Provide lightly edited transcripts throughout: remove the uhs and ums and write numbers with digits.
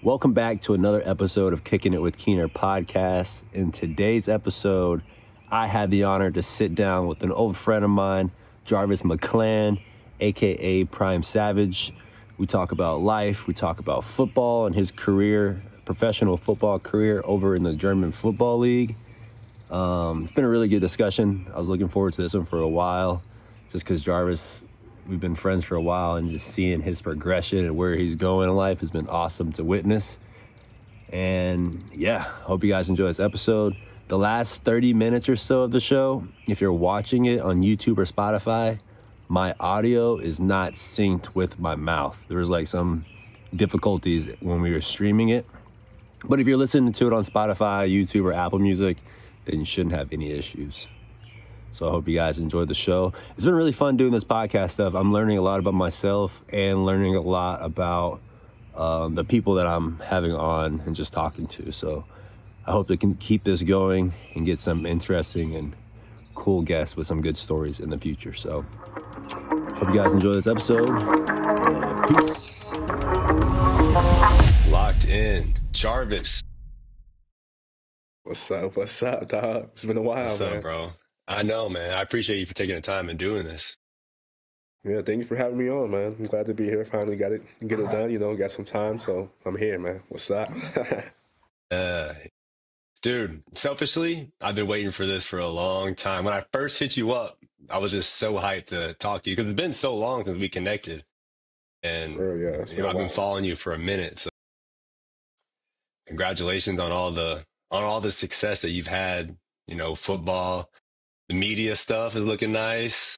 Welcome back to another episode of Kicking It with Keener podcast. In today's episode, I had the honor to sit down with an old friend of mine, Jarvis McClam, aka Prime Savage. We talk about life, we talk about football and his career, professional football career over in the German Football League. It's been a really good discussion. I was looking forward to this one for a while, just because Jarvis, we've been friends for a while, and just seeing his progression and where he's going in life has been awesome to witness. And yeah, hope you guys enjoy this episode. The last 30 minutes or so of the show, if you're watching it on YouTube or Spotify, my audio is not synced with my mouth. There was like some difficulties when we were streaming it. But if you're listening to it on Spotify, YouTube, or Apple Music, then you shouldn't have any issues. So I hope you guys enjoyed the show. It's been really fun doing this podcast stuff. I'm learning a lot about myself and learning a lot about the people that I'm having on and just talking to. So I hope they can keep this going and get some interesting and cool guests with some good stories in the future. So hope you guys enjoy this episode. Peace. Locked in. Jarvis. What's up, dog? It's been a while, What's up, bro? I know, man. I appreciate you for taking the time and doing this. Yeah, thank you for having me on, man. I'm glad to be here. Finally get it done, got some time, so I'm here, man. What's up? Dude, selfishly, I've been waiting for this for a long time. When I first hit you up, I was just so hyped to talk to you because it's been so long since we connected. And Yeah, I've been following you for a minute. So congratulations on all the success that you've had, football, the media stuff is looking nice.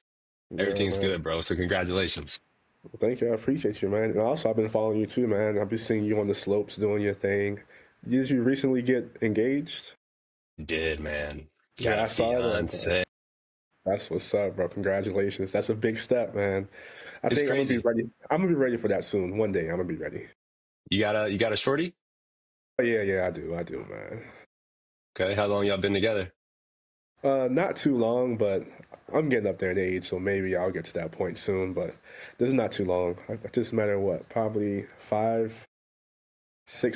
Everything's good, bro. So congratulations. Well, thank you. I appreciate you, man. And also, I've been following you too, man. I've been seeing you on the slopes doing your thing. Did you recently get engaged? Did, man. Yeah, I saw that. That's what's up, bro. Congratulations. That's a big step, man. I think crazy. I'm gonna be ready. I'm gonna be ready for that soon. One day, I'm gonna be ready. You got a shorty? Oh, yeah, I do, man. Okay, how long y'all been together? Not too long, but I'm getting up there in age, so maybe I'll get to that point soon. But this is not too long. I just met her, probably 5-6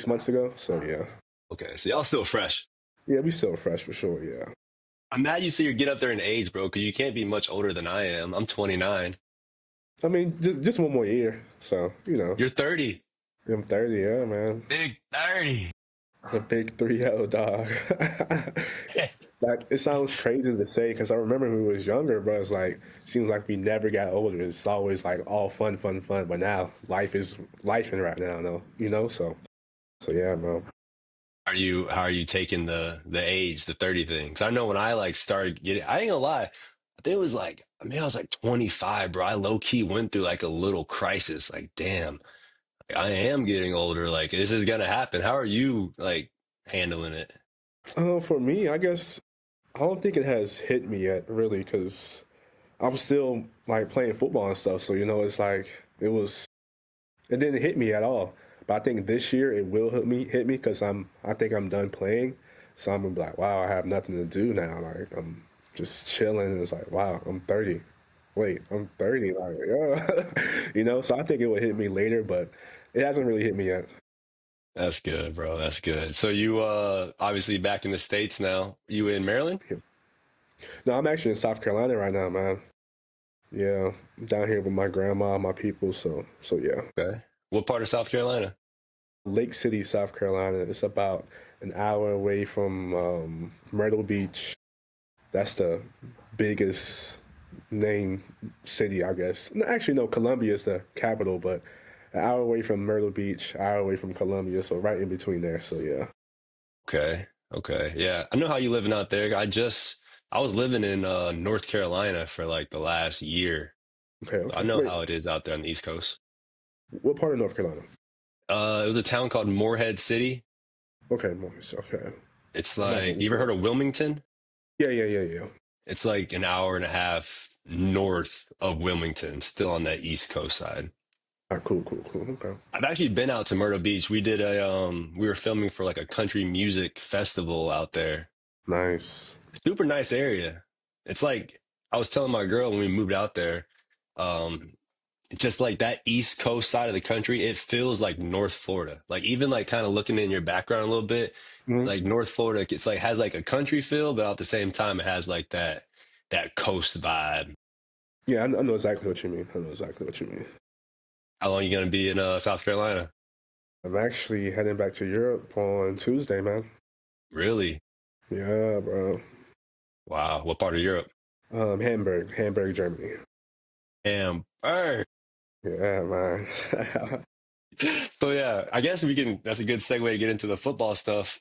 months ago. So yeah. Okay, so y'all still fresh. Yeah, we still fresh for sure. Yeah. I'm mad you say you get up there in age, bro, because you can't be much older than I am. I'm 29. I mean, just one more year. So You're 30. I'm 30. Yeah, man. Big 30. The big 3-0 dog. Like, it sounds crazy to say because I remember when we was younger, but it's like seems like we never got older. It's always like all fun. But now life is lifing right now, though. So yeah, bro. How are you taking the age, the 30 thing? 'Cause I know when I started getting, I ain't gonna lie, I think it was I was 25, bro. I low key went through like a little crisis. Like, damn, I am getting older. Like, this is gonna happen. How are you handling it? For me, I guess I don't think it has hit me yet, really, because I'm still playing football and stuff. So it's like it didn't hit me at all. But I think this year it will hit me because I think I'm done playing. So I'm gonna be like, wow, I have nothing to do now. Like I'm just chilling, and it's like, wow, I'm 30. Wait, I'm 30. Like, yeah. So I think it will hit me later, but it hasn't really hit me yet. That's good, bro. That's good. So you obviously back in the States now. You in Maryland? No, I'm actually in South Carolina right now, man. Yeah, I'm down here with my grandma, my people. So yeah. Okay. What part of South Carolina? Lake City, South Carolina. It's about an hour away from Myrtle Beach. That's the biggest name city, I guess. No, actually, no, Columbia is the capital, but an hour away from Myrtle Beach, an hour away from Columbia, so right in between there. So yeah. Okay. Yeah. I know how you living out there. I was living in North Carolina for the last year. Okay. So I know how it is out there on the East Coast. What part of North Carolina? It was a town called Morehead City. Okay, okay. It's you ever heard of Wilmington? Yeah. It's like an hour and a half north of Wilmington, still on that East Coast side. Cool. Okay. I've actually been out to Myrtle Beach. We did we were filming for a country music festival out there. Nice. Super nice area. It's I was telling my girl when we moved out there, just like that East Coast side of the country, it feels like North Florida. Like even like kind of looking in your background a little bit, Mhm. like North Florida, it's like has like a country feel, but at the same time, it has like that coast vibe. Yeah, I know exactly what you mean. I know exactly what you mean. How long you gonna be in South Carolina? I'm actually heading back to Europe on Tuesday, man. Really? Yeah, bro. Wow. What part of Europe? Hamburg, Germany. Damn. Bird. Yeah, man. So yeah, I guess we can. That's a good segue to get into the football stuff.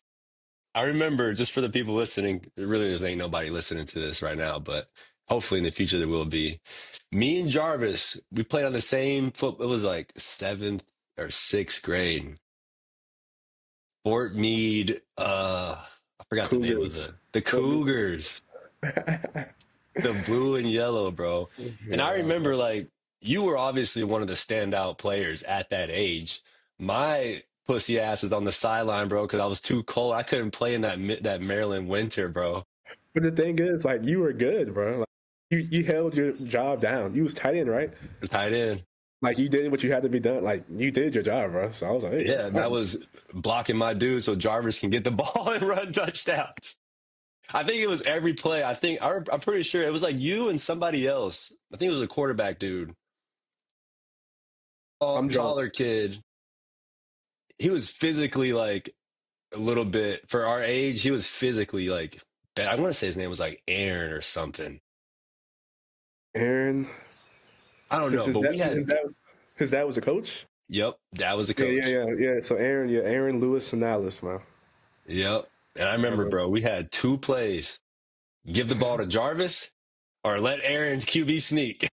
I remember, just for the people listening, really there ain't nobody listening to this right now, but hopefully in the future there will be. Me and Jarvis, we played on the same foot. It was like seventh or sixth grade. Fort Meade. I forgot the name of Cougars. the For me. Cougars, the blue and yellow, bro. And I Yeah, remember like you were obviously one of the standout players at that age. My pussy ass was on the sideline, bro, because I was too cold. I couldn't play in that Maryland winter, bro. but the thing is, like, you were good, bro. Like, you held your job down. You was tight end, right? Tight end. Like, you did what you had to be done. Like, you did your job, bro. So I was like, hey, Yeah, and all that right. was blocking my dude so Jarvis can get the ball and run touchdowns. I think it was every play. I'm pretty sure it was like you and somebody else. I think it was a quarterback dude, I'm drunk. taller kid. He was physically like a little bit for our age. He was physically like I want to say his name was like Aaron or something. Aaron, I don't know, his but dad, we his had. dad, his dad was a coach. Yep, that was the Yeah, yeah, coach. yeah, yeah. So Aaron, yeah, Aaron Lewis Sanalis, man. Yep, and I Yeah, remember, bro. bro, we had two plays: give the ball to Jarvis or let Aaron's QB sneak.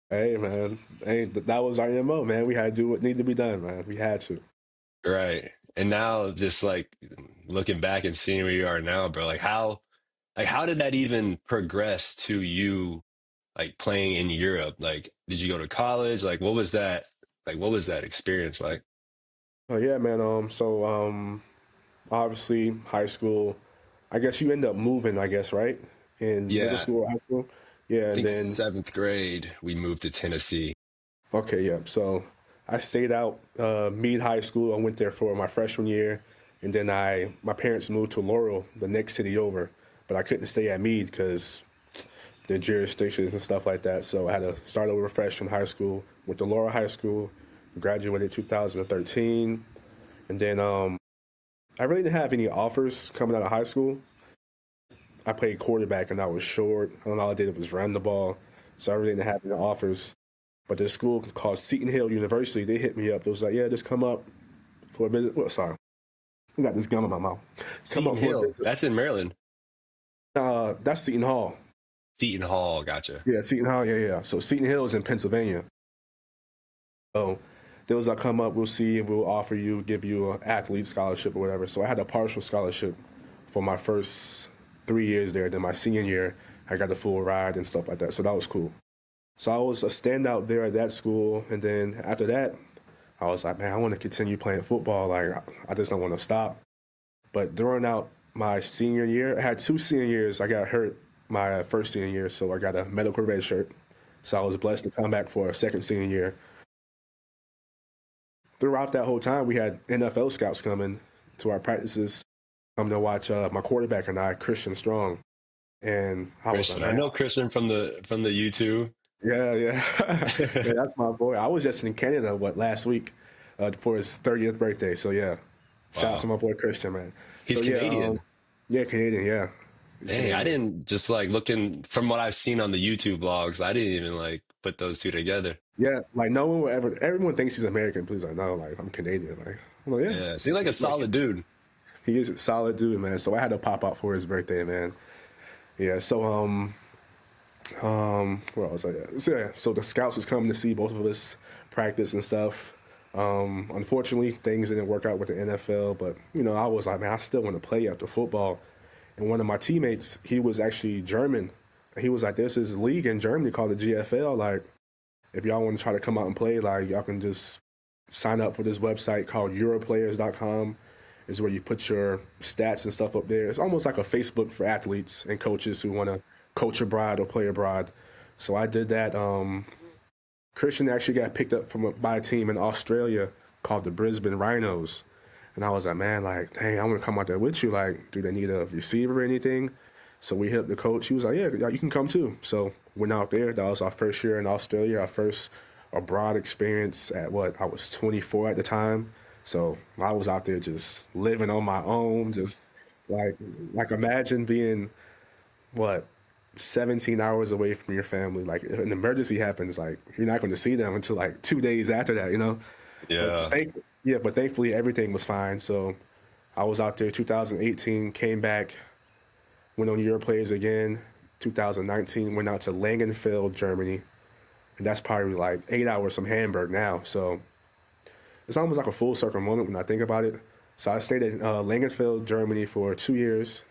Hey, man. Hey, that was our MO, man. We had to do what needed to be done, man. We had to. Right. And now just like looking back and seeing where you are now, bro, like how did that even progress to you like playing in Europe? Like did you go to college? Like what was that experience like? Oh yeah, man. Obviously high school. I guess you end up moving, I guess, right? In middle Yeah. school or high school. Yeah, I and think then seventh grade we moved to Tennessee. okay, yeah. So I stayed out Meade High School. I went there for my freshman year, and then my parents moved to Laurel, the next city over, but I couldn't stay at Meade because the jurisdictions and stuff like that. So I had to start over fresh in high school. Went to Laurel High School, graduated 2013, and then I really didn't have any offers coming out of high school. I played quarterback and I was short. And all I did was run the ball, so I really didn't have any offers. But this school called Seton Hill University, they hit me up. They was like, "Yeah, just come up for a visit." Well, sorry, I got this gum in my mouth. Come Seton up for a Hill, visit. that's in Maryland. That's Seton Hall. Seton Hall, gotcha. Yeah, Seton Hall. Yeah, yeah. So Seton Hill is in Pennsylvania. So they was like, "Come up, we'll see, and we'll offer you, give you an athlete scholarship or whatever." So I had a partial scholarship for my first 3 years there. Then my senior year, I got the full ride and stuff like that. So that was cool. So I was a standout there at that school, and then after that, I was like, man, I want to continue playing football. Like, I just don't want to stop. But during out my senior year, I had 2 senior years. I got hurt my first senior year, so I got a medical red shirt. So I was blessed to come back for a second senior year. Throughout that whole time, we had NFL scouts coming to our practices, come to watch my quarterback and I, Christian Strong. And I was like, Christian. I man, know Christian from the YouTube. yeah, yeah, yeah, that's my boy. I was just in Canada, last week for his 30th birthday. So yeah, shout out to Wow. my boy Christian, man. He's So yeah, Canadian. yeah, Canadian, yeah, he's Dang, I Canadian. didn't just like looking from what I've seen on the YouTube vlogs, I didn't even like put those two together. Yeah, like no one will ever. Everyone thinks he's American. Please, like no, like I'm Canadian. Like I'm like yeah, Yeah, seems like a like solid dude. he is a solid dude, man. So I had to pop out for his birthday, man. Yeah. So where was I at? So, yeah, so the scouts was coming to see both of us practice and stuff. Unfortunately, things didn't work out with the NFL, but I was like, man, I still want to play after football. And one of my teammates, he was actually German. He was like, "There's this league in Germany called the GFL. Like, if y'all want to try to come out and play, like, y'all can just sign up for this website called Europlayers.com. Is where you put your stats and stuff up there. It's almost like a Facebook for athletes and coaches who want to coach abroad or play abroad. So I did that. Christian actually got picked up by a team in Australia called the Brisbane Rhinos. And I was like, man, like, dang, I want to come out there with you. Like, do they need a receiver or anything? So we hit up the coach. He was like, yeah, you can come too. So went out there. That was our first year in Australia, our first abroad experience at what? I was 24 at the time. So I was out there just living on my own, just like imagine being what 17 hours away from your family. Like if an emergency happens, like you're not going to see them until like 2 days after that, you know. But Yeah. thankfully everything was fine. So I was out there 2018, came back, went on Europlayers again. 2019 went out to Langenfeld, Germany, and that's probably like 8 hours from Hamburg now. So it's almost like a full circle moment when I think about it. So I stayed in Langenfeld, Germany for 2 years.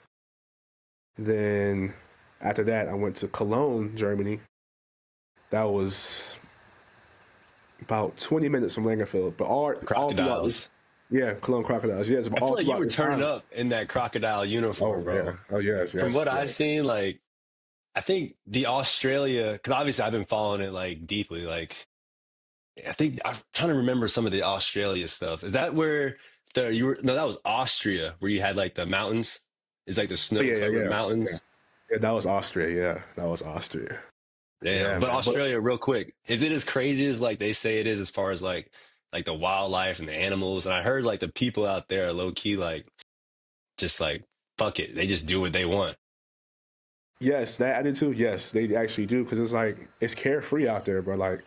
Then after that, I went to Cologne, Germany. That was about 20 minutes from Langenfeld, but all throughout this, Crocodiles. yeah, Cologne Crocodiles, yes, but I feel all like you throughout were this turning time. up in that crocodile uniform, Oh yeah, bro. oh yes, From what yes, I've yes. seen, like, I think the Australia, because obviously I've been following it like deeply. Like, I think I'm trying to remember some of the Australia stuff. Is that where you were? No, that was Austria, where you had like the mountains. Is like the Oh, yeah, yeah, snow-covered yeah, yeah. mountains. Yeah, that was Austria. Yeah, that was Austria. Damn. Yeah, But man. But Australia, real quick, is it as crazy as like they say it is as far as like the wildlife and the animals? And I heard like the people out there are low key like just like fuck it, they just do what they want. yes, that attitude, yes, they actually do because it's like it's carefree out there, but like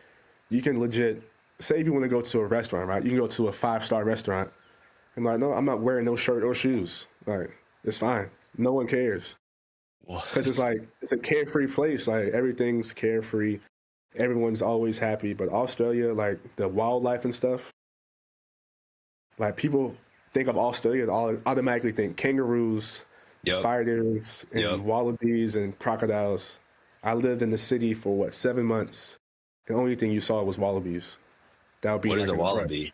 you can legit say if you want to go to a restaurant, right? You can go to a 5-star restaurant. I'm like, no, I'm not wearing no shirt or shoes. Like, it's fine. No one cares because it's What? like it's a carefree place. Like everything's carefree. Everyone's always happy. But Australia, like the wildlife and stuff, like people think of Australia, they automatically think kangaroos, Yep. spiders, Yep. and wallabies and crocodiles. I lived in the city for what 7 months. The only thing you saw was wallabies. That would be What is like a in a brush. wallaby?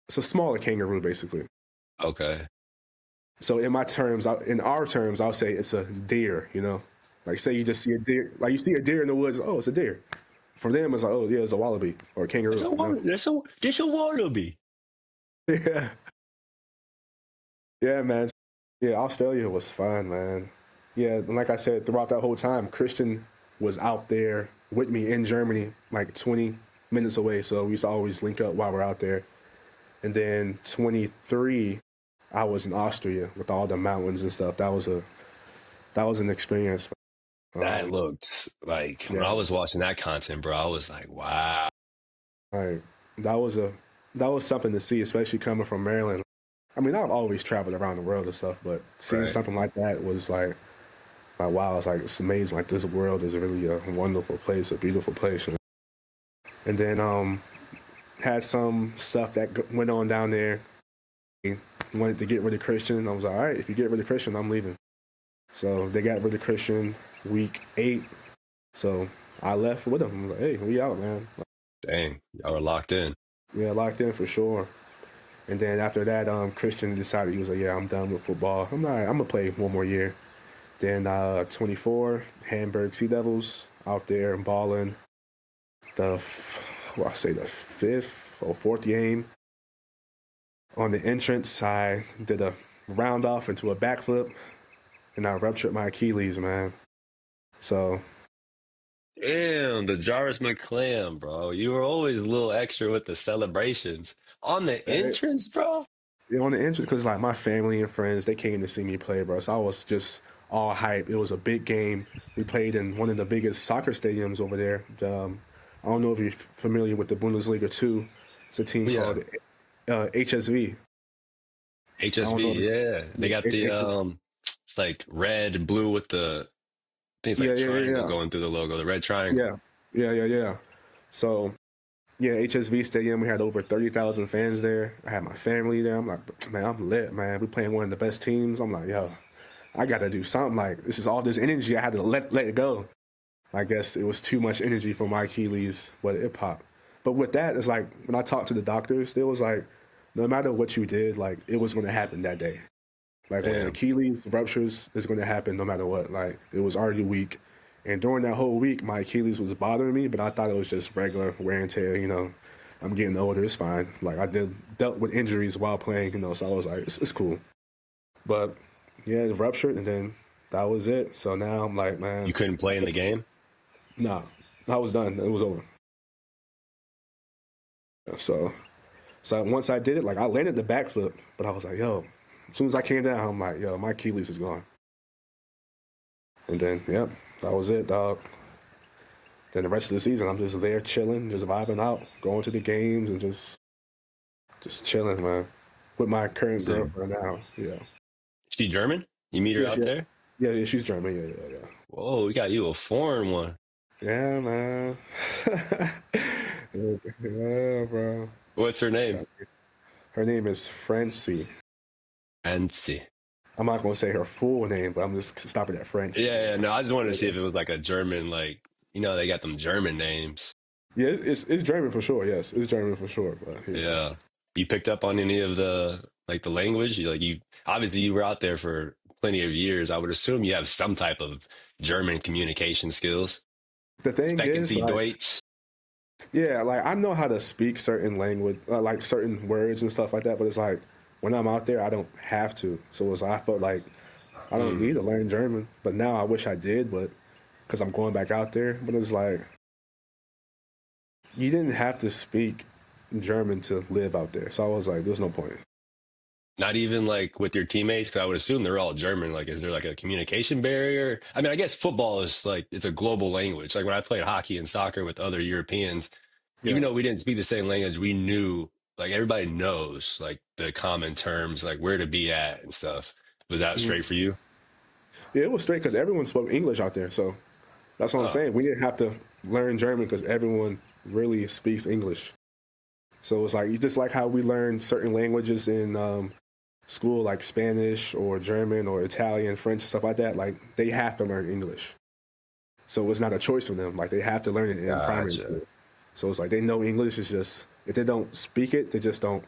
It's a smaller kangaroo, basically. Okay. So in our terms, I'll say it's a deer. You know, like say you just see a deer, like you see a deer in the woods. Oh, it's a deer. For them, it's like, oh yeah, it's a wallaby or a That's kangaroo. a You know? that's a wallaby. Yeah, yeah, man. Yeah, Australia was fun, man. Yeah, and like I said, throughout that whole time, Christian was out there with me in Germany, like 20 minutes away. So we used to always link up while we're out there. And then 23, I was in Austria with all the mountains and stuff. That was an experience. That Um, looked like when I yeah, was watching that content, bro, I was like, wow. like that was a that was something to see, especially coming from Maryland. I mean, I've always traveled around the world and stuff, but seeing Right. something like that was like wow, it's like it's amazing. Like this world is really a wonderful place, a beautiful place. And then had some stuff that went on down there. Wanted to get rid of Christian. I was like, all right, if you get rid of Christian, I'm leaving. So they got rid of Christian week 8. So I left with them. I'm like, hey, we out, man. Dang, y'all were locked in. Yeah, locked in for sure. And then after that, Christian decided he was like, yeah, I'm done with football. I'm not. I'm gonna play one more year. Then 24, Hamburg Sea Devils out there balling. Well, I say the 5th or 4th game. On the entrance, I did a round off into a backflip, and I ruptured my Achilles, man. So Damn, the Jarvis McClam, bro. You were always a little extra with the celebrations. On the eh, entrance, bro? on the entrance, because like my family and friends, they came to see me play, bro. So I was just all hype. It was a big game. We played in one of the biggest soccer stadiums over there. I don't know if you're familiar with the Bundesliga 2. It's a team Yeah. called HSV. I don't know. HSV, yeah. They got the it's like red, blue with the I think it's Yeah, like yeah, yeah, triangle yeah, going through the logo, the red triangle. yeah, yeah, yeah, yeah. So yeah, HSV Stadium. We had over 30,000 fans there. I had my family there. I'm like, man, I'm lit, man. We playing one of the best teams. I'm like, yo, I gotta do something. Like this is all this energy. I had to let it go. I guess it was too much energy for my Achilles, but it popped. But with that, it's like when I talked to the doctors, they was like, no matter what you did, like it was gonna happen that day. Like when Damn. Achilles ruptures, it's gonna happen no matter what. Like it was already weak. And during that whole week, my Achilles was bothering me, but I thought it was just regular wear and tear. I'm getting older. It's fine. Like I dealt with injuries while playing. So I was like, it's cool. But yeah, it ruptured, and then that was it. So now I'm like, You man, couldn't play in the game? nah, I was done. It was over. So once I did it, like I landed the backflip, but I was like, yo, as soon as I came down, I'm like, yo, my Achilles is gone. And then, yep, that was it, dog. Then the rest of the season, I'm just there chilling, just vibing out, going to the games, and just chilling, man, with my current So, girlfriend now. Yeah, she German? You meet her yeah, out there? yeah. She's German. Yeah. Whoa, we got you a foreign one. Yeah, man. Yeah, bro. What's her name? Her name is Francie. Fancy. I'm not gonna say her full name, but I'm just stopping at Francie. Yeah, no, I just wanted to see Yeah, if it was like a German, like, they got them German names. yeah, it's German for sure. Yes, it's German for sure. But yeah. Yeah. You picked up on any of the language? You obviously you were out there for plenty of years. I would assume you have some type of German communication skills. The thing Sprechen is, Sie like, Deutsch? yeah, like I know how to speak certain language, like certain words and stuff like that. But it's like when I'm out there, I don't have to. So I felt like I don't need to learn German. But now I wish I did, but because I'm going back out there. But it's like you didn't have to speak German to live out there. So I was like, there's no point. Not even like with your teammates, because I would assume they're all German. Like, is there like a communication barrier? I mean, I guess football is like it's a global language. Like when I played hockey and soccer with other Europeans, even Yeah. though we didn't speak the same language, we knew like everybody knows like the common terms, like where to be at and stuff. Was that Mhm. straight for you? Yeah, it was straight because everyone spoke English out there. So that's what I'm Oh, saying. We didn't have to learn German because everyone really speaks English. So it's like you just like how we learn certain languages in school, like Spanish or German or Italian, French, stuff like that. Like they have to learn English. So it's not a choice for them. Like they have to learn it in primary gotcha. school. So it's like they know English. It's just if they don't speak it, they just don't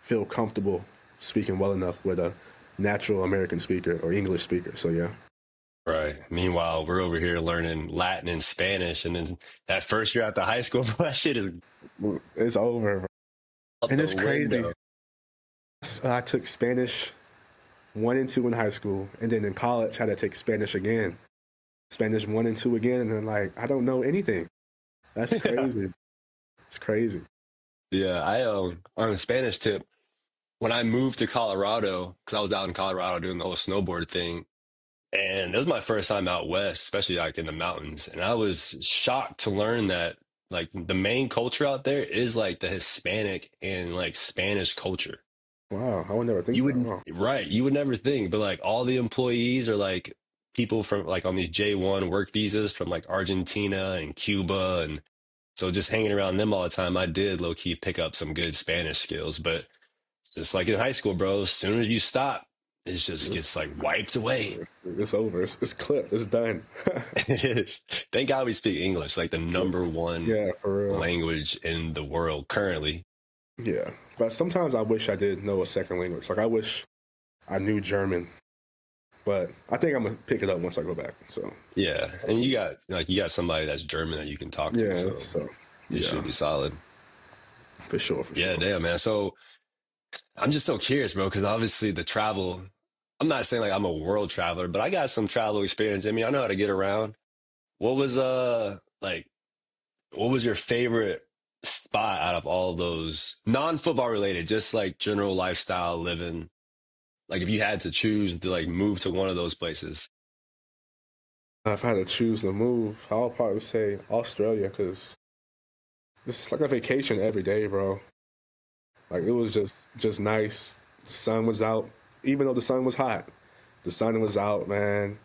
feel comfortable speaking well enough with a natural American speaker or English speaker. So yeah, Right. Meanwhile, we're over here learning Latin and Spanish, and then that first year at the high school, that shit is it's over. out And the it's crazy. window. I took Spanish 1 and 2 in high school, and then in college, I had to take Spanish again. Spanish 1 and 2 again, and then like I don't know anything. That's crazy. It's crazy. Yeah, I on a Spanish tip, when I moved to Colorado, because I was out in Colorado doing the whole snowboard thing, and it was my first time out west, especially like in the mountains, and I was shocked to learn that like the main culture out there is like the Hispanic and like Spanish culture. Wow, I would never think You that. would Wow. right, you would never think, but like all the employees are like people from like on these J1 work visas from like Argentina and Cuba, and so just hanging around them all the time, I did low key pick up some good Spanish skills. But it's just like in high school, bro, as soon as you stop, it just It's, gets like wiped away. it's over. It's clipped. It's done. It is. Thank God we speak English, like the number one Yeah, for real. language in the world currently. Yeah. But sometimes I wish I did know a second language. Like I wish I knew German. But I think I'm gonna pick it up once I go back. So Yeah, and you got somebody that's German that you can talk to, yeah, so so you yeah, should be solid. for sure, for Yeah, sure. damn, man. So I'm just so curious, bro, because obviously the travel, I'm not saying like I'm a world traveler, but I got some travel experience in me. I know how to get around. What was like what was your favorite spot out of all those non-football related, just like general lifestyle living? Like if you had to choose to like move to one of those places. If I had to choose to move, I'll probably say Australia because it's like a vacation every day, bro. Like it was just nice. The sun was out, even though the sun was hot. The sun was out, man.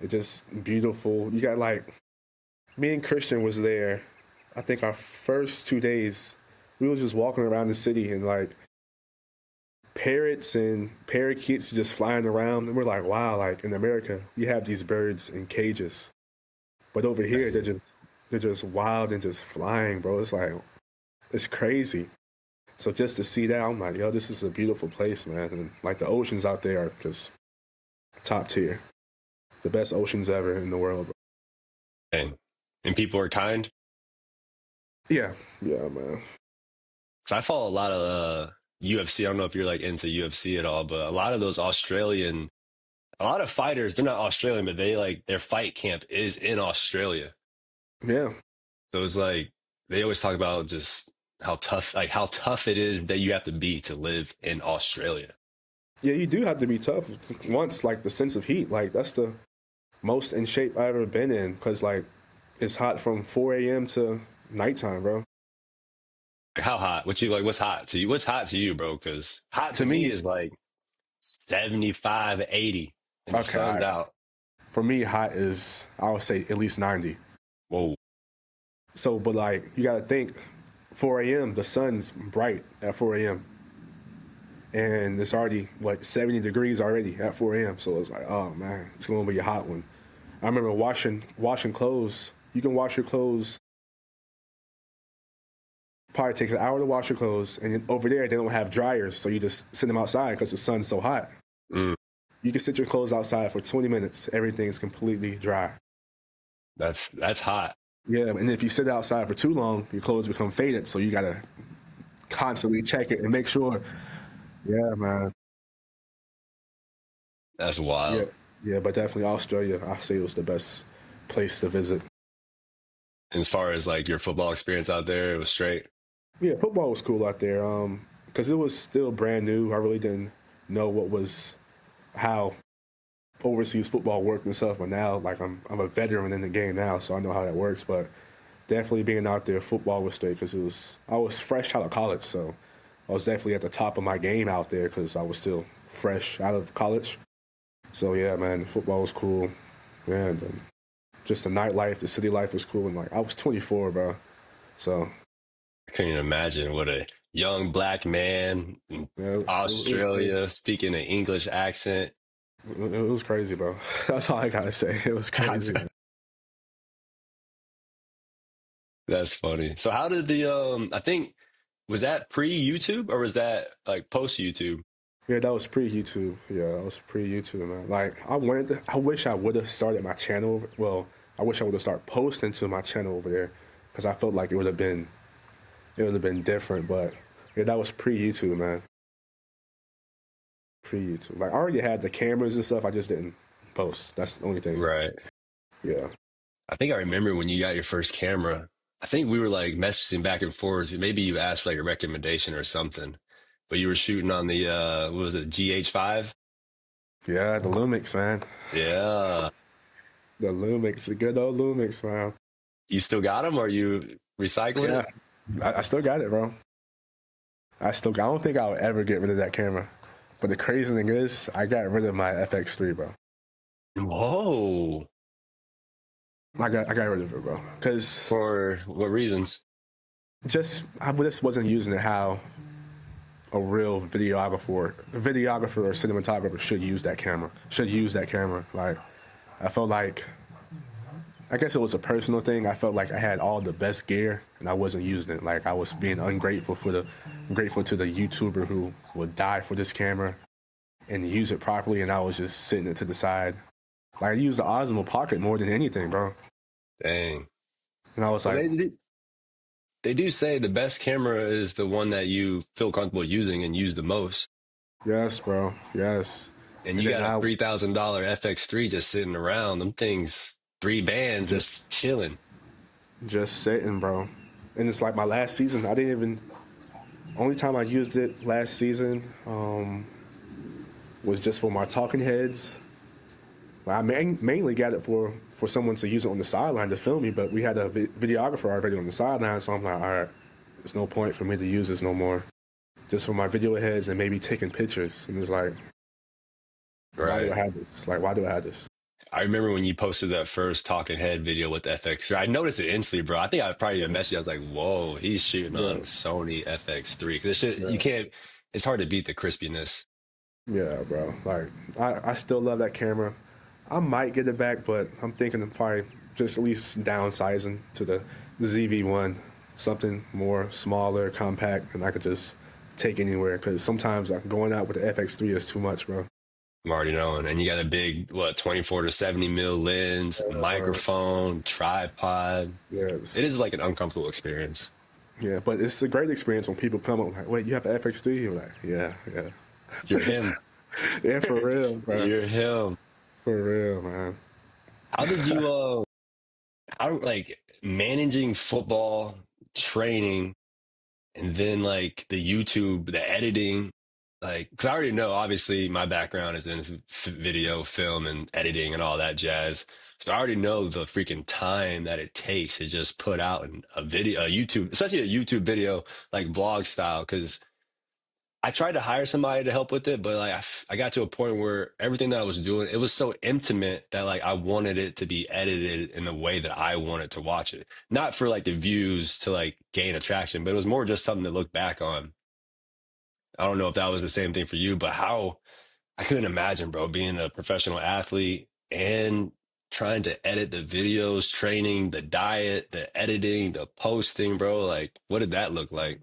It just beautiful. You got like me and Christian was there. I think our first 2 days, we was just walking around the city and like parrots and parakeets just flying around. And we're like, wow, like in America, you have these birds in cages. But over here they're just wild and just flying, bro. It's like it's crazy. So just to see that, I'm like, yo, this is a beautiful place, man. And like the oceans out there are just top tier. The best oceans ever in the world, bro. And people are kind. Yeah, yeah, man. Cause I follow a lot of UFC. I don't know if you're like into UFC at all, but a lot of those a lot of fighters, they're not Australian, but they like their fight camp is in Australia. Yeah, So it's like they always talk about just how tough it is that you have to be to live in Australia. yeah. You do have to be tough. Once, like the sense of heat, like that's the most in shape I've ever been in. Cause like it's hot from 4 a.m. to nighttime, bro. Like, how hot? What you like? What's hot to you? What's hot to you, bro? Because hot To to me me, is like 75, 80, and the okay, all sun's right. out. For me, hot is I would say at least 90. Whoa. So, but like you gotta think, 4 a.m. the sun's bright at 4 a.m. and it's already what 70 degrees already at 4 a.m. So it's like, oh man, it's gonna be a hot one. I remember washing clothes. You can wash your clothes. Probably takes an hour to wash your clothes, and then over there they don't have dryers, so you just sit them outside because the sun's so hot. Mm, You can sit your clothes outside for 20 minutes. Everything is completely dry. that's hot. Yeah, and if you sit outside for too long, your clothes become faded. So you gotta constantly check it and make sure. Yeah, man. That's Yeah, wild. yeah, but definitely Australia. I say it was the best place to visit. As far as like your football experience out there, it was straight. Yeah, football was cool out there. Because it was still brand new. I really didn't know what was how overseas football worked and stuff. But now, like I'm a veteran in the game now, so I know how that works. But definitely being out there, football was straight because I was fresh out of college, so I was definitely at the top of my game out there because I was still fresh out of college. So yeah, man, football was cool, and just the nightlife, the city life was cool. And like I was 24, bro, so I couldn't even imagine what a young black man in yeah, it was crazy. Australia speaking an English accent. It was crazy, bro. That's all I gotta say. It was crazy, man. That's funny. So how did the I think was that pre YouTube or was that like post YouTube? Yeah, that was pre YouTube. Yeah, that was pre YouTube, man. Like I wish I would have started my channel. Well, I wish I would have started posting to my channel over there because I felt like it would have been different. But yeah, that was pre YouTube, man. Pre YouTube. Like I already had the cameras and stuff. I just didn't post. That's the only thing. Right. Yeah. I think I remember when you got your first camera. I think we were like messaging back and forth. Maybe you asked for like a recommendation or something. But you were shooting on the what was it, GH5? Yeah, the Lumix, man. Yeah. The Lumix, the good old Lumix, man. You still got them or are you recycling Yeah, it? I still got it, bro. I don't think I'll ever get rid of that camera. But the crazy thing is, I got rid of my FX3, bro. Whoa. I got rid of it, bro. Cause For what reasons? I just wasn't using it how a real videographer or cinematographer should use that camera. Should use that camera. Like, I felt like, I guess it was a personal thing. I felt like I had all the best gear and I wasn't using it. Like I was being grateful to the YouTuber who would die for this camera and use it properly, and I was just sitting it to the side. Like I used the Osmo Pocket more than anything, bro. Dang. And I was Well, like, they do say the best camera is the one that you feel comfortable using and use the most. yes, bro, yes. And And you then got a I $3,000 FX3 just sitting around. Them things, three bands just just chilling. just sitting, bro. And it's like my last season. I didn't even. Only time I used it last season was just for my talking heads. Like, I mainly got it for someone to use it on the sideline to film me, but we had a videographer already on the sideline, so I'm like, all right, there's no point for me to use this no more. Just for my video heads and maybe taking pictures. And it's like, why do Right. I have this? Like, why do I have this? I remember when you posted that first talking head video with the FX3. I noticed it instantly, bro. I think I probably even messaged you. I was like, whoa, he's shooting Yeah, on Sony FX3. Because you yeah, can't, it's hard to beat the crispiness. yeah, bro. Like, I still love that camera. I might get it back, but I'm thinking of probably just at least downsizing to the ZV1, something more smaller, compact, and I could just take anywhere. Because sometimes going out with the FX3 is too much, bro. I'm already knowing. And you got a big, what, 24 to 70 mil lens, Uh, microphone, tripod. It yes. is like an uncomfortable experience. Yeah, but it's a great experience when people come up like, wait, you have an FX3? You're like, yeah, yeah. You're him. Yeah, for real, bro. You're him. For real, man. How did you, how, like, managing football, training, and then like the YouTube, the editing, like, because I already know, obviously, my background is in video, film, and editing and all that jazz. So I already know the freaking time that it takes to just put out a video, a YouTube, especially a YouTube video, like vlog style. Because I tried to hire somebody to help with it, but like I got to a point where everything that I was doing, it was so intimate that like I wanted it to be edited in the way that I wanted to watch it. Not for like the views to like gain attraction, but it was more just something to look back on. I don't know if that was the same thing for you, but how I couldn't imagine, bro, being a professional athlete and trying to edit the videos, training, the diet, the editing, the posting, bro. Like, what did that look like?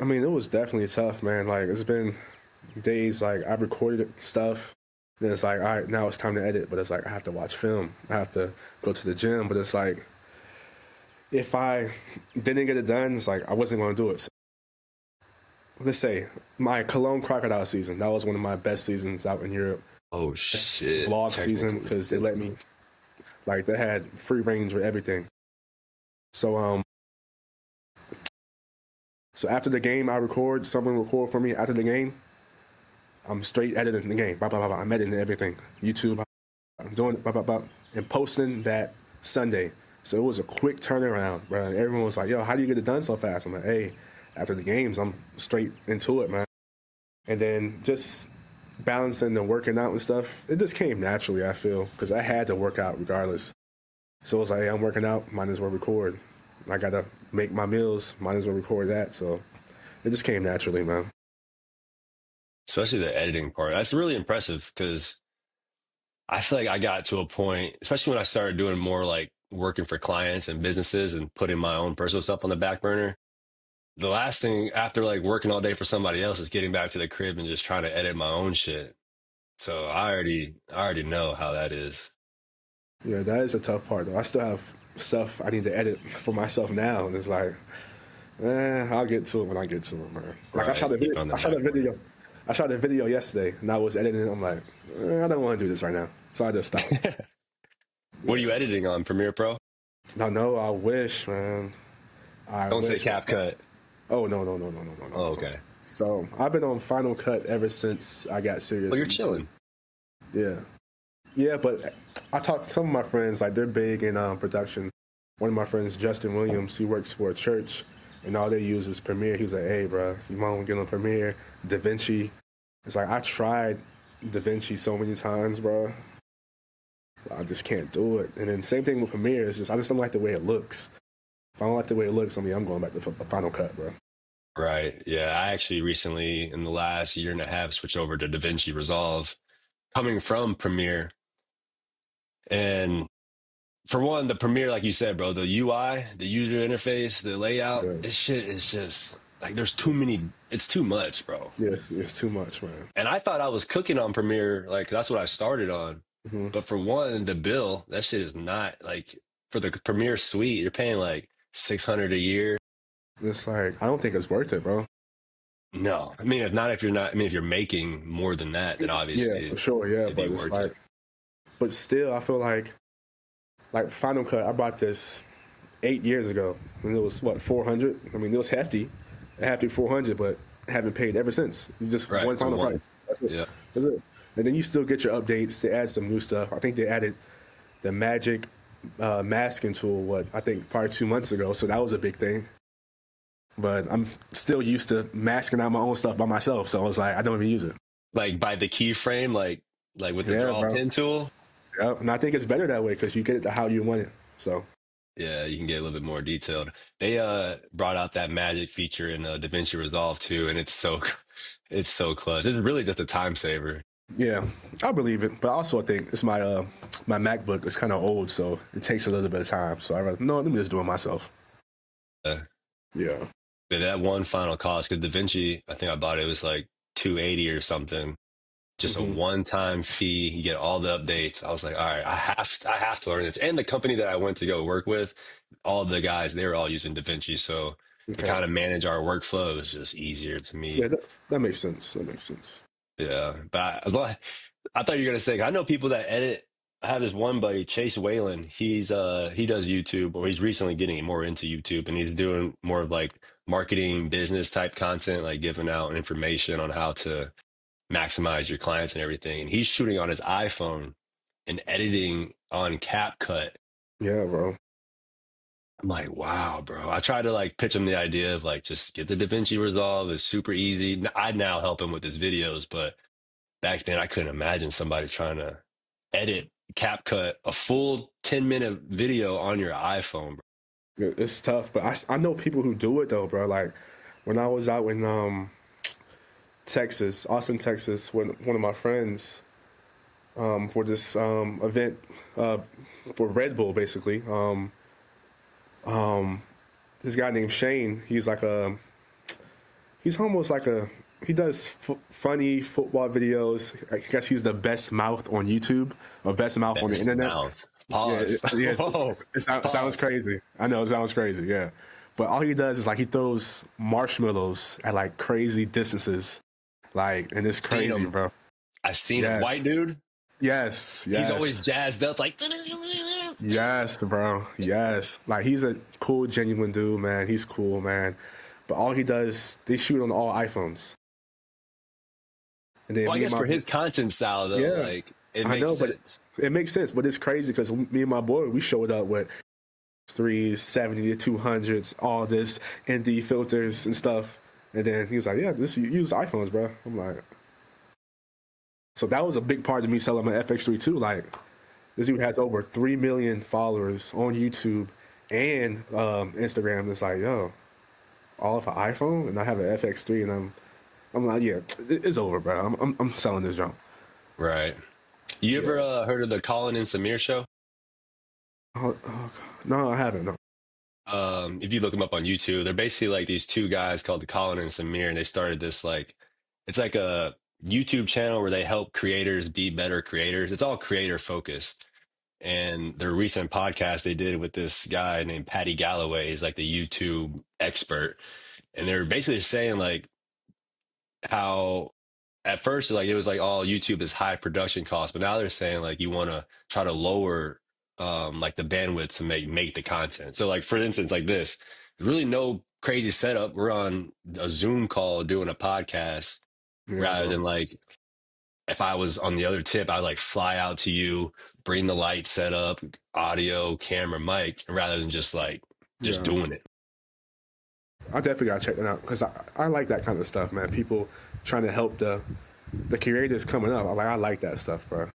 I mean, it was definitely tough, man. Like, it's been days like I recorded stuff, then it's like, all right, now it's time to edit, but it's like I have to watch film, I have to go to the gym, but it's like if I didn't get it done, it's like I wasn't going to do it. So, let's say my Cologne crocodile season, that was one of my best seasons out in Europe. Oh Best shit. vlog season Technically. because they let me, like, they had free range with everything. So so after the game, someone record for me after the game. I'm straight editing the game. Blah, blah, blah, blah. I'm editing everything. YouTube, I'm doing it, blah, blah, blah, and posting that Sunday. So it was a quick turnaround, bro. Everyone was like, yo, how do you get it done so fast? I'm like, hey, after the games, I'm straight into it, man. And then just balancing the working out and stuff, it just came naturally, I feel, because I had to work out regardless. So it was like, hey, I'm working out, might as well record. I got to make my meals, might as well record that. So it just came naturally, man. Especially the editing part. That's really impressive because I feel like I got to a point, especially when I started doing more like working for clients and businesses and putting my own personal stuff on the back burner. The last thing after like working all day for somebody else is getting back to the crib and just trying to edit my own shit. So I already know how that is. Yeah, that is a tough part, though. I still have stuff I need to edit for myself now, and it's like, I'll get to it when I get to it, man. Like I shot Right. a Keep video, it on the I shot a back burner. video, I shot a video yesterday, and I was editing it. I'm like, I don't want to do this right now, so I just stopped. What are you Yeah. editing on? Premiere Pro? No, I wish, man. I Don't say wish. CapCut. Oh no, Oh, no. okay. So I've been on Final Cut ever since I got serious Oh, you're with YouTube. chilling. Yeah, yeah, but I talked to some of my friends, like they're big in production. One of my friends, Justin Williams, he works for a church, and all they use is Premiere. He was like, "Hey, bro, you want to get on Premiere, DaVinci?" It's like I tried DaVinci so many times, bro. I just can't do it. And then same thing with Premiere. It's just I just don't like the way it looks. If I don't like the way it looks, I mean, I'm going back to Final Cut, bro. Right. Yeah. I actually recently, in the last year and a half, switched over to DaVinci Resolve, coming from Premiere. And for one, the Premiere, like you said, bro, the UI, the user interface, the layout, Yeah, this shit is just like there's too many, it's too much, bro. yes, it's too much, man. And I thought I was cooking on Premiere, like that's what I started on. Hmm. But for one, the bill, that shit is not like for the Premiere suite, you're paying like 600 a year. It's like I don't think it's worth it, bro. No, I mean, if not, if you're not, I mean, if you're making more than that, then Yeah, obviously for sure, yeah, it'd be but it's worth it. like, but still, I feel like Final Cut. I bought this 8 years ago, and it was what 400. I mean, it was hefty, a hefty 400, but I haven't paid ever since. You just Right. one For final price. one. That's it. Yeah. That's it. And then you still get your updates. They add some new stuff. I think they added the magic masking tool. What I think probably 2 months ago. So that was a big thing. But I'm still used to masking out my own stuff by myself. So I was like, I don't even use it. Like by the keyframe, like with the Yeah, draw bro. pen tool. Yeah, and I think it's better that way because you get it to how you want it. So Yeah, you can get a little bit more detailed. They brought out that magic feature in DaVinci Resolve too, and it's so it's so clutch. It's really just a time saver. yeah, I believe it. But also I think it's my MacBook. It's kind of old, so it takes a little bit of time. So I rather no, let me just do it myself. Uh, Yeah, but that one final cost, because DaVinci, I think I bought it, it was like 280 or something. just a Hmm. one-time fee. You get all the updates. I was like, all right, I have to learn this. And the company that I went to go work with, all the guys, they were all using DaVinci. So to Okay. kind of manage our workflow was just easier to me. Yeah, that makes sense. That makes sense. Yeah. I thought you were gonna say, I know people that edit. I have this one buddy, Chase Whalen. He does YouTube, or he's recently getting more into YouTube, and he's doing more of like marketing business type content, like giving out information on how to maximize your clients and everything. And he's shooting on his iPhone and editing on CapCut. Yeah, bro. I'm like, wow, bro. I tried to like pitch him the idea of like just get the DaVinci Resolve. It's super easy. I now help him with his videos, but back then I couldn't imagine somebody trying to edit CapCut a full 10-minute video on your iPhone, bro. It's tough, but I know people who do it though, bro. Like when I was out in Texas, Austin, Texas, with one of my friends for this event uh, for Red Bull, basically. This guy named Shane, he's almost like he does funny football videos. I guess he's the best mouth on YouTube or best mouth on the Best internet. mouth. Yeah, Pause. yeah, Whoa. it sounds Pause. crazy. I know it sounds crazy. Yeah, but all he does is like he throws marshmallows at like crazy distances, like, and it's Seen crazy, him. bro. I seen him. Yes, White dude. yes, He's always yes, jazzed up, like. yes, bro. Yes, like he's a cool, genuine dude, man. He's cool, man. But all he does, they shoot on all iPhones, and then Well, I me and guess my for his content style, though, yeah, like it I makes know, but sense. it makes sense. But it's crazy because me and my boy, we showed up with threes, 70 to 200s, all this ND filters and stuff. And then he was like, yeah, this you use iPhones, bro. I'm like, so that was a big part of me selling my FX3 too. Like, this dude has over 3 million followers on YouTube and Instagram. It's like, yo, all of an iPhone, and I have an FX3, and I'm like, yeah, it's over, bro. I'm selling this junk. Right. You ever Yeah. heard of the Colin and Samir show? No, I haven't. No. If you look them up on YouTube, they're basically like these two guys called the Colin and Samir, and they started this like it's like a YouTube channel where they help creators be better creators. It's all creator focused. And their recent podcast they did with this guy named Patty Galloway, is like the YouTube expert. And they're basically saying like how at first like it was like all YouTube is high production cost, but now they're saying like you want to try to lower like the bandwidth to make the content. So like for instance, like this, there's really no crazy setup. We're on a Zoom call doing a podcast Yeah, rather bro. than like if I was on the other tip, I'd like fly out to you, bring the light set up, audio, camera, mic, rather than just like just Yeah. doing it. I definitely gotta check that out because I like that kind of stuff, man. People trying to help the creators coming up. I like that stuff, bro.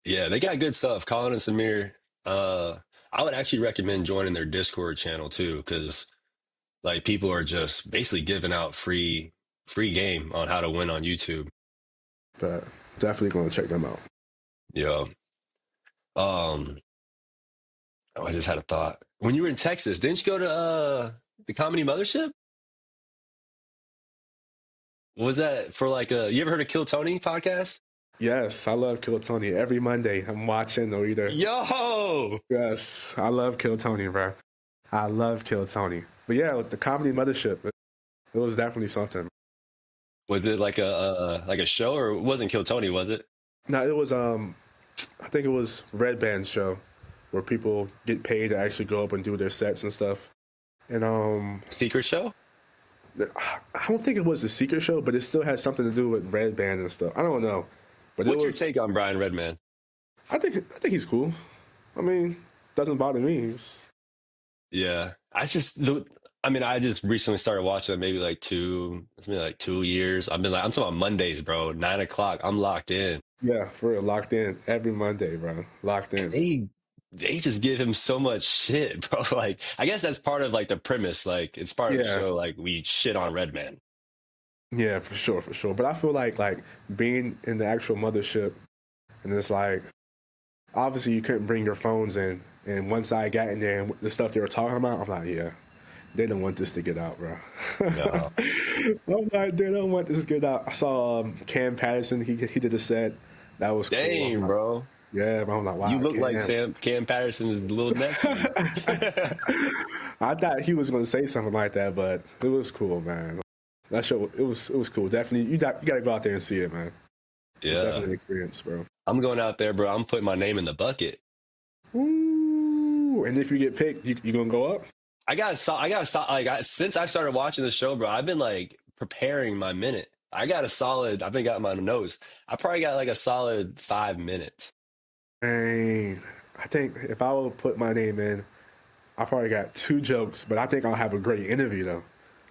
Yeah, they got good stuff. Colin and Samir. Uh, I would actually recommend joining their Discord channel too, because like people are just basically giving out free game on how to win on YouTube. But definitely gonna check them out. Yeah. Um, oh, I just had a thought. When you were in Texas, didn't you go to the Comedy Mothership? Was that for like a you ever heard of Kill Tony podcast? Yes, I love Kill Tony. Every Monday I'm watching or either. Yo! Yes, I love Kill Tony, bro. I love Kill Tony. But yeah, with the comedy mothership, it was definitely something. Was it like a show or it wasn't Kill Tony, was it? No, it was I think it was Red Band's show where people get paid to actually go up and do their sets and stuff. And Secret show? I don't think it was a secret show, but it still had something to do with Red Band and stuff. I don't know, but it What's your was. take on Brian Redman? I think he's cool. I mean, doesn't bother me. Yeah. I just recently started watching it maybe it's been like 2 years. I'm talking about Mondays, bro. 9 o'clock. I'm locked in. Yeah, for real, locked in every Monday, bro. Locked And in. they just give him so much shit, bro. Like, I guess that's part of like the premise. Like, it's part of the Yeah, show. Like, we shit on Redman. yeah, for sure, for sure. But I feel like being in the actual mothership, and it's like obviously you couldn't bring your phones in, and once I got in there and the stuff they were talking about, I'm like, yeah, They don't want this to get out, bro. No. I'm like, they don't want this to get out. I saw Cam Patterson. He did a set. That was cool. I'm Dang, like, bro. yeah, but I'm like, You wow, look like Cam. Cam Patterson's little nephew. I thought he was going to say something like that, but it was cool, man. That show, it was cool. Definitely, you got to go out there and see it, man. It's Yeah. definitely an experience, bro. I'm going out there, bro. I'm putting my name in the bucket. Ooh, and if you get picked, you gonna go up? Since I started watching the show, bro, I've been like preparing my minute. I've been got my nose. I probably got like a solid 5 minutes. Dang. I think if I would put my name in, I probably got 2 jokes, but I think I'll have a great interview though.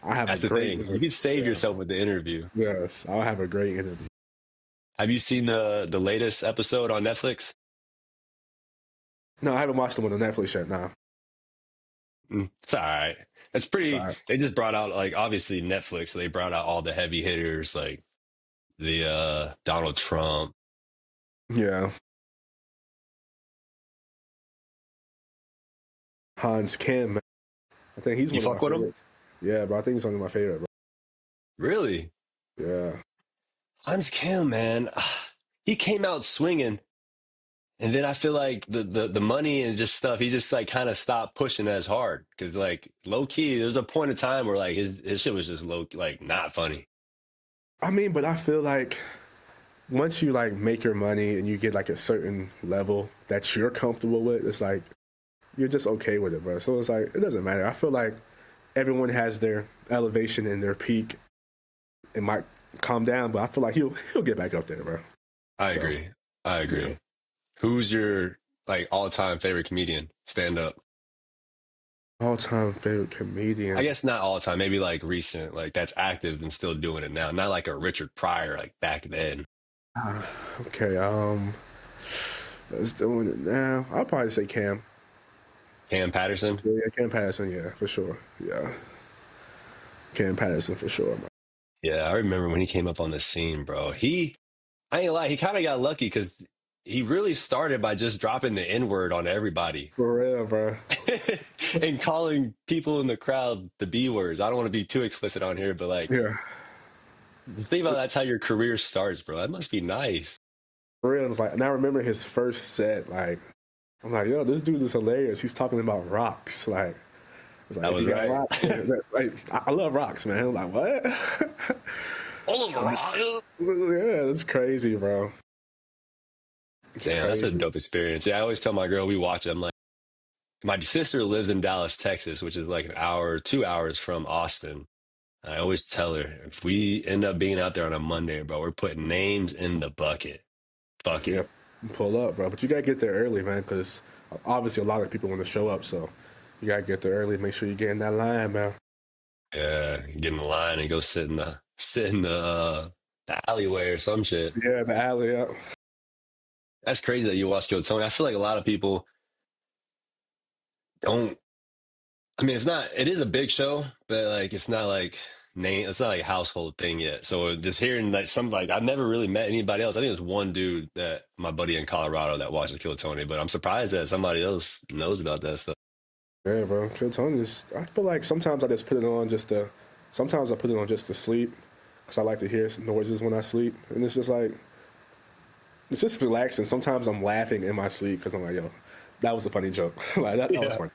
I have That's a the great thing. You can save yeah. yourself with the interview. Yes, I'll have a great interview. Have you seen the latest episode on Netflix? No, I haven't watched them on the Netflix yet. Nah, It's all right. It's pretty. sorry. They just brought out like obviously Netflix. So they brought out all the heavy hitters like the Donald Trump. Yeah, Hans Kim. Man. I think he's You one of fuck my with him? favorites. Yeah, but I think he's one of my favorite, bro. Really? Yeah. Hans Kim, man. He came out swinging, and then I feel like the money and just stuff. He just like kind of stopped pushing as hard because like low key, there was a point of time where like his shit was just low, like not funny. I mean, but I feel like once you like make your money and you get like a certain level that you're comfortable with, it's like you're just okay with it, bro. So it's like it doesn't matter. I feel like everyone has their elevation and their peak. It might calm down, but I feel like he'll get back up there, bro. I So agree. I yeah. agree. Who's your like all time favorite comedian? Stand up. All time favorite I comedian. guess not all time, maybe like recent, like that's active and still doing it now. Not like a Richard Pryor, like back then. Uh, okay, let's doing it now. I'll probably say Cam. Cam Patterson. Yeah, Cam Patterson, yeah, for sure. Yeah. Cam Patterson for sure, man. Yeah, I remember when he came up on the scene, bro. I ain't gonna lie, he kind of got lucky because he really started by just dropping the N word on everybody For real, bro. and calling people in the crowd the B words. I don't want to be too explicit on here, but like, Yeah. think about that's how your career starts, bro. That must be nice. For real. It's like, and I remember his first set, like, I'm like, yo, this dude is hilarious. He's talking about rocks. Like, it's like, That if was you got right. rocks, like, I love rocks, man. I'm like, what? All over. Yeah, that's crazy, bro. It's Damn, that's a crazy. dope experience. Yeah, I always tell my girl we watch it. I'm like, my sister lives in Dallas, Texas, which is like an hour, 2 hours from Austin. I always tell her if we end up being out there on a Monday, bro, we're putting names in the bucket. Yeah, Bucket. pull up, bro. But you gotta get there early, man, because obviously a lot of people want to show up. So you gotta get there early. Make sure you get in that line, man. Yeah, get in the line and go sit in the alleyway or some shit. Yeah, the alley up. That's crazy that you watch Kill Tony. I feel like a lot of people don't. I mean, it is a big show, but like, it's not like a household thing yet. So just hearing like I've never really met anybody else. I think there's one dude that my buddy in Colorado that watches Kill Tony, but I'm surprised that somebody else knows about that stuff. Yeah, bro. Kill Tony is. I feel like sometimes I just put it on just to. Sometimes I put it on just to sleep, because I like to hear noises when I sleep, and it's just like it's just relaxing. Sometimes I'm laughing in my sleep because I'm like, yo, that was a funny joke. Like that was Yeah. funny.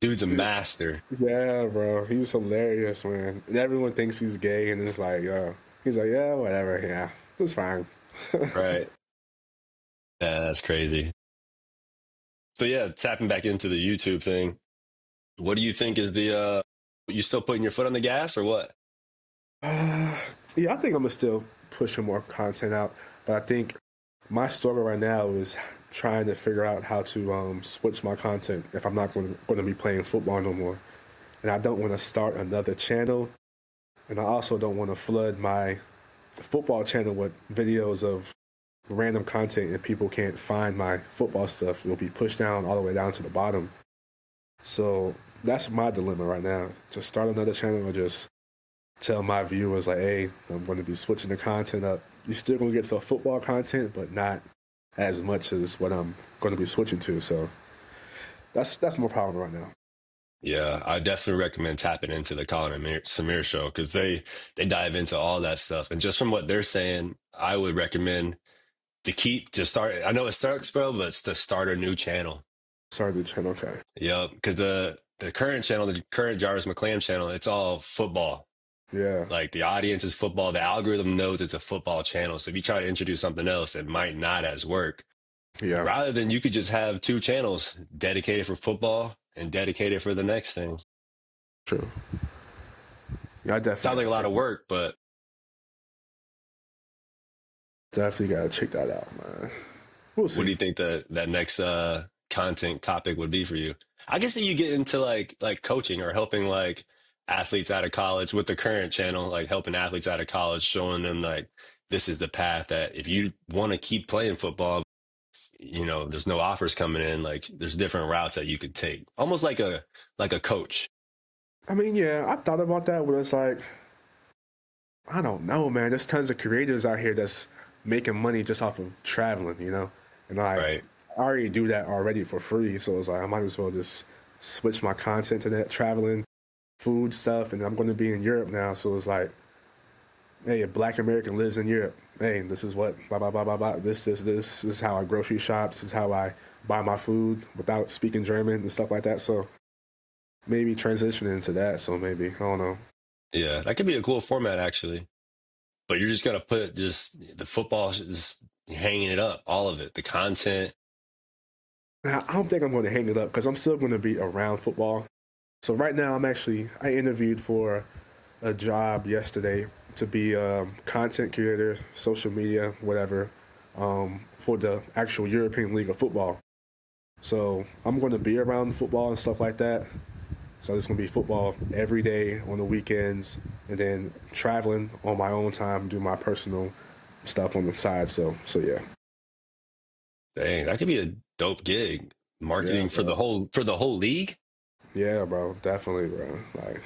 Dude's a master. Yeah, bro. He's hilarious, man. And everyone thinks he's gay, and it's like, yo, he's like, yeah, whatever. Yeah, it's fine. Right. Yeah, that's crazy. So yeah, tapping back into the YouTube thing. What do you think is you still putting your foot on the gas or what? Uh, yeah, I think I'm gonna still pushing more content out, but I think my struggle right now is trying to figure out how to switch my content if I'm not going to be playing football no more. And I don't want to start another channel, and I also don't want to flood my football channel with videos of random content and people can't find my football stuff. It'll be pushed down all the way down to the bottom. So that's my dilemma right now: to start another channel or just tell my viewers like, hey, I'm going to be switching the content up. You're still going to get some football content, but not as much as what I'm going to be switching to. So that's my problem right now. Yeah, I definitely recommend tapping into the Colin and Samir show because they dive into all that stuff. And just from what they're saying, I would recommend to start. I know it sucks, bro, but it's to start a new channel. Sorry, the channel. Okay. Yep, because the current channel, the current Jarvis McClam channel, it's all football. Yeah. Like the audience is football. The algorithm knows it's a football channel. So if you try to introduce something else, it might not as work. Yeah. Rather than you could just have two channels dedicated for football and dedicated for the next thing. True. Yeah, I Sounds definitely like a gotta lot check of work, but definitely gotta check that out, man. We'll what do see. you think that next content topic would be for you? I guess that you get into like coaching or helping like athletes out of college with the current channel, like helping athletes out of college, showing them like this is the path that if you want to keep playing football, there's no offers coming in, like there's different routes that you could take. Almost like a coach. I mean, yeah, I thought about that, but it's like, I don't know, man. There's tons of creators out here that's making money just off of traveling, And Right. I already do that already for free, so it's like I might as well just switch my content to that traveling, food stuff, and I'm going to be in Europe now, so it's like, hey, a Black American lives in Europe. Hey, this is what blah blah blah blah blah. This is how I grocery shop. This is how I buy my food without speaking German and stuff like that. So maybe transitioning into that. So maybe I don't know. Yeah, that could be a cool format actually. But you're just gonna put just the football, just hanging it up, all of it, the content. I don't think I'm going to hang it up because I'm still going to be around football. So right now, I interviewed for a job yesterday to be a content creator, social media, whatever, for the actual European League of Football. So I'm going to be around football and stuff like that. So it's going to be football every day on the weekends, and then traveling on my own time, do my personal stuff on the side. So yeah, Dang, that could be a dope gig. yeah, Marketing bro. for the whole league. Yeah, bro, definitely, bro. Like,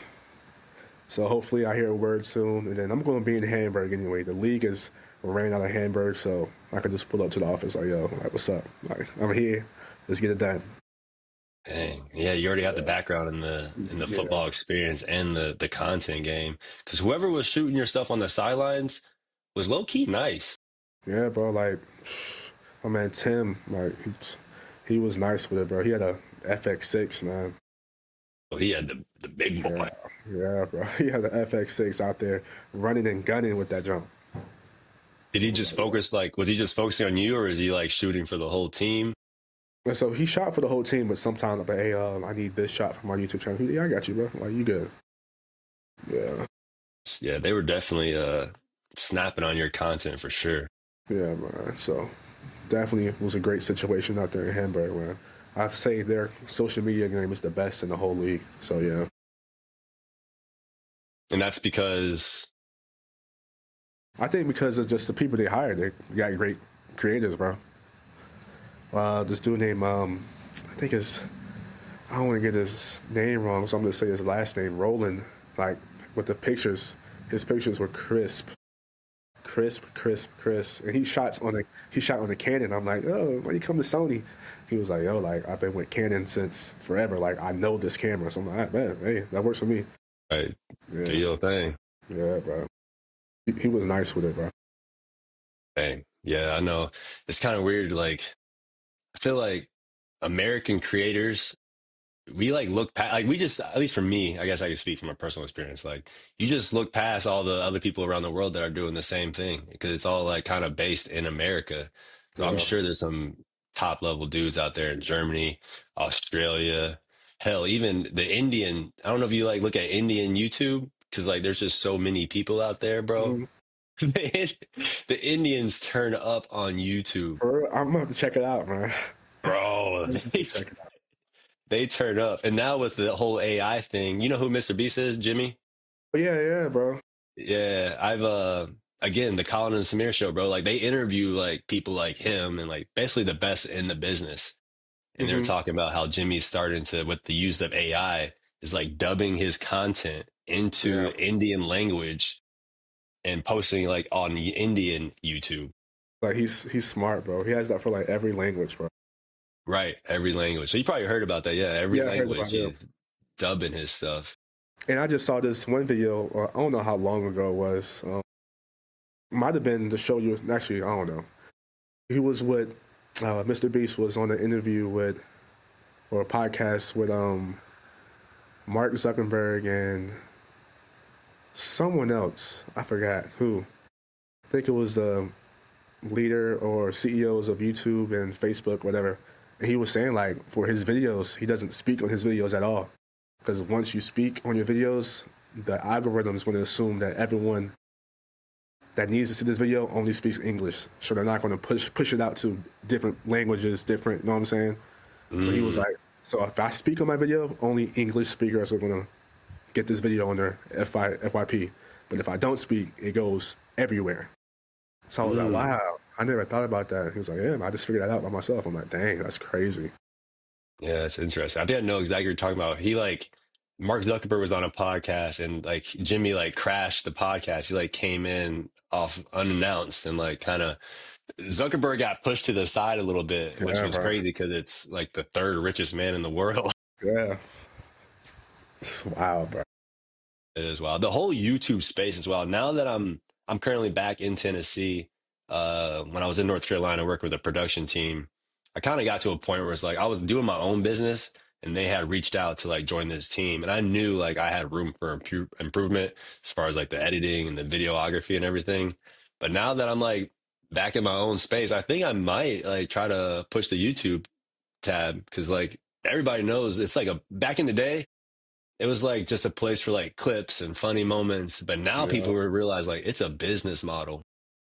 so hopefully I hear a word soon, and then I'm going to be in Hamburg anyway. The league is ran out of Hamburg, so I can just pull up to the office like, yo, like, what's up? Like, I'm here. Let's get it done. Dang, yeah, you already have the background in the Yeah, football experience and the content game. Because whoever was shooting your stuff on the sidelines was low key nice. yeah, bro. Like, my man Tim, like, he was nice with it, bro. He had a FX6, man. So he had the big Yeah, boy. yeah, bro. He had the FX6 out there running and gunning with that jump. Did he I was just like, yeah. focus like was he just focusing on you or is he like shooting for the whole team? And so he shot for the whole team, but sometimes I'm like, hey, I need this shot for my YouTube channel. Yeah, I got you, bro. Like, you good. Yeah, Yeah, they were definitely snapping on your content for sure. yeah, man. So definitely was a great situation out there in Hamburg, man. I'd say their social media game is the best in the whole league. So yeah, And that's because I think because of just the people they hired, they got great creators, bro. This dude named I think it's I don't want to get his name wrong, so I'm gonna say his last name, Roland. Like with the pictures, his pictures were crisp, crisp, crisp, crisp. And he shot on the Canon. I'm like, oh, why you come to Sony? He was like, yo, like I've been with Canon since forever. Like I know this camera. So I'm like, man, hey, that works for me. right, do Yeah, your thing. yeah, bro. He was nice with it, bro. Dang. Yeah, I know. It's kind of weird. Like, I feel like American creators, we like look past, like, we just, at least for me, I guess I can speak from a personal experience. Like, you just look past all the other people around the world that are doing the same thing because it's all like kind of based in America. So I'm Yeah. sure there's some top level dudes out there in Germany, Australia, hell, even the Indian. I don't know if you like look at Indian YouTube because like there's just so many people out there, bro. Mhm. Man, the Indians turn up on YouTube, I'm gonna have to check it out, man. bro. I'm gonna have to check it out. They turn up, and now with the whole AI thing, you know who Mr. Beast is, Jimmy? But yeah, yeah, bro. Yeah, I've again the Colin and Samir show, bro. Like they interview like people like him and like basically the best in the business, and they're Hmm. talking about how Jimmy's starting to with the use of AI is like dubbing his content Yeah, into Indian language and posting like on the Indian YouTube. like he's smart, bro. He has that for like every language, bro. Right, every language. So you probably heard about that. Yeah, every Yeah, I heard language. about him. dubbing his stuff. And I just saw this one video. I don't know how long ago it was. Might have been the show you. Actually, I don't know. He was with Mr. Beast was on an interview with or a podcast with Mark Zuckerberg and someone else. I forgot who. I think it was the leader or CEOs of YouTube and Facebook, whatever. And he was saying like for his videos, he doesn't speak on his videos at all. Because once you speak on your videos, the algorithm is going to assume that everyone that needs to see this video only speaks English. So they're not going to push it out to different languages, different, you know what I'm saying? So he was like, so if I speak on my video, only English speakers are going to get this video under FYP. But if I don't speak, it goes everywhere. So I was like, wow, I never thought about that. He was like, yeah, I just figured that out by myself. I'm like, dang, that's crazy. Yeah, that's interesting. I didn't know exactly what you're talking about. He like Mark Zuckerberg was on a podcast and like Jimmy like crashed the podcast. He like came in off unannounced and like kind of Zuckerberg got pushed to the side a little bit, which Yeah, was bro. crazy because it's like the third richest man in the world. Yeah. It's wild, bro. It is wild. The whole YouTube space as well. Now that I'm currently back in Tennessee, when I was in North Carolina working with a production team, I kind of got to a point where it's like I was doing my own business and they had reached out to like join this team. And I knew like I had room for improvement as far as like the editing and the videography and everything. But now that I'm like back in my own space, I think I might like try to push the YouTube tab because like everybody knows it's like a back in the day it was like just a place for like clips and funny moments. But now Yeah. people will realize like it's a business model.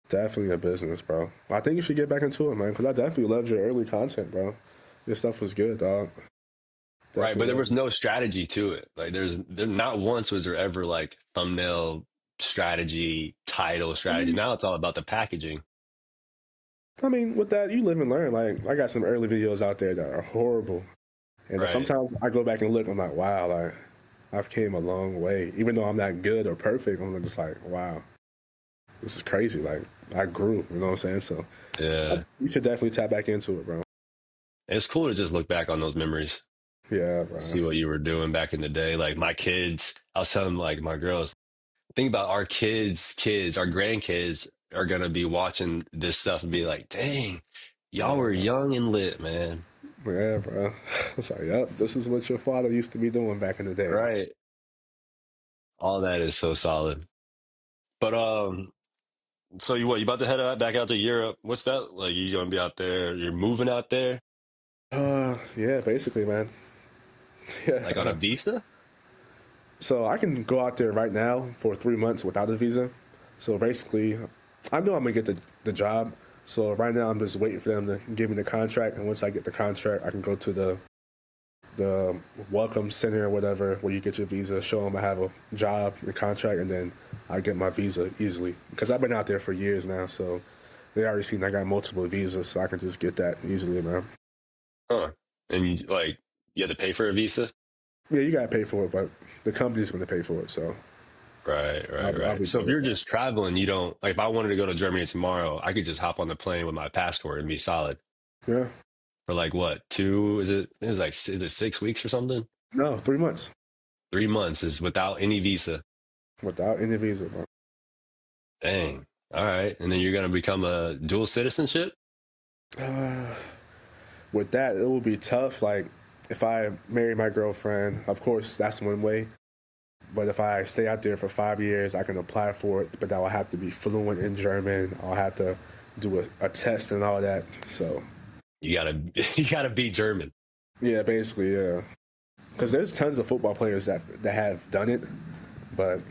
Definitely a business, bro. I think you should get back into it, man, because I definitely loved your early content, bro. Your stuff was good, dog. Right. But Definitely there loved was no strategy to it. Like there not once was there ever like thumbnail strategy, title strategy. it. Now it's all about the packaging. I mean, with that, you live and learn. Like, I got some early videos out there that are horrible. And Right. sometimes I go back and look, I'm like, wow, like, I've came a long way. Even though I'm not good or perfect, I'm just like, wow, this is crazy. Like, I grew, you know what I'm saying? So Yeah. you should definitely tap back into it, bro. It's cool to just look back on those memories, Yeah, bro. see what you were doing back in the day. Like my kids, I was telling like my girls, think about our kids, our grandkids are gonna be watching this stuff and be like, dang, y'all Yeah, were bro. young and lit, man. Yeah, bro. It's like, yep, this is what your father used to be doing back in the day. Right. All that is so solid. But so you about to head out back out to Europe? What's that like? You gonna be out there? You're moving out there Yeah, basically, man. like on a Yeah. visa? So I can go out there right now for 3 months without a visa. So basically, I know I'm gonna get the job. So right now I'm just waiting for them to give me the contract, and once I get the contract, I can go to the welcome center or whatever where you get your visa. Show them I have a job, the contract, and then I get my visa easily because I've been out there for years now. So they already seen I got multiple visas, so I can just get that easily, man. Huh. And you like you have to pay for a visa? Yeah, you gotta pay for it, but the company's gonna pay for it, so Right, right, I'll right. be So good if with you're that. just traveling, you don't like if I wanted to go to Germany tomorrow, I could just hop on the plane with my passport and be solid Yeah, for like what, two, is it? It was like is it 6 weeks or something? no, 3 months 3 months is without any visa. without any visa, bro. Dang. All right. And then you're gonna become a dual citizenship? Uh, with that, it will be tough. Like, if I marry my girlfriend, of course, that's one way. But if I stay out there for 5 years, I can apply for it, but I will have to be fluent in German. I'll have to do a test and all that. So, You gotta you gotta be German. yeah, basically, yeah. Because there's tons of football players that have done it, but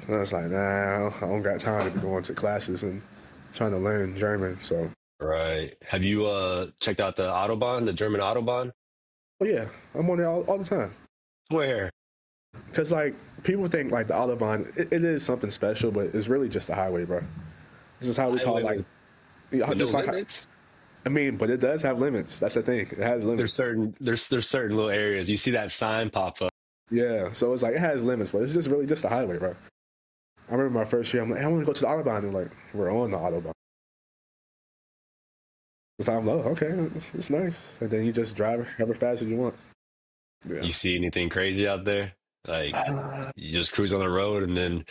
I was like, nah, I don't got time to be going to classes and trying to learn German. So, Right. Have you checked out the Autobahn, the German Autobahn? oh yeah, I'm on there all the time. Where? Because, like, people think, like, the Autobahn, it is something special, but it's really just a highway, bro. This is how we call Highway it, like, with no just like, limits? I mean, but it does have limits. That's the thing. It has limits. There's certain little areas. You see that sign pop up. Yeah. So it's like, it has limits, but it's just really just a highway, bro. I remember my first year, I'm like, hey, I want to go to the Autobahn. And like, we're on the Autobahn. So I'm like, oh, okay, it's nice. And then you just drive however fast as you want. Yeah. You see anything crazy out there? Like you just cruise on the road and then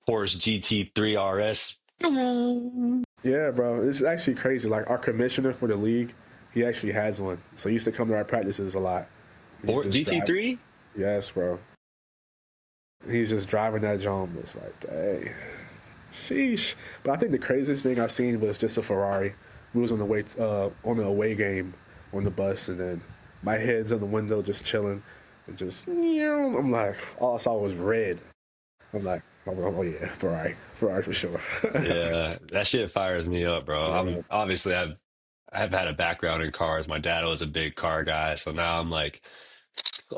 Porsche GT3 RS. Yeah, bro. It's actually crazy. Like our commissioner for the league, he actually has one. So he used to come to our practices a lot. He's Or just driving. GT3? Yes, bro. He's just driving that John. It's like, dang, sheesh. But I think the craziest thing I seen was just a Ferrari. We was on the way on the away game on the bus, and then my head's in the window just chilling, and just I'm like, all I saw was red. I'm like, oh yeah, Ferrari for sure. Yeah, that shit fires me up, bro. Yeah. I'm obviously I've had a background in cars. My dad was a big car guy, so now I'm like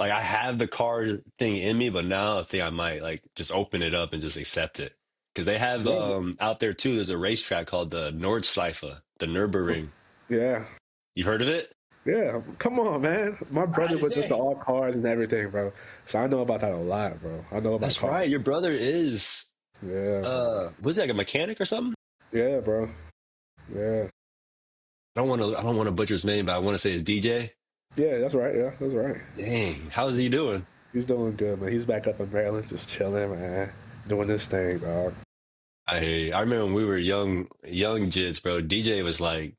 I have the car thing in me, but now I think I might like just open it up and just accept it. Because they have Yeah. out there too, there's a racetrack called the Nordschleife, the Nürburgring. Yeah. You heard of it? Yeah, come on, man. My brother I was into say. all cars and everything, bro. So I know about that a lot, bro. I know about That's cars. right. Your brother is Yeah, was he like a mechanic or something? yeah, bro. Yeah, I don't want to butcher his name, but I want to say it's DJ. yeah, that's right. Yeah, that's right. Dang, how's he doing? He's doing good, man. He's back up in Maryland, just chilling, man, doing this thing, dog. I remember when we were young jits, bro. DJ was like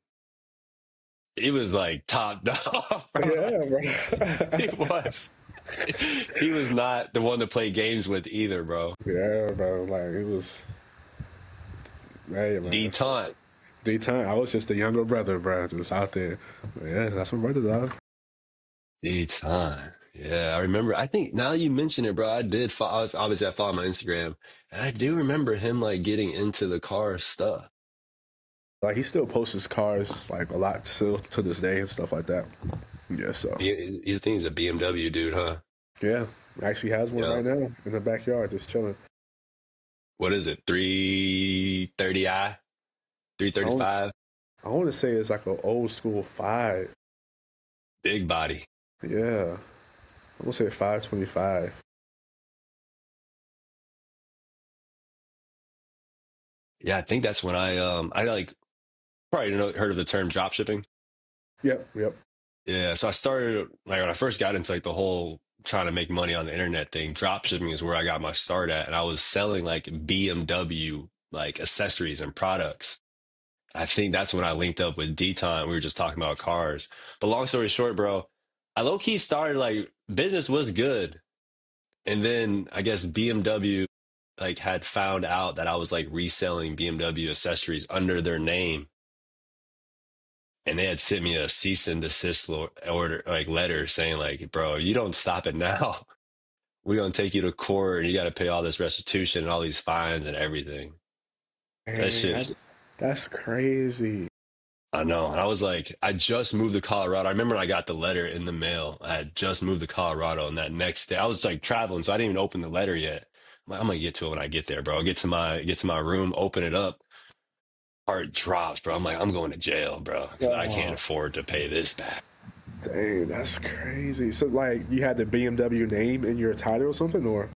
he was like top dog, bro. Yeah, bro. He was. He was not the one to play games with either, bro. Yeah, bro. Like it was, hey, man. Detente. D-time. I was just a younger brother, bro, just out there. Yeah, that's my brother, dog. Detente. Yeah, I remember. I think now that you mention it, bro, I did follow, obviously I follow him on Instagram, and I do remember him like getting into the car stuff. Like he still posts his cars like a lot still to this day and stuff like that. Yeah, so. You think he's a BMW dude, huh? Yeah, actually has one Yeah. right now in the backyard, just chilling. What is it? 330i? I want, 335? I want to say it's like an old school five. Big body. Yeah, I want to say 525. Yeah, I think that's when I like probably heard of the term drop shipping. Yep, yep. Yeah, so I started like when I first got into like the whole trying to make money on the internet thing, drop shipping is where I got my start at. And I was selling like BMW like accessories and products. I think that's when I linked up with D-Time. We were just talking about cars. But long story short, bro, I low key started like business was good. And then I guess BMW like had found out that I was like reselling BMW accessories under their name. And they had sent me a cease and desist order, like letter saying like, bro, you don't stop it now. We're going to take you to court and you got to pay all this restitution and all these fines and everything. That Dang, shit, that's crazy. I know. And I was like, I just moved to Colorado. I remember when I got the letter in the mail. I had just moved to Colorado, and that next day I was like traveling, so I didn't even open the letter yet. I'm gonna get to it when I get there, bro. Get to my room, open it up, heart drops, bro. I'm like, I'm going to jail, bro, because I can't Oh, afford to pay this back. dang, that's crazy. So, like, you had the BMW name in your title or something, or?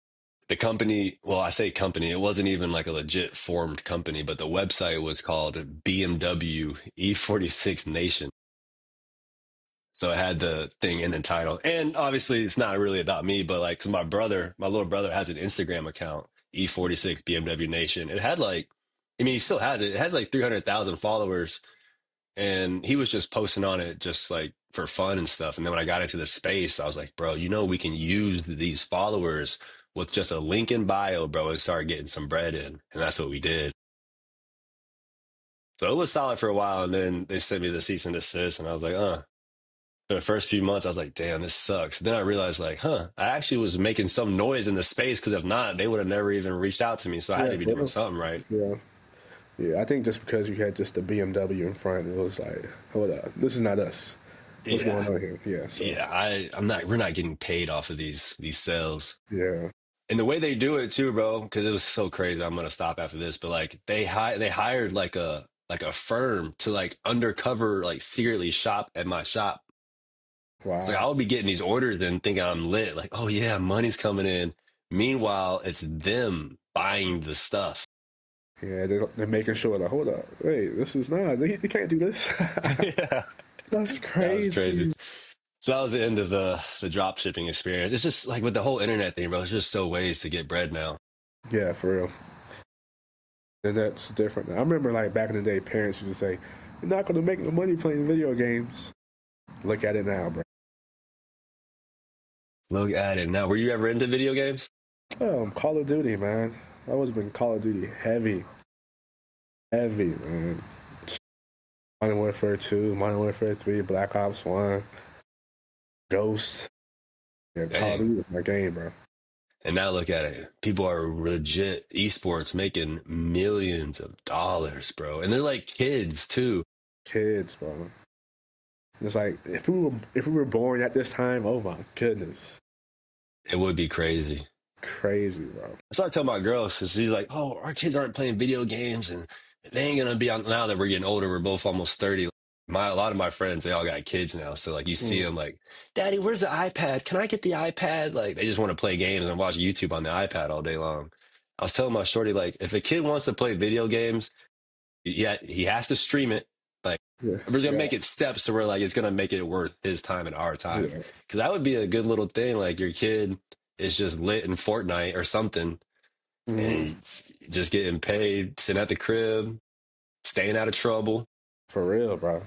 The company, well, I say company, it wasn't even like a legit formed company, but the website was called BMW E46 Nation. So it had the thing in the title. And obviously it's not really about me, but like, cause my little brother has an Instagram account, E46 BMW Nation. It had like, I mean, he still has it. It has like 300,000 followers, and he was just posting on it just like for fun and stuff. And then when I got into the space, I was like, bro, we can use these followers with just a link in bio, bro, and start getting some bread in. And that's what we did. So it was solid for a while. And then they sent me the cease and desist, and I was like, for the first few months, I was like, damn, this sucks. Then I realized, like, I actually was making some noise in the space, because if not, they would have never even reached out to me. So I had Yeah, to be doing bro. something right. Yeah. Yeah, I think just because you had just the BMW in front, it was like, hold up, this is not us. What's going Yeah. on here? Yeah, so, Yeah. We're not getting paid off of these sales. yeah. And the way they do it too, bro, because it was so crazy. I'm gonna stop after this, but like they hired like a firm to like undercover like secretly shop at my shop. It's like Wow. I'll be getting these orders and thinking I'm lit, like, oh yeah, money's coming in. Meanwhile, it's them buying the stuff. Yeah, they're making sure that, hold up, wait, this is not, they can't do this. Yeah, That's that was crazy. crazy. So that was the end of the drop shipping experience. It's just like with the whole internet thing, bro. There's just so ways to get bread now. Yeah, for real. And that's different. I remember like back in the day, parents used to say, "You're not going to make no money playing video games." Look at it now, bro. Look at it now. Were you ever into video games? Call of Duty, man. I was been Call of Duty heavy, heavy, man. Modern Warfare 2, Modern Warfare 3, Black Ops 1, Ghost. Yeah, Call of Dang. Duty is my game, bro. And now look at it. People are legit esports making millions of dollars, bro. And they're like kids too. Kids, bro. It's like if we were born at this time, oh my goodness, It would be crazy. crazy, bro. That's what I tell my girls because she's like, oh, our kids aren't playing video games and they ain't gonna be on now that we're getting older. We're both almost 30. A lot of my friends, they all got kids now. So like you see them like, Daddy, where's the iPad? Can I get the iPad? Like they just want to play games and watch YouTube on the iPad all day long. I was telling my shorty, like, if a kid wants to play video games, yeah, he has to stream it. Like Yeah, we're just gonna yeah, make it steps to where like it's gonna make it worth his time and our time. yeah. Cause that would be a good little thing. Like your kid is just lit in Fortnite or something hmm and just getting paid, sitting at the crib, staying out of trouble. For real, bro.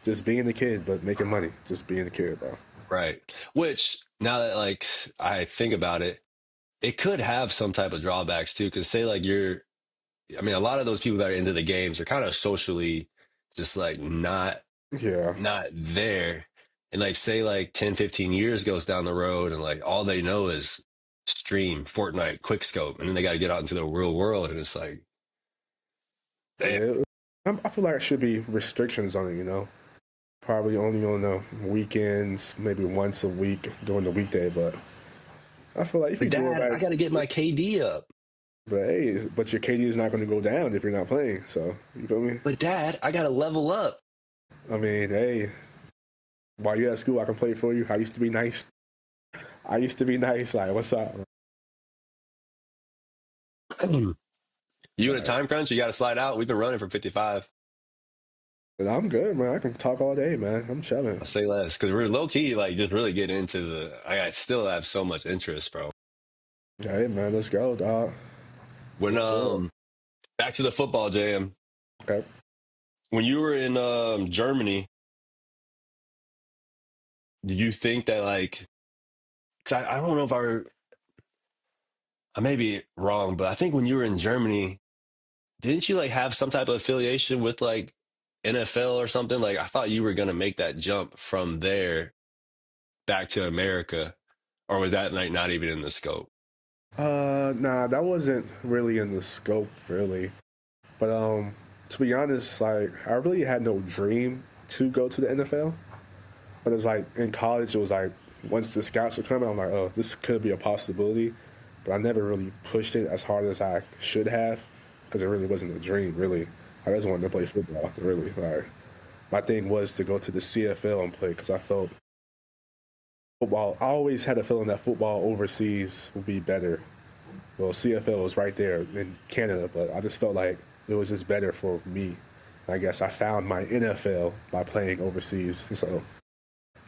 Just being a kid, but making money. Just being a kid, bro. Right. Which now that like I think about it, it could have some type of drawbacks too. Cause say like I mean, a lot of those people that are into the games are kind of socially just like Yeah, not there. And like say like 10, 15 years goes down the road and like all they know is stream, Fortnite, quickscope, and then they got to get out into the real world and it's like, damn. yeah. I feel like there should be restrictions on it. Probably only on the weekends, maybe once a week during the weekday. But I feel like if But you do it dad, I right, got to get my KD up. but your KD is not going to go down if you're not playing. So you feel me? But dad, I got to level up. I mean, hey, while you're at school, I can play for you. I used to be nice. I used to be nice. Like, what's up? You in a Like, time crunch? You got to slide out. We've been running for 55. but I'm good, man. I can talk all day, man. I'm chilling. I'll say less because we're low key, like just really getting into I still have so much interest, bro. Hey, man, let's go, dog. When Let's do it. back to the football jam. Okay. When you were in Germany, did you think that like? Because I don't know if I may be wrong, but I think when you were in Germany, didn't you like have some type of affiliation with like NFL or something? Like I thought you were gonna make that jump from there back to America, or was that like not even in the scope? Nah, that wasn't really in the scope, really. But to be honest, like I really had no dream to go to the NFL. But it's like in college, it was like once the scouts were coming, I'm like, oh, this could be a possibility. But I never really pushed it as hard as I should have because it really wasn't a dream. Really, I just wanted to play football. Really, like my thing was to go to the CFL and play because I felt football. I always had a feeling that football overseas would be better. Well, CFL was right there in Canada, but I just felt like it was just better for me. I guess I found my NFL by playing overseas. So,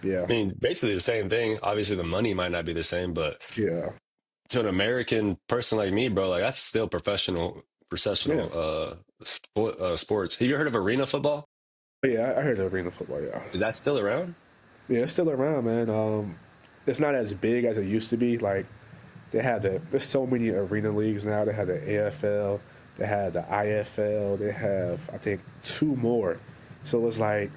yeah, I mean, basically the same thing. Obviously, the money might not be the same, but yeah, to an American person like me, bro, like that's still yeah. professional sports. Have you heard of arena football? But yeah, I heard of arena football. Yeah, Is that still around? yeah, it's still around, man. It's not as big as it used to be. Like there's so many arena leagues now. They have the AFL, they have the IFL, they have I think two more. So it's like,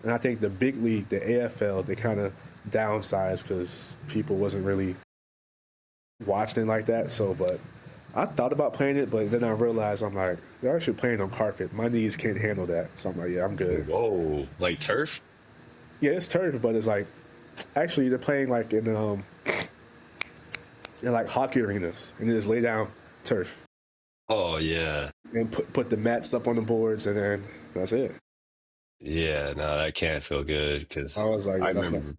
and I think the big league, the AFL, they kind of downsized because people wasn't really watching it like that. So, but I thought about playing it, but then I realized I'm like, they're actually playing on carpet. My knees can't handle that. So I'm like, yeah, I'm good. Whoa, like turf? Yeah, it's turf, but it's like actually they're playing like in like hockey arenas and they just lay down turf Oh yeah, and put the mats up on the boards and then that's it. yeah. No, that can't feel good because I was like, I yeah, that's not. remember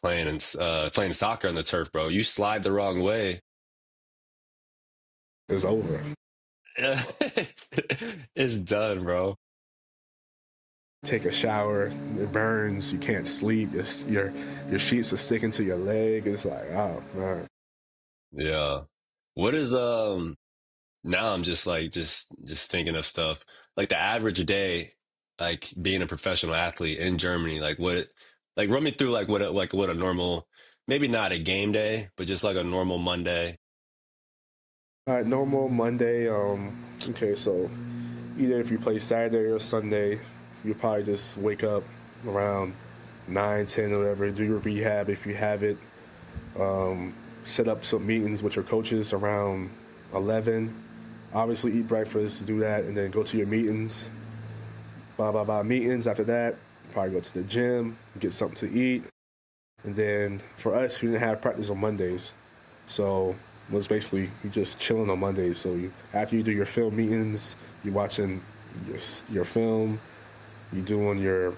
playing soccer on the turf, bro. You slide the wrong way, It's over. it's done, bro. take a shower, it burns. You can't sleep. Your sheets are sticking to your leg. It's like, oh man. Yeah. What is now I'm just like just thinking of stuff. Like the average day, like being a professional athlete in Germany, like run me through like what a normal, maybe not a game day, but just like a normal Monday. All right, normal Monday. Okay, so either if you play Saturday or Sunday, you probably just wake up around 9, 10, or whatever. Do your rehab if you have it. Set up some meetings with your coaches around 11. Obviously, eat breakfast, do that, and then go to your meetings. Blah blah blah meetings. After that, probably go to the gym, get something to eat, and then for us, we didn't have practice on Mondays, so it was basically you just chilling on Mondays. So after you do your film meetings, you watching your film, you doing your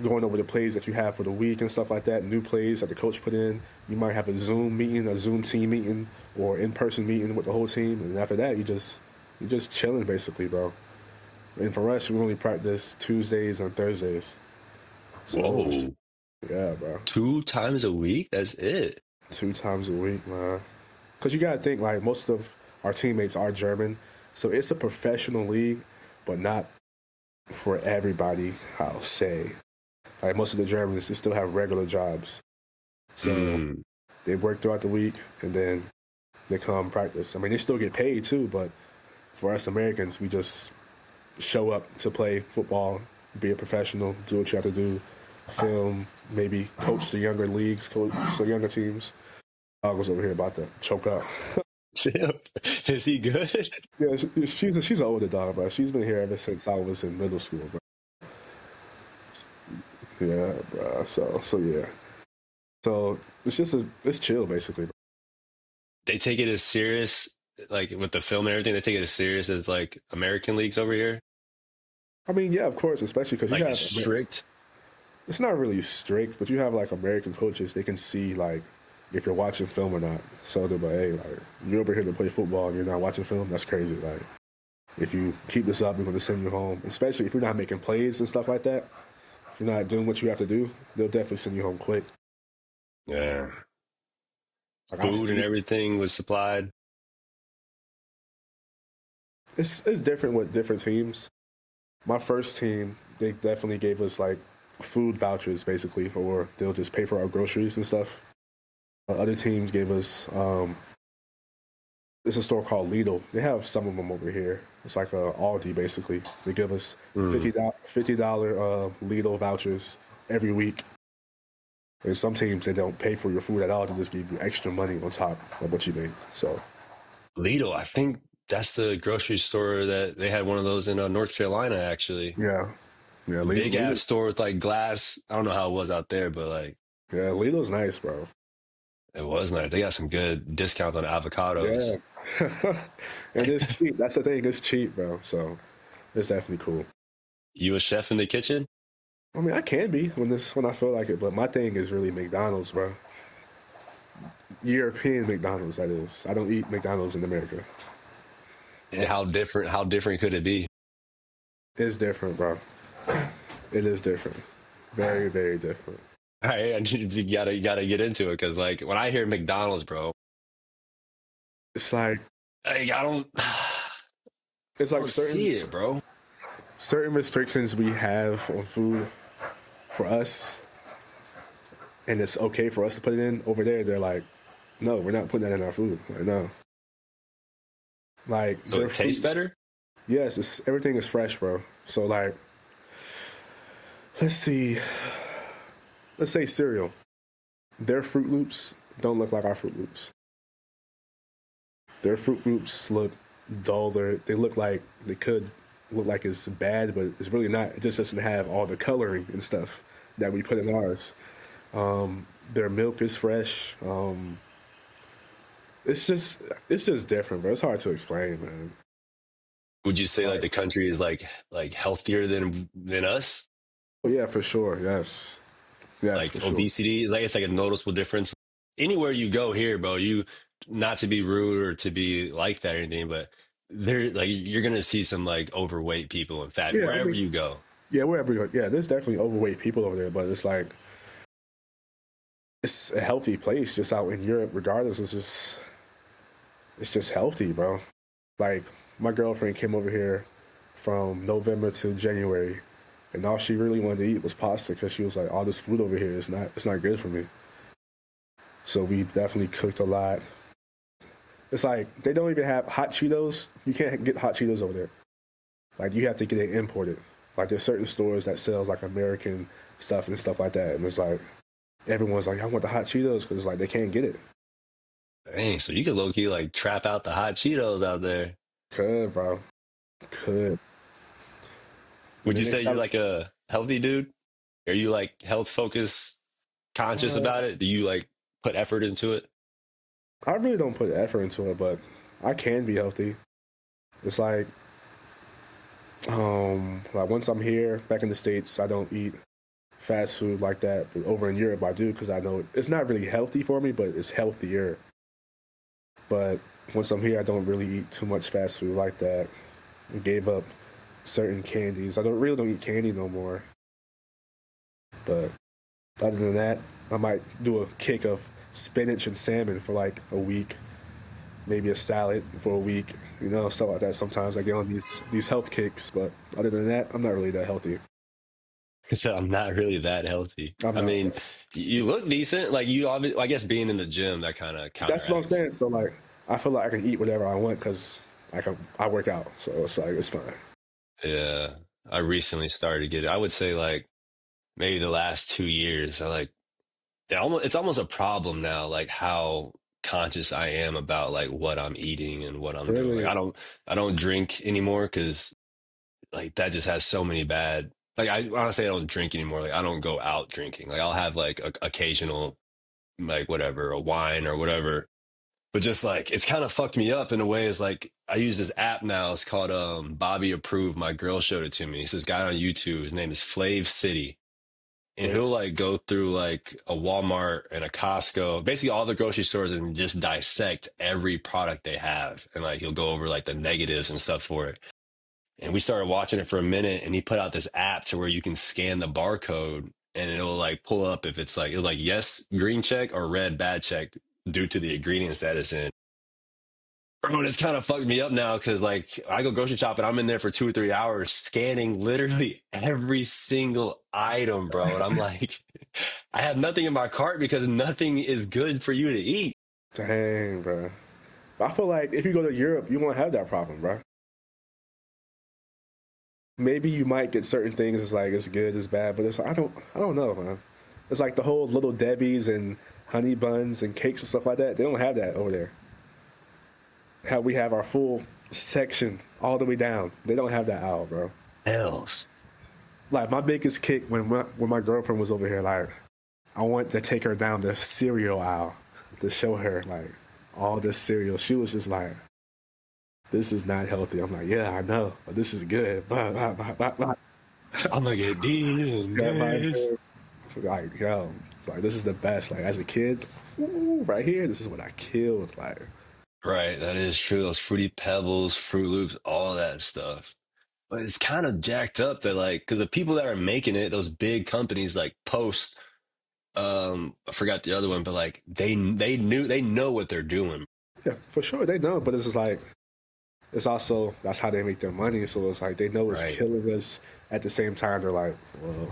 going over the plays that you have for the week and stuff like that, new plays that the coach put in. You might have a Zoom meeting, a Zoom team meeting, or in-person meeting with the whole team, and after that, you just chilling basically, bro. And for us, we only practice Tuesdays and Thursdays. So Whoa. yeah, bro, 2 times a week? That's it. 2 times a week, man. Because you gotta think like most of our teammates are German, so it's a professional league, but not for everybody. I'll say, like most of the Germans, they still have regular jobs, so Mm. they work throughout the week and then they come practice. I mean, they still get paid too, but for us Americans, we just show up to play football, be a professional, do what you have to do, film, maybe coach the younger leagues, coach the younger teams. I was over here about to choke up. Chill. Is he good? Yeah, she's an older dog, bro. She's been here ever since I was in middle school, bro. Yeah, bro. So yeah. So it's chill basically. They take it as serious, like with the film and everything, they take it as serious as like American leagues over here. I mean, yeah, of course, especially because you Like it's have strict. it's not really strict, but you have like American coaches. They can see like if you're watching film or not. So they're like, hey, like you're over here to play football and you're not watching film. That's crazy. Like if you keep this up, we're going to send you home. Especially if you're not making plays and stuff like that. If you're not doing what you have to do, they'll definitely send you home quick. Yeah. Like I've Food and seen, everything was supplied. it's different with different teams. My first team, they definitely gave us like food vouchers basically, or they'll just pay for our groceries and stuff. Other teams gave us it's a store called Lidl. They have some of them over here. It's like a Aldi basically. They give us Mm. $50 Lidl vouchers every week. And some teams they don't pay for your food at all. They just give you extra money on top of what you make. So Lidl, I think that's the grocery store that they had one of those in North Carolina, actually. yeah, yeah, Big Lidl, ass store with like glass. I don't know how it was out there, but like yeah, Lidl's nice, bro. it was nice. They got some good discount on avocados. Yeah, and it's cheap. That's the thing. It's cheap, bro. So it's definitely cool. You a chef in the kitchen? I mean, I can be when I feel like it, but my thing is really McDonald's, bro. European McDonald's, that is. I don't eat McDonald's in America. And how different could it be? It's different, bro. It is different. Very, very different. All right, you gotta get into it because like when I hear McDonald's, bro, It's like I don't it's I like don't see it, bro. certain restrictions we have on food for us, and it's okay for us to put it in. Over there, they're like, no, we're not putting that in our food. Like, no, like So their it tastes fruit. better. Yes, everything is fresh, bro. So like, let's see, let's say cereal. Their Fruit Loops don't look like our Fruit Loops. Their Fruit Loops look duller. They look like they could look like it's bad, but it's really not. It just doesn't have all the coloring and stuff that we put in ours. Their milk is fresh. It's just different, bro. It's hard to explain, man. Would you say like Like, the country is like healthier than us? oh yeah, for sure. Yes, yes, for Like sure. obesity is like it's like a noticeable difference. Anywhere you go here, bro, you not to be rude or to be like that or anything, but there like you're gonna see some like overweight people and fat Yeah, I wherever mean, you go. Yeah, wherever. Yeah, there's definitely overweight people over there, but it's like it's a healthy place just out in Europe. Regardless, it's just healthy, bro. Like my girlfriend came over here from November to January, and all she really wanted to eat was pasta because she was like, all this food over here is not it's not good for me. So we definitely cooked a lot. It's like they don't even have hot Cheetos. You can't get hot Cheetos over there. Like you have to get it imported. Like there's certain stores that sells like American stuff and stuff like that, and it's like everyone's like, I want the hot Cheetos because it's like they can't get it. Dang, so you could low key like trap out the hot Cheetos out there. Could, bro. Could. And Would you then they say you're stop. like a healthy dude? Are you like health focused, conscious about it? Do you like put effort into it? I really don't put effort into it, but I can be healthy. It's like once I'm here back in the States, I don't eat fast food like that. But over in Europe, I do because I know it's not really healthy for me, but it's healthier. But once I'm here, I don't really eat too much fast food like that. I gave up certain candies. I don't eat candy no more. But other than that, I might do a kick of spinach and salmon for like a week, maybe a salad for a week, stuff like that. Sometimes I get on these health kicks, but other than that, I'm not really that healthy. So I'm not really that healthy. I'm I not. mean, you look decent. Like you, I guess being in the gym that kind of That's what I'm counteracts. saying. So like, I feel like I can eat whatever I want because I work out, so it's like it's fine. Yeah, I recently started to get it. I would say like maybe the last 2 years. It's almost a problem now. Like how conscious I am about like what I'm eating and what I'm doing. Like Really, I don't drink anymore because like that just has so many bad. Like I honestly I don't drink anymore. Like I don't go out drinking. Like I'll have like occasional like whatever, a wine or whatever. But just like it's kind of fucked me up in a way. Is like I use this app now. It's called Bobby Approved. My girl showed it to me. It's this guy on YouTube. His name is Flav City. And he'll Flavors. like go through like a Walmart and a Costco, basically all the grocery stores and just dissect every product they have. And like he'll go over like the negatives and stuff for it. And we started watching it for a minute and he put out this app to where you can scan the barcode and it'll like pull up if it's like, it'll like, yes, green check or red, bad check due to the ingredients that it's in. Bro, it's kind of fucked me up now because like I go grocery shopping, I'm in there for 2 or 3 hours scanning literally every single item, bro. And I'm like, I have nothing in my cart because nothing is good for you to eat. Dang, bro. I feel like if you go to Europe, you won't have that problem, bro. Maybe you might get certain things. It's like it's good, it's bad, but I don't know, man. It's like the whole little Debbie's and honey buns and cakes and stuff like that. They don't have that over there. How we have our full section all the way down. They don't have that out, bro. Else. Like my biggest kick when my girlfriend was over here, like I wanted to take her down the cereal aisle to show her like all this cereal. She was just like, "This is not healthy." I'm like, "Yeah, I know, but this is good." Blah, blah, blah, blah, blah. I'm gonna get these and Got my this. like, yo, like this is the best. Like as a kid, ooh, right here, this is what I killed. Like, Right, that is true. Those fruity pebbles, Fruit Loops, all that stuff. But it's kind of jacked up that like, because the people that are making it, those big companies like Post, I forgot the other one, but like they know what they're doing. yeah, for sure they know, but it's just like it's also that's how they make their money. So it's like they know it's Right. killing us. At the same time, they're like, well,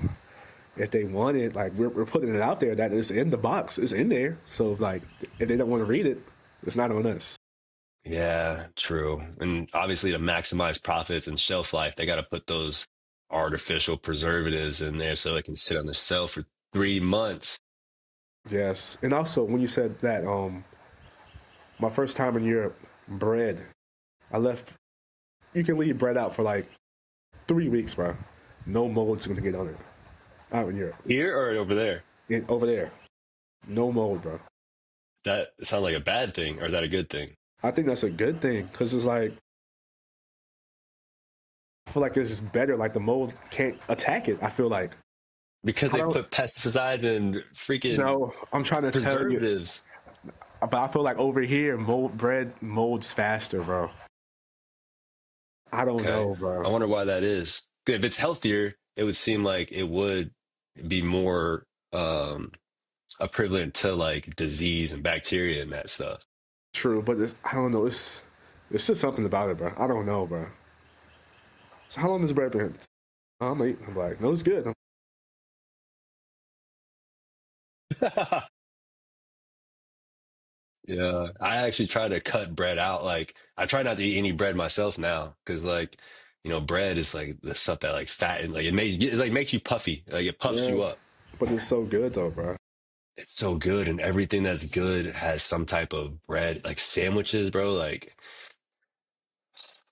if they want it, like we're putting it out there that it's in the box, it's in there. So like, if they don't want to read it, it's not on us. Yeah, true. And obviously to maximize profits and shelf life, they got to put those artificial preservatives in there so it can sit on the shelf for 3 months. Yes, and also when you said that, my first time in Europe, bread, I left. You can leave bread out for like 3 weeks, bro. No mold's gonna get on it. Out in Europe, Here or over there? over there, no mold, bro. That sounds like a bad thing, or is that a good thing? I think that's a good thing because it's like I feel like this is better. Like the mold can't attack it. I feel like Because I they don't put pesticides and freaking know. I'm trying to tell you, preservatives. but I feel like over here, bread molds faster, bro. I don't Okay. know, I bro. wonder why that is. If it's healthier, it would seem like it would be more equivalent to like disease and bacteria and that stuff. True, but I don't know. It's just something about it, bro. I don't know, bro. So how long has bread been? I'm eating. I'm like, no, it's good. Yeah, I actually try to cut bread out. Like, I try not to eat any bread myself now because, like, bread is like the stuff that like fatten, like it makes you puffy, like it puffs Yeah, you up. but it's so good though, bro. It's so good, and everything that's good has some type of bread, like sandwiches, bro. Like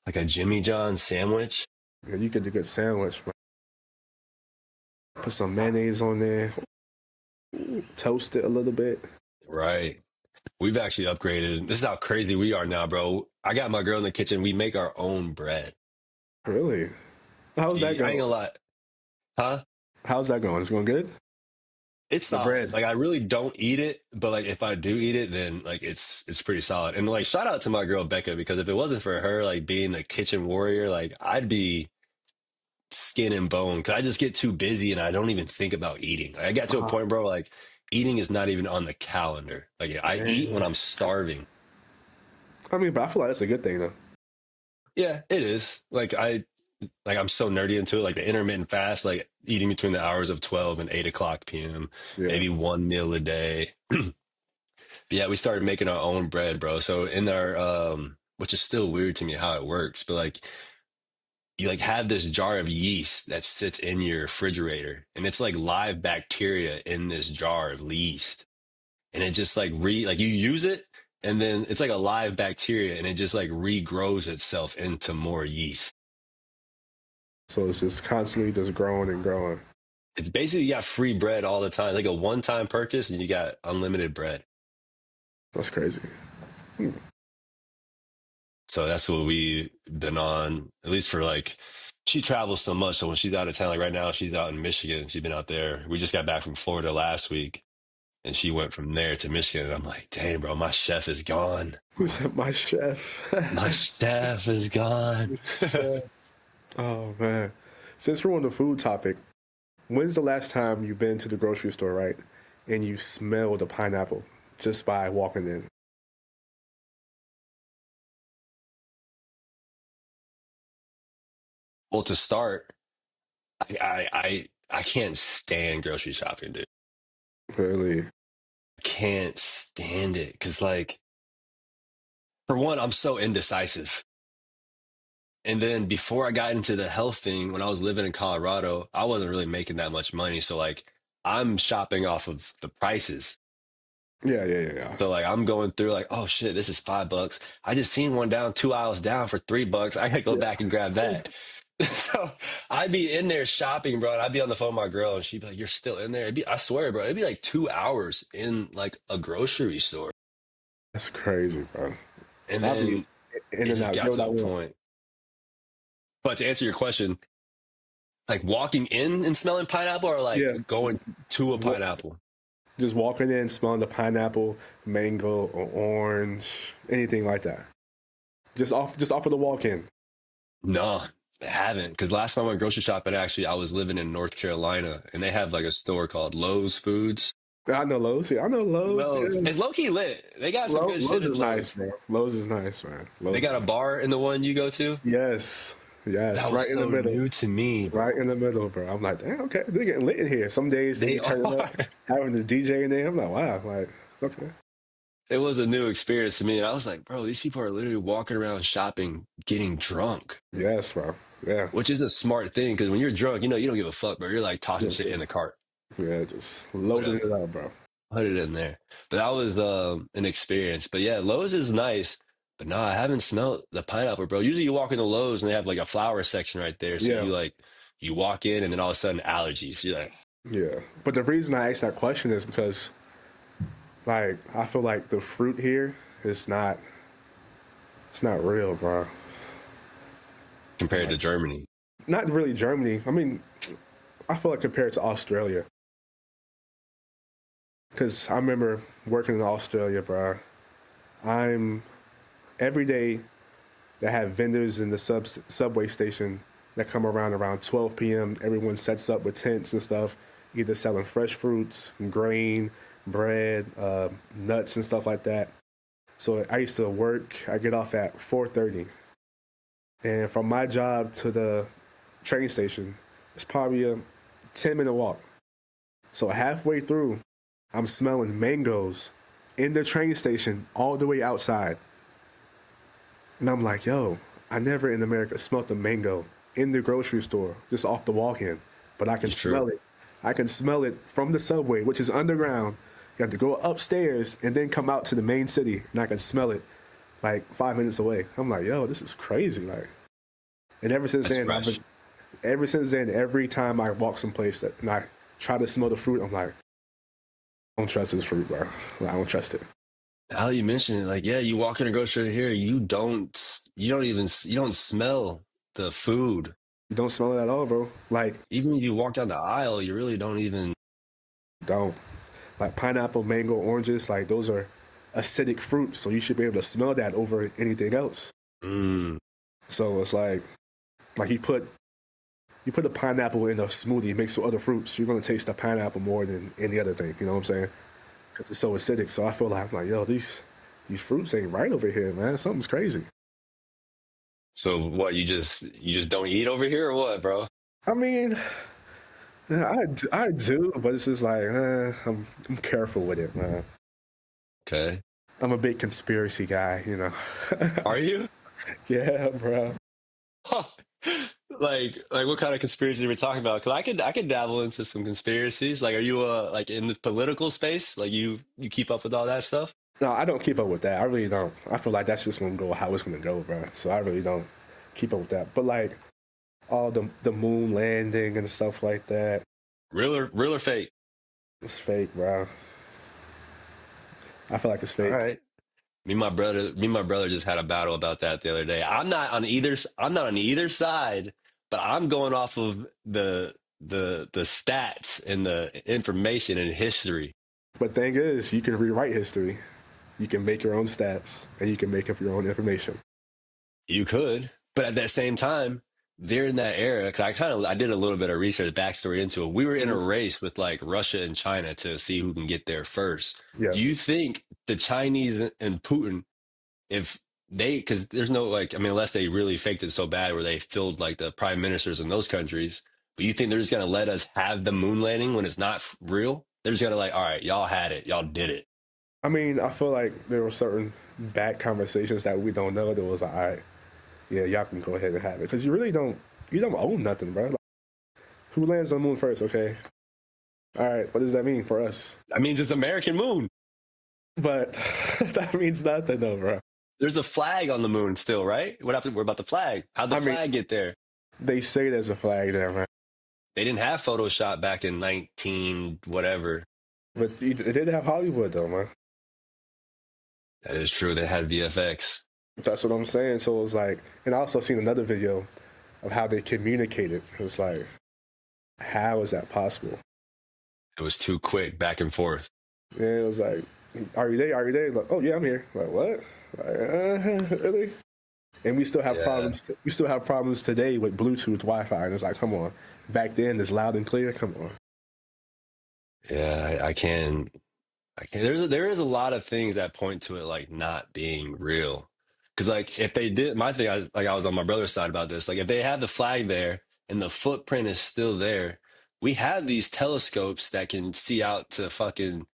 a Jimmy John sandwich, Yeah, you get a good sandwich, bro. Put some mayonnaise on there, toast it a little bit. right? We've actually upgraded. This is how crazy we are now, bro. I got my girl in the kitchen. We make our own bread. Really? How's that I ain't going? gonna lie, huh? How's that going? It's going good. It's The solid. bread. Like I really don't eat it, but like if I do eat it, then like it's pretty solid. And like shout out to my girl Becca because if it wasn't for her like being the kitchen warrior, like I'd be skin and bone because I just get too busy and I don't even think about eating. Like, I got to a Uh, point, bro, like eating is not even on the calendar. Like I eat when man. I'm starving. I mean, but I feel like that's a good thing though. Yeah, it is. I'm so nerdy into it, like the intermittent fast, like eating between the hours of 12 and 8 o'clock p.m., Yeah. maybe one meal a day. Yeah, we started making our own bread, bro. So in our which is still weird to me how it works, but like you like have this jar of yeast that sits in your refrigerator and it's like live bacteria in this jar of yeast. And it just like you use it and then it's like a live bacteria and it just like regrows itself into more yeast. So it's just constantly just growing and growing. It's basically you got free bread all the time. Like a one-time purchase and you got unlimited bread. That's crazy. Hmm. So that's what we've been on, at least for like, she travels so much. So when she's out of town, like right now, she's out in Michigan. She's been out there. We just got back from Florida last week and she went from there to Michigan. And I'm like, dang, bro, my chef is gone. Who's my chef? My chef is gone. Chef. Oh man. Since we're on the food topic, when's the last time you've been to the grocery store, right? And you smelled a pineapple just by walking in? Well, to start, I can't stand grocery shopping, dude. Really? I can't stand it. Cause like, for one, I'm so indecisive. And then before I got into the health thing, when I was living in Colorado, I wasn't really making that much money. So like I'm shopping off of the prices. Yeah, yeah, yeah, yeah. So like I'm going through like, oh shit, this is $5. I just seen one down 2 aisles down for $3. I gotta go back and grab that. So I'd be in there shopping, bro, and I'd be on the phone with my girl and she'd be like, you're still in there? I swear, bro, it'd be like 2 hours in like a grocery store. That's crazy, bro. And I'll be then in it and just out, got go to that a way. point. But to answer your question, like walking in and smelling pineapple or Yeah, like going to a wa- pineapple? just walking in, smelling the pineapple, mango, or orange, anything like that. Just off of the walk in. No, I haven't. Because last time I went grocery shopping, actually, I was living in North Carolina and they have like a store called Lowe's Foods. I know Lowe's. Yeah, I know Lowe's. Lowe's. Yeah. It's low key lit. They got some good shit Lowe's in is nice, Lowe's. bro. Lowe's is nice, man. They Lowe's is got a nice. bar in the one you go to. Yes, yes, That was right in the so middle. new to me, Right bro. in the middle, bro. I'm like, damn, okay, they're getting lit in here. Some days they They be turning are. up, having the DJ in there. I'm like, wow, like, okay. It was a new experience to me. And I was like, bro, these people are literally walking around shopping, getting drunk, Yes, bro. Yeah. which is a smart thing. Because when you're drunk, you don't give a fuck, bro. You're like tossing Yeah, shit in the cart. yeah, just loading Whatever. it up, bro. Put it in there. But that was an experience. But yeah, Lowe's is nice. But no, I haven't smelled the pineapple, bro. Usually you walk into Lowe's and they have like a flower section right there. So Yeah, you walk in and then all of a sudden allergies. You're like, yeah. But the reason I asked that question is because, like, I feel like the fruit here is not, it's not real, bro. compared to Like, Germany. not really Germany. I mean, I feel like compared to Australia, because I remember working in Australia, bro. I'm every day they have vendors in the subway station that come around 12 p.m. Everyone sets up with tents and stuff. Either selling fresh fruits, grain, bread, nuts and stuff like that. So I used to work. I get off at 4:30, and from my job to the train station, it's probably a 10-minute walk. So halfway through, I'm smelling mangoes in the train station all the way outside. And I'm like, yo, I never in America smelled a mango in the grocery store, just off the walk-in. But I can It's true. smell it. I can smell it from the subway, which is underground. You have to go upstairs and then come out to the main city, and I can smell it like 5 minutes away. I'm like, yo, this is crazy. Like, and That's fresh. ever since then, every time I walk someplace and I try to smell the fruit, I'm like, I don't trust this fruit, bro. Like, I don't trust it. Now that you mention it, like, yeah, you walk in a grocery store here, you don't smell the food. You don't smell it at all, bro. Like, Even if you walk down the aisle, you really don't even. don't. Like pineapple, mango, oranges, like those are acidic fruits, so you should be able to smell that over anything else. Mm, So it's like you put a pineapple in a smoothie mixed with other fruits, you're gonna taste the pineapple more than any other thing. You know what I'm saying? Because it's so acidic. So I feel like I'm like, yo, these fruits ain't right over here, man. Something's crazy. so what? You just don't eat over here or what, bro? I mean, yeah, I do, but it's just like I'm careful with it, man. Okay. I'm a big conspiracy guy, you know. Are you? Yeah, bro. Huh. Like what kind of conspiracy are we talking about? Because I could dabble into some conspiracies. Like, are you like in the political space? Like you keep up with all that stuff? No, I don't keep up with that. I really don't. I feel like that's just gonna go how it's gonna go, bro. So I really don't keep up with that. But like all the moon landing and stuff like that, Real or fake? it's fake, bro. I feel like it's All fake. right. Me and my brother just had a battle about that the other day. I'm not on either side, but I'm going off of the stats and the information and history. But thing is, you can rewrite history. You can make your own stats, and you can make up your own information. You could, but at that same time, they're in that era. Because I did a little bit of research, backstory into it. We were in a Mhm. race with like Russia and China to see who can get there first. Do you Yes. think the Chinese and Putin, if they, because there's no like, I mean, unless they really faked it so bad where they filled like the prime ministers in those countries, but you think they're just gonna let us have the moon landing when it's not real? They're just gonna like, all right, y'all had it, y'all did it. I mean, I feel like there were certain bad conversations that we don't know. That was like, all right, yeah, y'all can go ahead and have it because you don't own nothing, bro. Like, who lands on the moon first? Okay, all right. What does that mean for us? That means it's American moon. But that means nothing, though, bro. There's a flag on the moon still, right? What happened? What about the flag? How'd the I mean, flag get there? they say there's a flag there, man. They didn't have Photoshop back in 19 whatever. But it did have Hollywood, though, man. That is true. They had VFX. That's what I'm saying. So it was like, and I also seen another video of how they communicated. It was like, how is that possible? It was too quick back and forth. And it was like, are you there? Are you there? Like, oh yeah, I'm here. Like, what? Like, really? And we still have Yeah. problems. We still have problems today with Bluetooth Wi-Fi. And it's like, come on. Back then, it's loud and clear. Come on. Yeah, I can. There is a lot of things that point to it like not being real. Because like if they did, my thing, I was on my brother's side about this. Like if they have the flag there and the footprint is still there, we have these telescopes that can see out to fucking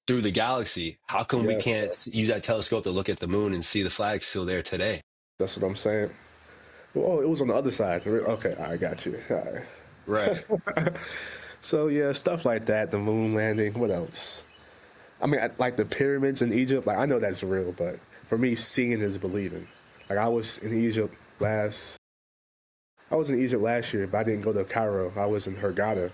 through the galaxy. How come we Yes, can't use that telescope to look at the moon and see the flag still there today? that's what I'm saying. Oh, it was on the other side. Okay, I got you. All Right. right. So yeah, stuff like that. The moon landing. What else? I mean, like the pyramids in Egypt. Like I know that's real, but for me, seeing is believing. Like last. I was in Egypt last year, but I didn't go to Cairo. I was in Hurghada,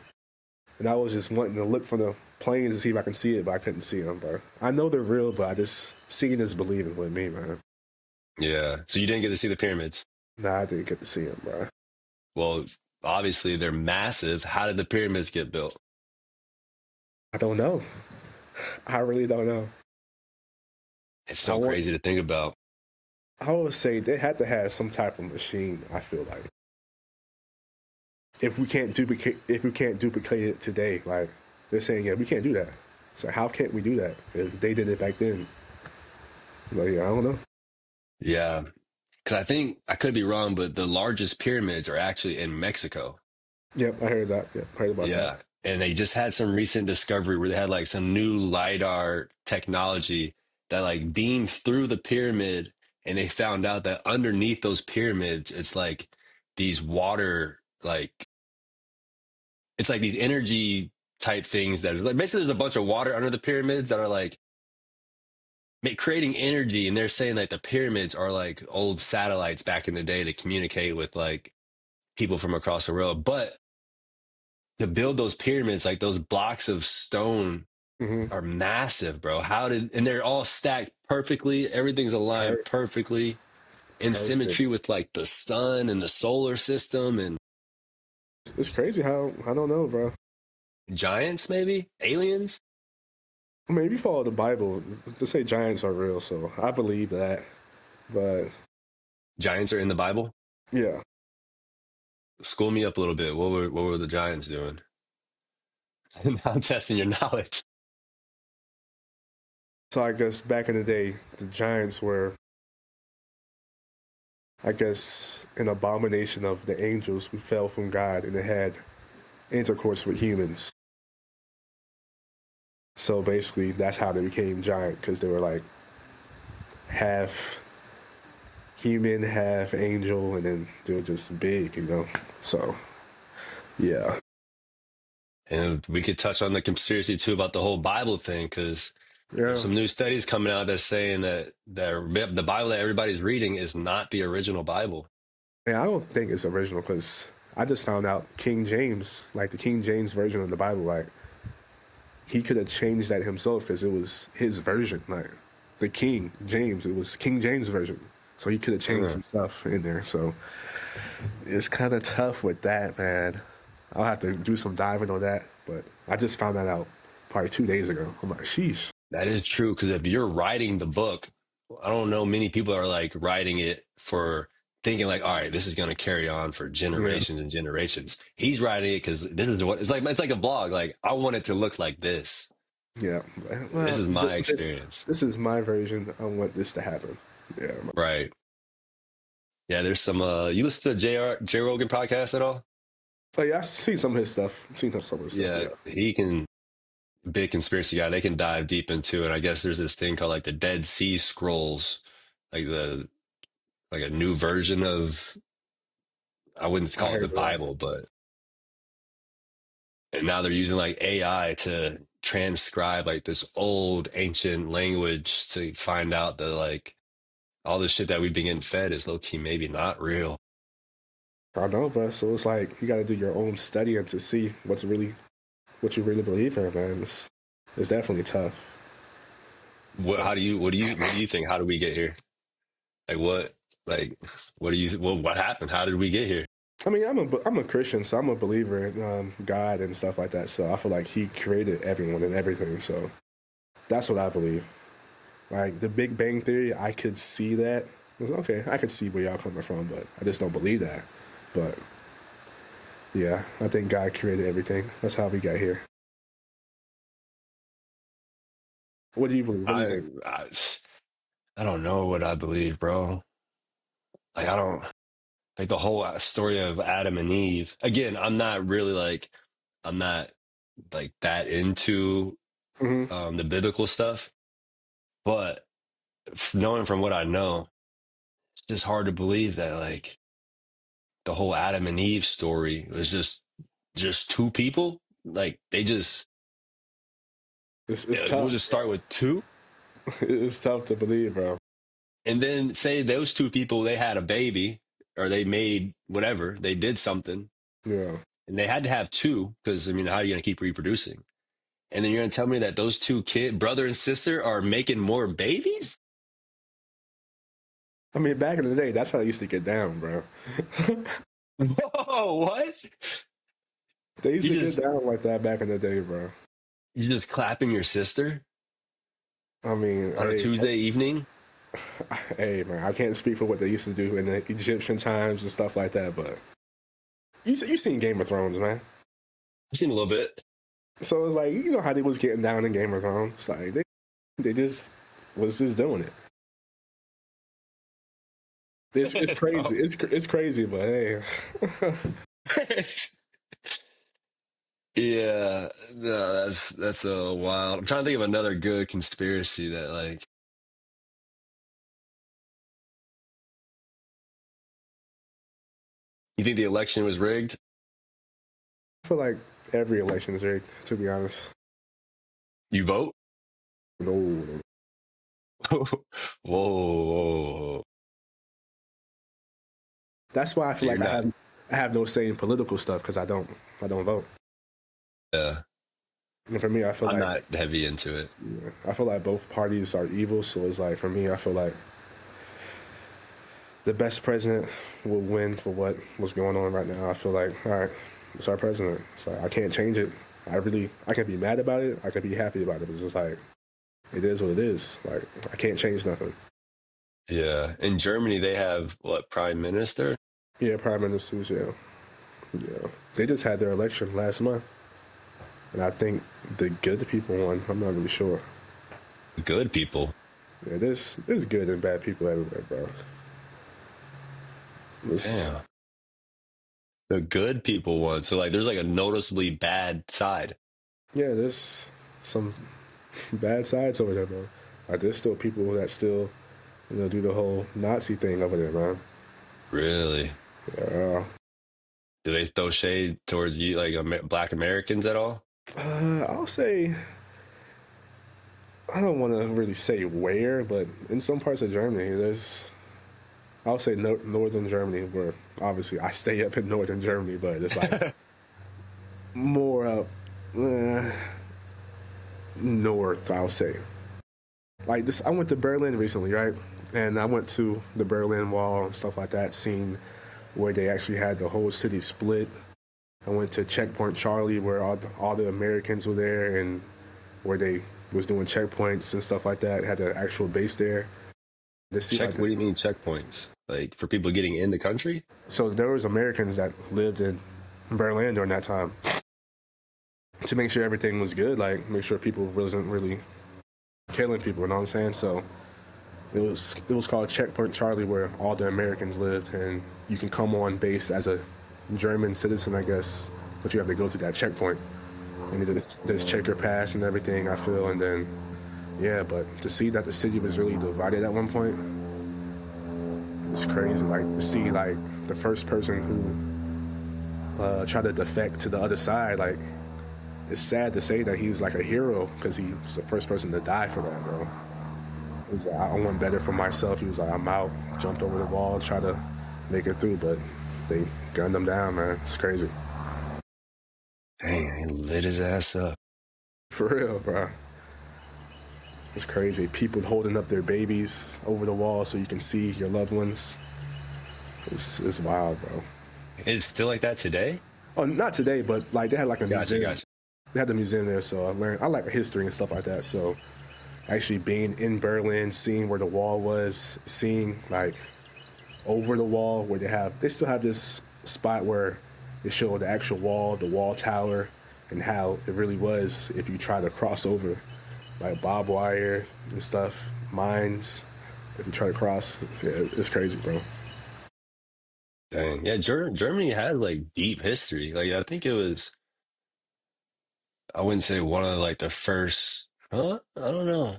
and I was just wanting to look from the planes to see if I can see it, but I couldn't see them, bro. I know they're real, but I just seeing is believing with me, man. Yeah. So you didn't get to see the pyramids. Nah, I didn't get to see them, bro. Well, obviously they're massive. How did the pyramids get built? I don't know. I really don't know. It's I so want. crazy to think about. I would say they had to have some type of machine. I feel like if we can't duplicate it today, like they're saying, yeah, we can't do that. So how can't we do that if they did it back then? Like, yeah, I don't know. Yeah. Because I think, I could be wrong, but the largest pyramids are actually in Mexico. Yep, I heard that. Yep, heard about that. Yeah. And they just had some recent discovery where they had like some new LiDAR technology that like beamed through the pyramid, and they found out that underneath those pyramids, it's like these water, like, it's like these energy type things that are like basically there's a bunch of water under the pyramids that are like creating energy. And they're saying like the pyramids are like old satellites back in the day to communicate with like people from across the world. But to build those pyramids, like those blocks of stone Hmm. are massive, bro. And they're all stacked perfectly. Everything's aligned Per- perfectly in Perfect. symmetry with like the sun and the solar system and It's crazy how I don't know, bro. giants, maybe aliens. I mean, if you follow the Bible, they say giants are real, so I believe that. But Giants are in the Bible. yeah, School me up a little bit. What were the giants doing? Now I'm testing your knowledge. so I guess back in the day, the giants were, I guess, an abomination of the angels who fell from God and they had intercourse with humans. So basically, that's how they became giant because they were like half human, half angel, and then they were just big, you know. So yeah, And we could touch on the conspiracy too about the whole Bible thing, because there's yeah. some new studies coming out that's saying that the Bible that everybody's reading is not the original Bible. And I don't think it's original because I just found out King James, like the King James version of the Bible, like he could have changed that himself because it was his version. Like the King James, it was King James version, so he could have changed Uh, some stuff in there. So it's kind of tough with that, man. I'll have to do some diving on that, but I just found that out probably 2 days ago. I'm like, sheesh. that is true, because if you're writing the book, I don't know many people are like writing it for thinking like, all right, this is going to carry on for Yeah, generations and generations. He's writing it because this is what it's like a vlog. Like, I want it to look like this. yeah. This Well, is my this experience. this is my version. I want this to happen. Yeah. Right. Yeah, there's some you listen to J Rogan podcast at all? So yeah, I've seen some of his stuff. Seen some of his stuff. Yeah, Yeah. he can, big conspiracy guy. They can dive deep into it. I guess there's this thing called like the Dead Sea Scrolls, like the like a new version of, I wouldn't I call it the heard that. Bible, but and now they're using like AI to transcribe like this old ancient language to find out that like all the shit that we've been getting fed is low key maybe not real. I know, but so it's like you got to do your own studying to see what you really believe in, man. It's definitely tough. But What do you think? How did we get here? Like what? Like what do you? What happened? How did we get here? I mean, I'm a Christian, so I'm a believer in God and stuff like that. So I feel like He created everyone and everything. So that's what I believe. Like the Big Bang Theory, I could see that. I was, okay, I could see where y'all coming from, but I just don't believe that. But yeah, I think God created everything. That's how we got here. What do you believe? What do you I, think? I I don't know what I believe, bro. Like I don't like the whole story of Adam and Eve. Again, I'm not like that into Hmm. the biblical stuff, but knowing from what I know, it's just hard to believe that like the whole Adam and Eve story was just two people. Like they just It's we'll tough. just start with two, It's tough to believe, bro. and then say those two people they had a baby or they made whatever they did something, Yeah. and they had to have two because I mean, how are you going to keep reproducing? And then you're going to tell me that those two brother and sister, are making more babies? I mean, back in the day, that's how I used to get down, bro. Whoa, what? They used You to get just down like that back in the day, bro. you just clapping your sister I mean, on a Tuesday evening? hey, man, I can't speak for what they used to do in the Egyptian times and stuff like that, but you seen Game of Thrones, man. I've seen a little bit. So it's like you know how they was getting down in Game of Thrones. It's like they just was just doing it. It's Oh. crazy. It's crazy, but hey, Yeah, no, that's a wild. I'm trying to think of another good conspiracy that like you think the election was rigged? I feel like every election is rigged. To be honest, You vote? no, no. Whoa, whoa, That's why I so feel you're like not? I have no say in political stuff because I don't vote. Yeah, And for me, I'm not heavy into it. I feel like both parties are evil. So it's like for me, I feel like the best president will win for what's going on right now. I feel like all right, it's our president. So I can't change it. I can be mad about it. I can be happy about it. But it's just like it is what it is. Like I can't change nothing. Yeah, in Germany they have what prime minister? Yeah, prime ministers. Yeah, yeah. They just had their election last month, and I think the good people won. I'm not really sure. Good people. Yeah, there's good and bad people everywhere, bro. It's, Damn, the good people won. So like, there's like a noticeably bad side. yeah, there's some bad sides over there, bro. Like there's still people that still do the whole Nazi thing over there, man. Really? Yeah. Do they throw shade towards you, like Black Americans at all? I'll say I don't want to really say where, but in some parts of Germany, there's I'll say northern Germany, where obviously I stay up in northern Germany, but it's like more up north. I'll say like this. I went to Berlin recently, right? And I went to the Berlin Wall and stuff like that, seeing where they actually had the whole city split. I went to Checkpoint Charlie, where all the Americans were there, and where they was doing checkpoints and stuff like that. Had an actual base there. To see Check. like What do you this. mean checkpoints? Like for people getting in the country? So there was Americans that lived in Berlin during that time to make sure everything was good, like make sure people wasn't really killing people. You know what I'm saying? So it was called Checkpoint Charlie, where all the Americans lived, and you can come on base as a German citizen, I guess, but you have to go to that checkpoint and there's check your pass and everything. I feel, and then yeah, but to see that the city was really divided at one point, it's crazy. Like to see like the first person who tried to defect to the other side, like it's sad to say that he's like a hero because he was the first person to die for that, bro. He was like, I want better for myself. He was like, I'm out, jumped over the wall, try to make it through, but they gunned him down, man. It's crazy. Dang, he lit his ass up. For real, bro. It's crazy. People holding up their babies over the wall so you can see your loved ones. It's wild, bro. It's still like that today? Oh, not today, but like they had like a Gotcha, museum. gotcha. They had the museum there, so I like history and stuff like that. So actually being in Berlin, seeing where the wall was, seeing like over the wall where they still have this spot where they show the actual wall, the wall tower, and how it really was if you try to cross over, like barbed wire and stuff, mines. If you try to cross, yeah, it's crazy, bro. Dang. Yeah, Germany has like deep history. Like I think it was, I wouldn't say one of like the first, huh? I don't know.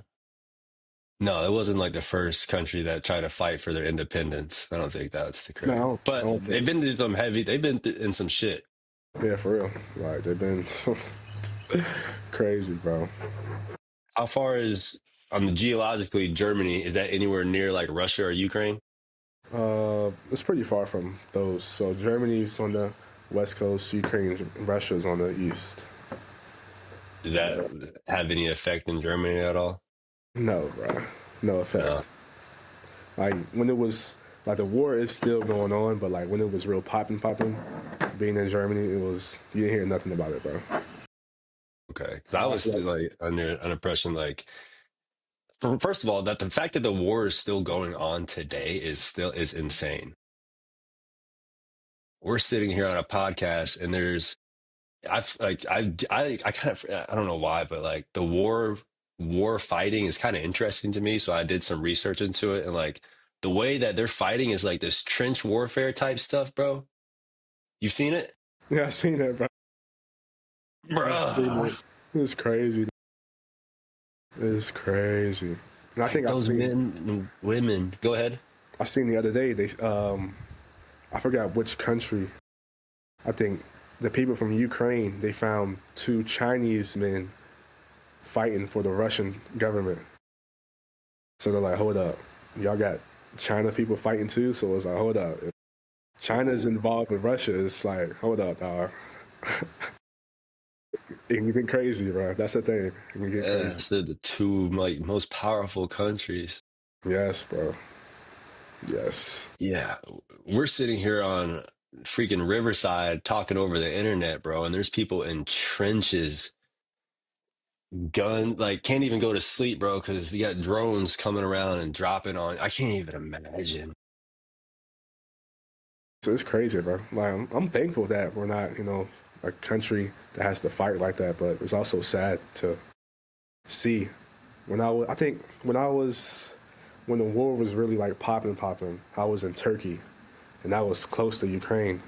No, it wasn't like the first country that tried to fight for their independence. I don't think that's the No, correct. I But don't they've think. been through some heavy, they've been in some shit. Yeah, for real. Like they've been crazy, bro. How far is, geologically, Germany, is that anywhere near like Russia or Ukraine? It's pretty far from those. So Germany's on the west coast, Ukraine, Russia's on the east. Does that have any effect in Germany at all? No, bro. No No. effect. Like when it was like the war is still going on, but like when it was real popping, being in Germany, it was you didn't hear nothing about it, bro. Okay. Because I was like under an impression like, first of all, that the fact that the war is still going on today is insane. we're sitting here on a podcast, and there's I kind of, I don't know why, but like the war fighting is kind of interesting to me. So I did some research into it, and like the way that they're fighting is like this trench warfare type stuff, bro. You've seen it, Yeah, I seen that, bro. I've seen bro. it. It's crazy. It's crazy. And I Like think those men and women. Go ahead. I seen the other day I forgot which country. I think the people from Ukraine, they found two Chinese men fighting for the Russian government. So they're like, hold up, y'all got China people fighting too? So it's like, hold up, if China's involved with Russia, it's like, hold up, dog. It can get crazy, bro. That's the thing. It can get Yeah, crazy. so the two like most powerful countries. Yes, bro. Yes. Yeah, we're sitting here on freaking Riverside talking over the internet, bro, and there's people in trenches, gun like can't even go to sleep, bro, because you got drones coming around and dropping on. I can't even imagine. So it's crazy, bro. Like I'm thankful that we're not, a country that has to fight like that. But it's also sad to see I think when the war was really like popping, I was in Turkey, and that was close to Ukraine,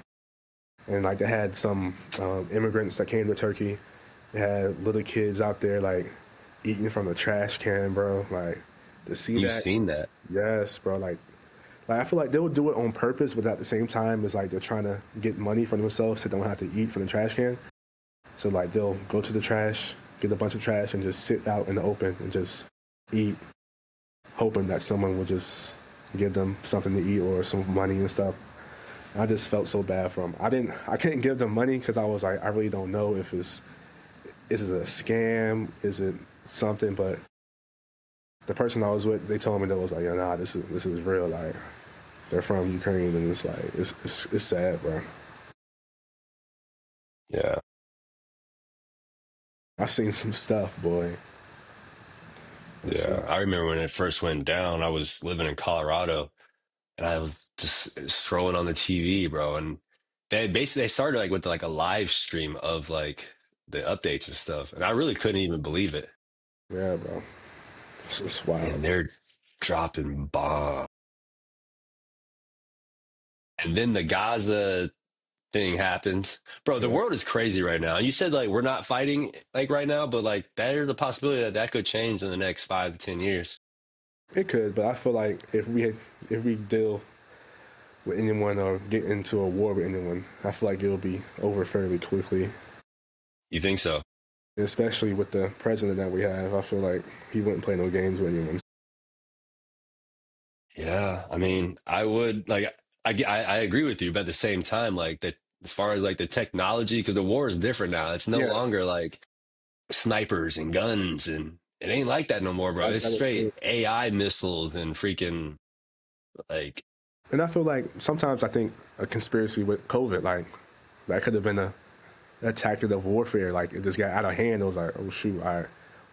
and like they had some immigrants that came to Turkey. They had little kids out there like eating from the trash can, bro. Like to see You've that, seen that. yes, bro. Like I feel like they would do it on purpose, but at the same time, it's like they're trying to get money for themselves so they don't have to eat from the trash can. So like they'll go to the trash, get a bunch of trash, and just sit out in the open and just eat, hoping that someone will just give them something to eat or some money and stuff. I just felt so bad for them. I couldn't give them money because I was like, I really don't know if is it a scam, is it something? But the person I was with, they told me that was like, yeah, nah, this is real. Like they're from Ukraine, and it's like it's sad, bro. Yeah. I've seen some stuff, boy. It's Yeah. I remember when it first went down, I was living in Colorado, and I was just scrolling on the TV, bro. And they started like with like a live stream of like the updates and stuff. And I really couldn't even believe it. yeah, bro. It's wild. And they're dropping bombs. And then the Gaza thing happens. Bro, the Yeah, world is crazy right now. You said like we're not fighting like right now, but like there's a possibility that that could change in the next 5 to 10 years. it could, but I feel like if we deal with anyone or get into a war with anyone, I feel like it'll be over fairly quickly. You think so? Especially with the president that we have, I feel like he wouldn't play no games with anyone. Yeah. I mean, I would like, I agree with you, but at the same time, like that, as far as like the technology, because the war is different now. It's no Yeah, longer like snipers and guns, and it ain't like that no more, bro. It's that was straight true. AI missiles and freaking like, And I feel like sometimes I think a conspiracy with COVID, like that could have been a tactic of warfare. Like it just got out of hand. It was like, oh shoot, all right,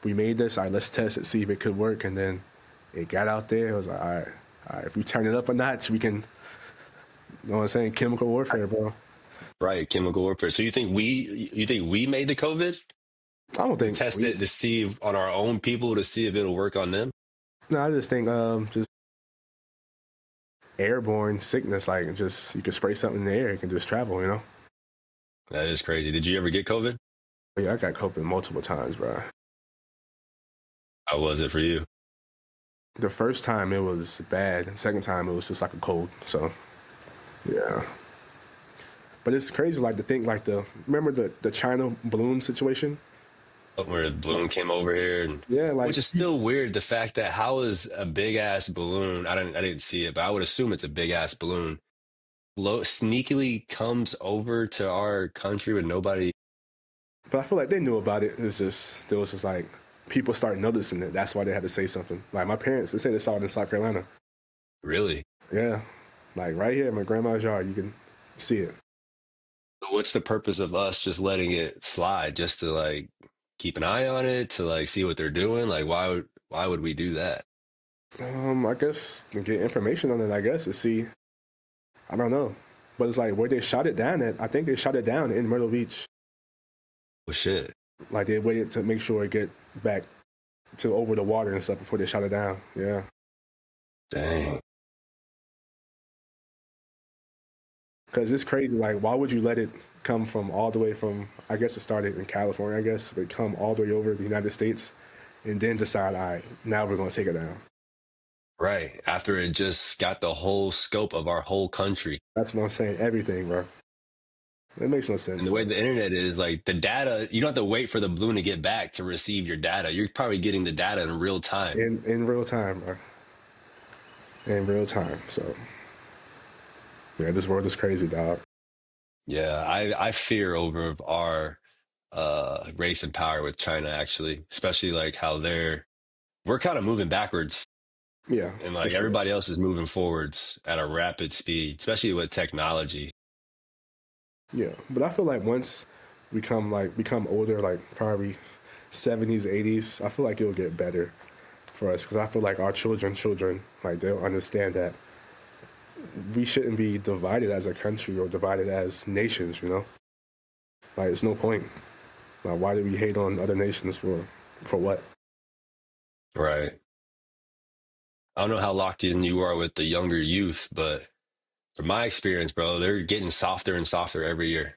we made this. All right, let's test it, see if it could work. And then it got out there. It was like, all right, if we turn it up a notch, we can. You know what I'm saying? Chemical warfare, bro. right, chemical warfare. So you think we made the COVID I don't to think test we. it to see on our own people to see if it'll work on them? No, I just think just airborne sickness. Like just you can spray something in the air, it can just travel. That is crazy. Did you ever get COVID? But yeah, I got COVID multiple times, bro. How was it for you? The first time it was bad. The second time it was just like a cold. So yeah. But it's crazy, like to think, like remember the China balloon situation? Where the balloon came over here, and Yeah, like which is still weird. The fact that how is a big ass balloon? I didn't see it, but I would assume it's a big ass balloon. Sneakily comes over to our country with nobody. but I feel like they knew about it. There was just like people started noticing it. That's why they had to say something. Like my parents, they say they saw it in South Carolina. Really? Yeah, like right here in my grandma's yard, you can see it. So what's the purpose of us just letting it slide, just to like keep an eye on it, to like see what they're doing? Like why would we do that? I guess to get information on it. I guess to see. I don't know. But it's like where they shot it down at. I think they shot it down in Myrtle Beach. Well, shit. Like they waited to make sure it get back to over the water and stuff before they shot it down. Yeah. Dang. Because it's crazy. Like, why would you let it come from all the way from? I guess it started in California. I guess, but come all the way over the United States, and then decide, all right, now we're going to take it down. Right. After it just got the whole scope of our whole country. That's what I'm saying. Everything, bro. It makes no sense. And the way the internet is, like the data, you don't have to wait for the balloon to get back to receive your data. You're probably getting the data in real time. In real time, bro. In real time. So, yeah, this world is crazy, dog. Yeah, I fear over our race and power with China, actually, especially like how we're kind of moving backwards, Yeah, and for like sure. everybody else is moving forwards at a rapid speed, especially with technology. Yeah, but I feel like once we become older, like probably 70s, 80s, I feel like it'll get better for us because I feel like our children, like they'll understand that we shouldn't be divided as a country or divided as nations. You know, like it's no point. Like, why do we hate on other nations for what? Right. I don't know how locked in you are with the younger youth, but from my experience, bro, they're getting softer and softer every year.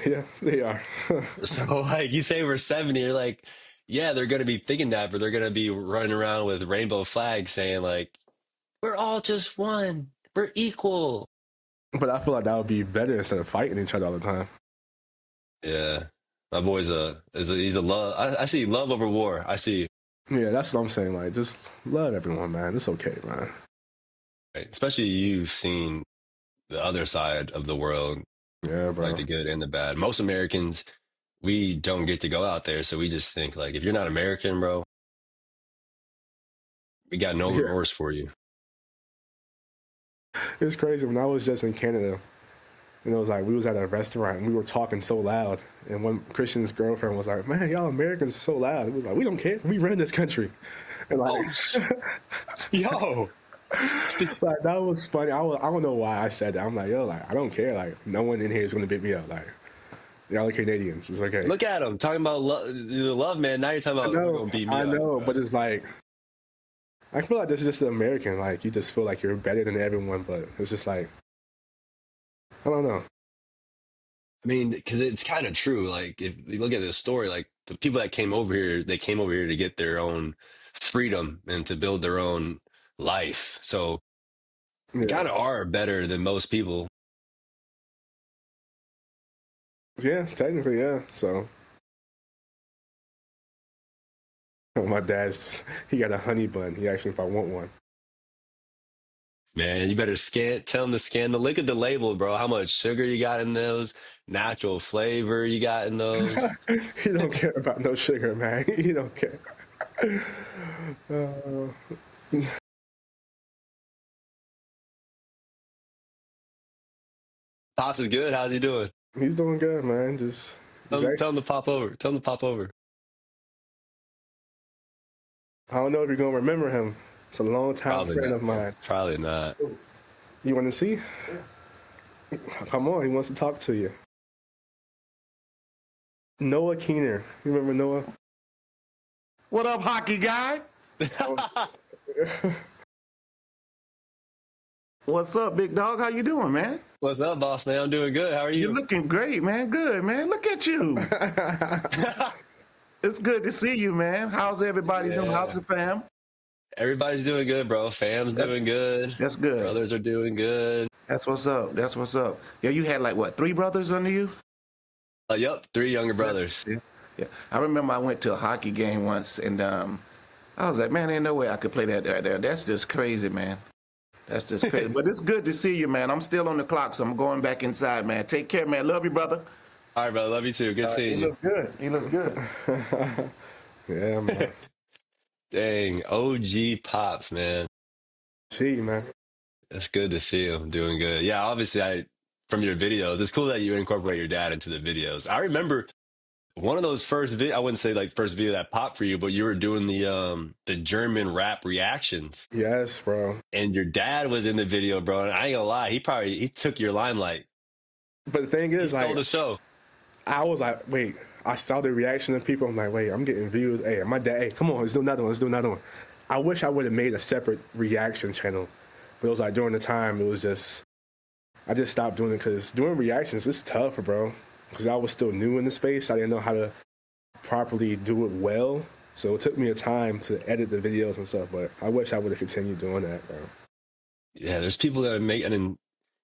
Yeah, they are. So like you say we're 70, you're like, yeah, they're gonna be thinking that, but they're gonna be running around with rainbow flags saying like, we're all just one. We're equal. But I feel like that would be better instead of fighting each other all the time. Yeah. My boy's he's a love. I see love over war. I see, Yeah, that's what I'm saying. Like, just love everyone, man. It's okay, man. right? Especially you've seen the other side of the world, Yeah, like bro. the good and the bad. Most Americans, we don't get to go out there, so we just think like, if you're not American, bro, we got no Yeah, remorse for you. it's crazy. When I was just in Canada, and it was like we was at a restaurant and we were talking so loud, and one Christian's girlfriend was like, "Man, y'all Americans are so loud." It was like, "We don't care. We run this country," and like, Oh, yo. like that was funny. I don't know why I said that. I'm like, yo, like I don't care. Like no one in here is gonna beat me up. Like y'all are Canadians. It's okay. Look at him talking about love, man. Now you're talking about you're gonna beat me I up. know, but it's like I feel like this is just the American. Like you just feel like you're better than everyone, but it's just like I don't know. I mean, because it's kind of true. Like, if you look at this story, like the people that came over here, they came over here to get their own freedom and to build their own life. So we Yeah, kind of are better than most people. yeah, technically, yeah. So my dad's he got a honey bun. He asked me if I want one. Man, you better tell them to scan look at the label, bro. How much sugar you got in those, natural flavor you got in those. He don't care about no sugar, man. He don't care. Pops is good. How's he doing? He's doing good, man. Just he's Tell actually. him to pop over. Tell him to pop over. I don't know if you're gonna remember him. It's a long time Probably friend not. of mine. Probably not. You want to see? Come on, he wants to talk to you. Noah Keener. You remember Noah? What up, hockey guy? What's up, big dog? How you doing, man? What's up, boss man? I'm doing good. How are You're you? looking great, man. Good, man. Look at you. It's good to see you, man. How's everybody doing? How's Yeah. the fam? Everybody's doing good, bro. Fam's That's doing good. that's good. Brothers are doing good. That's what's up. That's what's up. Yeah, you had like what, 3 brothers under you? Yep, 3 younger brothers. Yeah. Yeah. I remember I went to a hockey game once, and I was like, man, ain't no way I could play that right there. That's just crazy, man. That's just crazy. But it's good to see you, man. I'm still on the clock, so I'm going back inside, man. Take care, man. Love you, brother. All right, bro. Love you too. Good seeing He you. looks good. He looks good. Yeah, man. Dang, OG Pops, man. Gee, man. That's good to see him doing good. Yeah, obviously, from your videos, it's cool that you incorporate your dad into the videos. I remember one of those I wouldn't say like first video that popped for you, but you were doing the German rap reactions. Yes, bro. And your dad was in the video, bro. And I ain't gonna lie, he took your limelight. But the thing He is, stole like, the show. I was like, wait, I saw the reaction of people. I'm like, wait, I'm getting views. Hey, my dad, hey, come on, let's do another one. Let's do another one. I wish I would have made a separate reaction channel. But it was like during the time, it was just, I just stopped doing it because doing reactions is tough, bro. Because I was still new in the space. I didn't know how to properly do it well. So it took me a time to edit the videos and stuff. But I wish I would have continued doing that, bro. Yeah, there's people that make, and then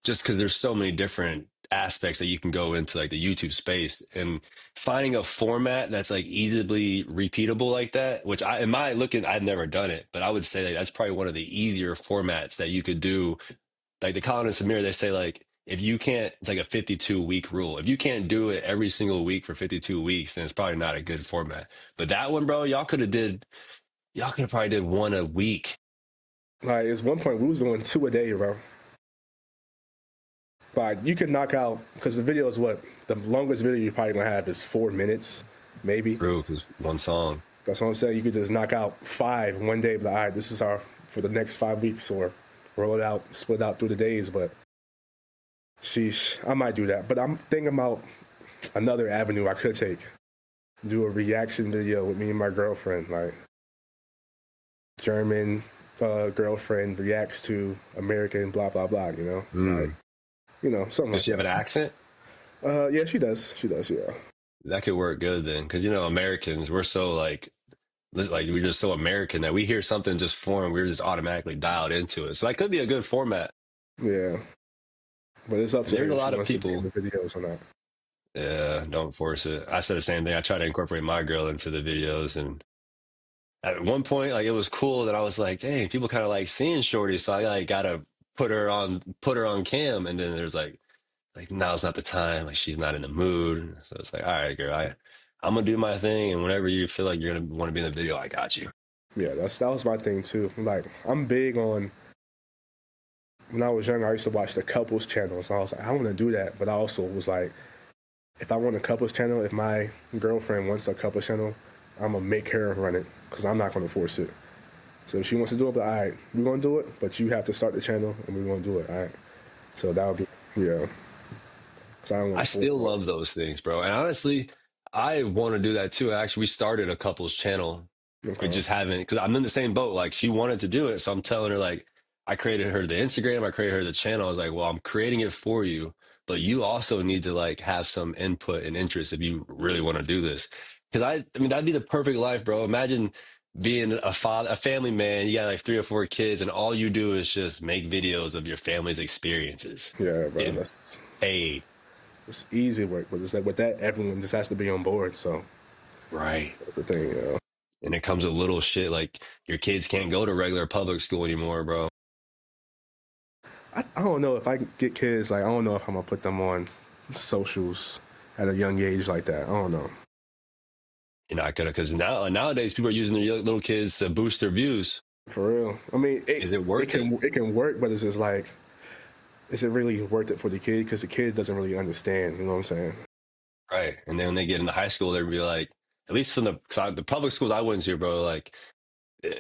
just because there's so many different aspects that you can go into like the YouTube space, and finding a format that's like easily repeatable like that, which in my looking, I've never done it, but I would say like that's probably one of the easier formats that you could do. Like the Colin and Samir, they say like, if you can't, it's like a 52-week rule. If you can't do it every single week for 52 weeks, then it's probably not a good format. But that one, bro, y'all could have probably did one a week. Like, it's one point we was doing 2 a day, bro. But you could knock out, because the video is what? The longest video you're probably going to have is 4 minutes, maybe. True, because one song. That's what I'm saying. You could just knock out 5 one day, but all right, this is our, for the next 5 weeks, or roll it out, split out through the days. But sheesh, I might do that. But I'm thinking about another avenue I could take. Do a reaction video with me and my girlfriend, like German girlfriend reacts to American blah blah blah, you know? Like, you know, something like that. Does she have an accent? Yeah, she does. She does, yeah. That could work good then, because you know Americans, we're so like we're just so American that we hear something just foreign, we're just automatically dialed into it. So that could be a good format. Yeah. But it's up to her There's a if lot she of wants to people. do the videos or not. Yeah, don't force it. I said the same thing. I try to incorporate my girl into the videos, and at one point, like it was cool that I was like, dang, people kind of like seeing Shorty, so I like gotta put her on cam, and then there's like now's not the time, like she's not in the mood. So it's like, all right, girl, I'm gonna do my thing, and whenever you feel like you're gonna want to be in the video, I got you. Yeah, that was my thing too. Like, I'm big on, when I was young, I used to watch the couples channel. So I was like, I want to do that. But I also was like, if I want a couples channel, if my girlfriend wants a couples channel, I'm going to make her run it because I'm not going to force it. So if she wants to do it, but all right, we're going to do it, but you have to start the channel and we're going to do it, all right? So that would be, yeah. I still love those things, bro. And honestly, I want to do that too. Actually, we started a couples channel. Okay. We just haven't, because I'm in the same boat. Like, she wanted to do it. So I'm telling her, like, I created her the Instagram, I created her the channel. I was like, well, I'm creating it for you, but you also need to like have some input and interest if you really want to do this. Because I mean, that'd be the perfect life, bro. Imagine being a father, a family man. You got like 3 or 4 kids, and all you do is just make videos of your family's experiences. Yeah, bro. And That's paid. it's easy work, but it's like with that, everyone just has to be on board. So Right. that's the thing, you know. And it comes with little shit like your kids can't go to regular public school anymore, bro. I don't know if I get kids, like, I don't know if I'm going to put them on socials at a young age like that. I don't know. You're not gonna, because nowadays people are using their little kids to boost their views. For real. I mean, Is it worth it? It can work, but it's just like, is it really worth it for the kid? Because the kid doesn't really understand, you know what I'm saying? Right. And then when they get into high school, they'll be like, at least from the public schools I went to, bro, like, eh,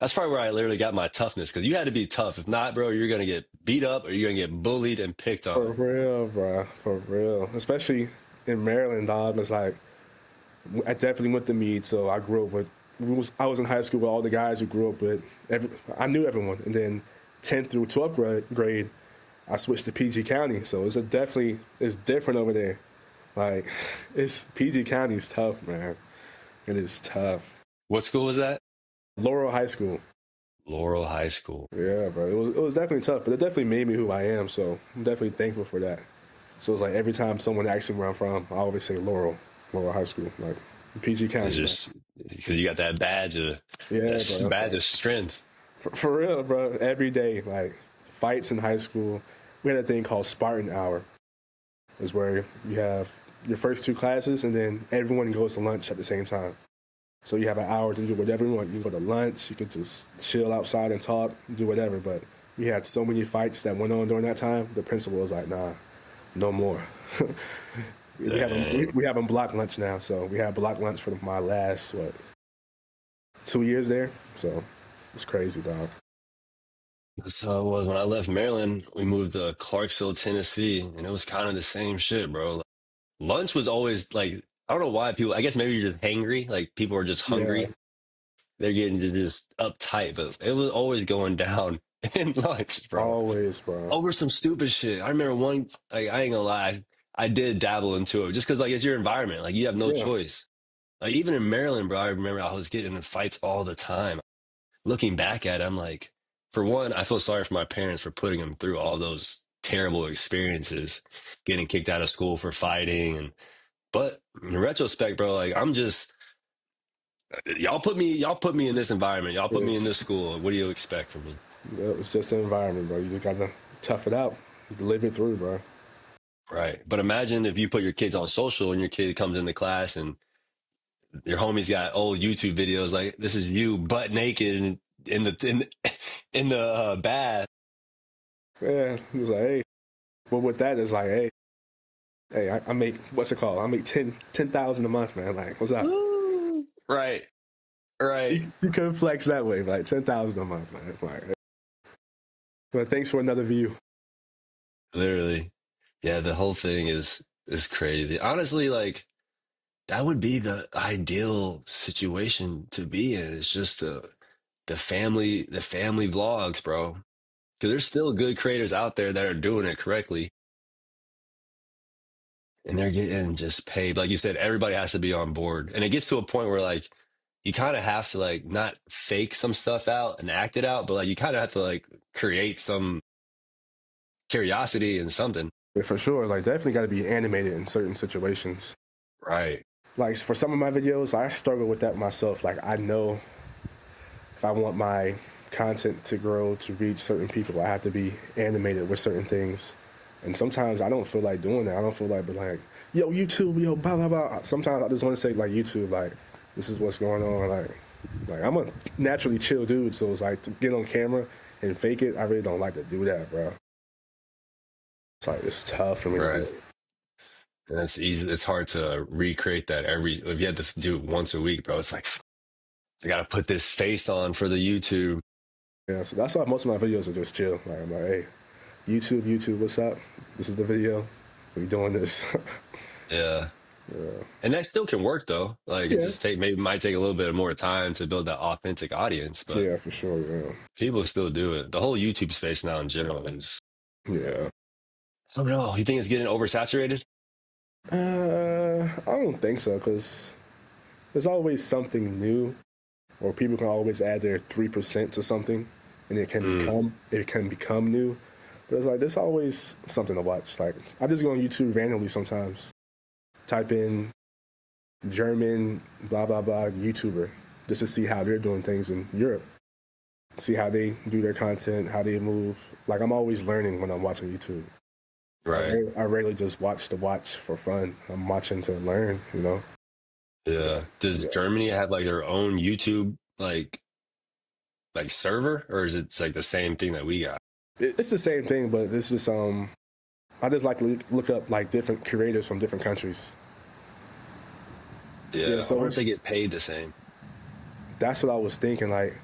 that's probably where I literally got my toughness, because you had to be tough. If not, bro, you're going to get beat up or you're going to get bullied and picked For on. real, bro. For real. Especially in Maryland, dog. It's like, I definitely went to Meade, so I grew up with, I was in high school with all the guys who grew up with, I knew everyone. And then 10th through 12th grade, I switched to PG County. So it's different over there. Like, PG County is tough, man. It is tough. What school was that? Laurel High School. Laurel High School. Yeah, bro. It was definitely tough, but it definitely made me who I am. So I'm definitely thankful for that. So it's like every time someone asks me where I'm from, I always say Laurel High School, like PG County. It's just because you got that badge of badge of strength. For real, bro. Every day, like fights in high school. We had a thing called Spartan Hour. It's where you have your first 2 classes, and then everyone goes to lunch at the same time. So you have an hour to do whatever you want. You can go to lunch. You could just chill outside and talk, do whatever. But we had so many fights that went on during that time. The principal was like, nah, no more. Dang. We have them block lunch now, so we have block lunch for my last 2 years there. So it's crazy, dog. That's how it was when I left Maryland. We moved to Clarksville, Tennessee, and it was kind of the same shit, bro. Lunch was always like, I don't know why people, I guess maybe you're just hangry. Like people are just Yeah, hungry. They're getting just uptight, but it was always going down in lunch, bro. always, bro. Over some stupid shit. I remember one, like, I ain't gonna lie, I did dabble into it just because, like, it's your environment. Like, you have no Yeah, choice. Like, even in Maryland, bro, I remember I was getting in fights all the time. Looking back at it, I'm like, for one, I feel sorry for my parents for putting them through all those terrible experiences, getting kicked out of school for fighting. But in retrospect, bro, like, I'm just, y'all put me in this environment. Y'all put me in it's this school. What do you expect from me? it's just the environment, bro. You just gotta tough it out, live it through, bro. Right. But imagine if you put your kids on social and your kid comes into class and your homie's got old YouTube videos like this is you butt naked in the bath. Yeah, he was like, hey, but with that, it's like, hey, I make what's it called? I make 10,000 a month, man. Like, what's up? Woo. Right. Right. You can flex that way, like 10,000 a month, man. Like, hey. But thanks for another view. Literally. Yeah, the whole thing is crazy. Honestly, like that would be the ideal situation to be in. It's just the family vlogs, bro. Because there's still good creators out there that are doing it correctly and they're getting just paid. Like you said, everybody has to be on board. And it gets to a point where like you kind of have to like not fake some stuff out and act it out, but like you kind of have to like create some curiosity and something. Yeah, for sure, like definitely got to be animated in certain situations. Right. Like for some of my videos, I struggle with that myself. Like I know if I want my content to grow to reach certain people, I have to be animated with certain things. And sometimes I don't feel like doing that. I don't feel like, but like, yo, YouTube, yo, blah blah blah. Sometimes I just want to say like YouTube, like this is what's going on. Like I'm a naturally chill dude, so it's like to get on camera and fake it. I really don't like to do that, bro. It's like it's tough for me to Right. do. And it's easy. It's hard to recreate that if you had to do it once a week, bro. It's like, I got to put this face on for the YouTube. Yeah, so that's why most of my videos are just chill. Like I'm like, hey, YouTube, what's up? This is the video. We doing this. Yeah. Yeah. And that still can work though. Like it Yeah. just might take a little bit more time to build that authentic audience, but Yeah, for sure. Yeah. people still do it. The whole YouTube space now in general is, Yeah. I don't know. You think it's getting oversaturated? I don't think so, because there's always something new, or people can always add their 3% to something, and it can become new. But it's like there's always something to watch. Like I just go on YouTube randomly sometimes, type in German blah blah blah YouTuber just to see how they're doing things in Europe, see how they do their content, how they move. Like I'm always learning when I'm watching YouTube. Right. I rarely just watch to watch for fun. I'm watching to learn, you know? Yeah. Does Yeah. Germany have like their own YouTube like server, or is it like the same thing that we got? It's the same thing, but it's just I just like to look up like different creators from different countries. Yeah. Yeah, I so wonder if they get paid the same. that's what I was thinking. Like,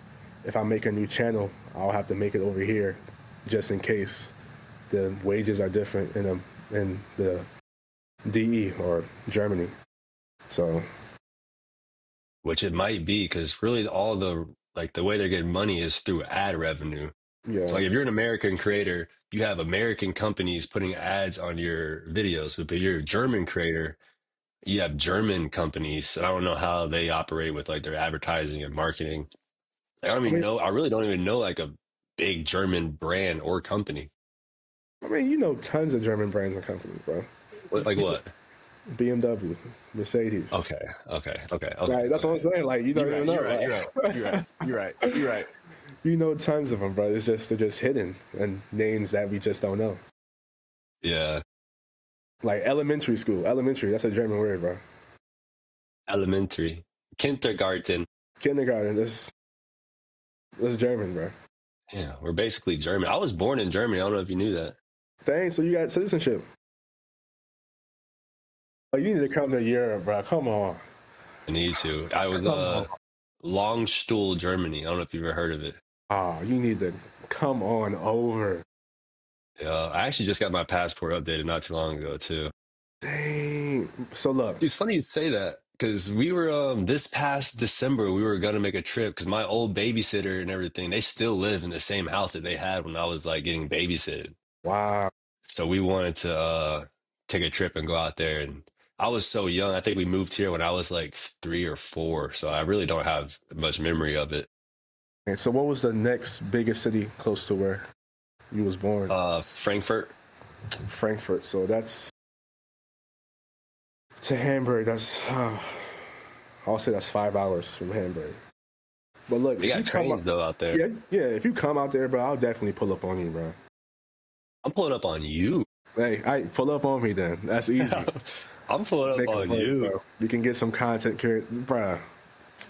if I make a new channel, I'll have to make it over here, just in case the wages are different in the DE or Germany. So Which it might be because really all the way they're getting money is through ad revenue. So yeah, like if you're an American creator, you have American companies putting ads on your videos. So if you're a German creator, you have German companies. And I don't know how they operate with like their advertising and marketing. I don't I even mean, know. I really don't even know like a big German brand or company. you know, tons of German brands and companies, bro. Like what? BMW, Mercedes. Okay. Like that's what I'm saying. Like you don't You're right. even know. You're right. You're right. Like, You're right. You're right. You're right. you know, tons of them, bro. They're just hidden and names that we just don't know. Yeah. Like elementary school, elementary. That's a German word, bro. Elementary. Kindergarten. Kindergarten. That's German, bro. Yeah, we're basically German. I was born in Germany. I don't know if you knew that. Dang. So you got citizenship. Oh, you need to come to Europe, bro. Come on. I need to. I was Come on. Longstuhl, Germany. I don't know if you've ever heard of it. Oh, you need to come on over. I actually just got my passport updated not too long ago too. Dang. So look, It's funny you say that because we were this past December we were gonna make a trip because my old babysitter and everything they still live in the same house that they had when I was like getting babysitted. wow. So we wanted to take a trip and go out there. And I was so young. I think we moved here when I was like 3 or 4. So I really don't have much memory of it. And so what was the next biggest city close to where you was born? Frankfurt. Frankfurt. So that's to Hamburg. That's I'll say that's 5 hours from Hamburg. But look, They got trains though out there. Yeah. If you come out there, bro, I'll definitely pull up on you, bro. I'm pulling up on you. Hey, pull up on me then. That's easy. I'm pulling up on you. Bro. We can get some content, bro.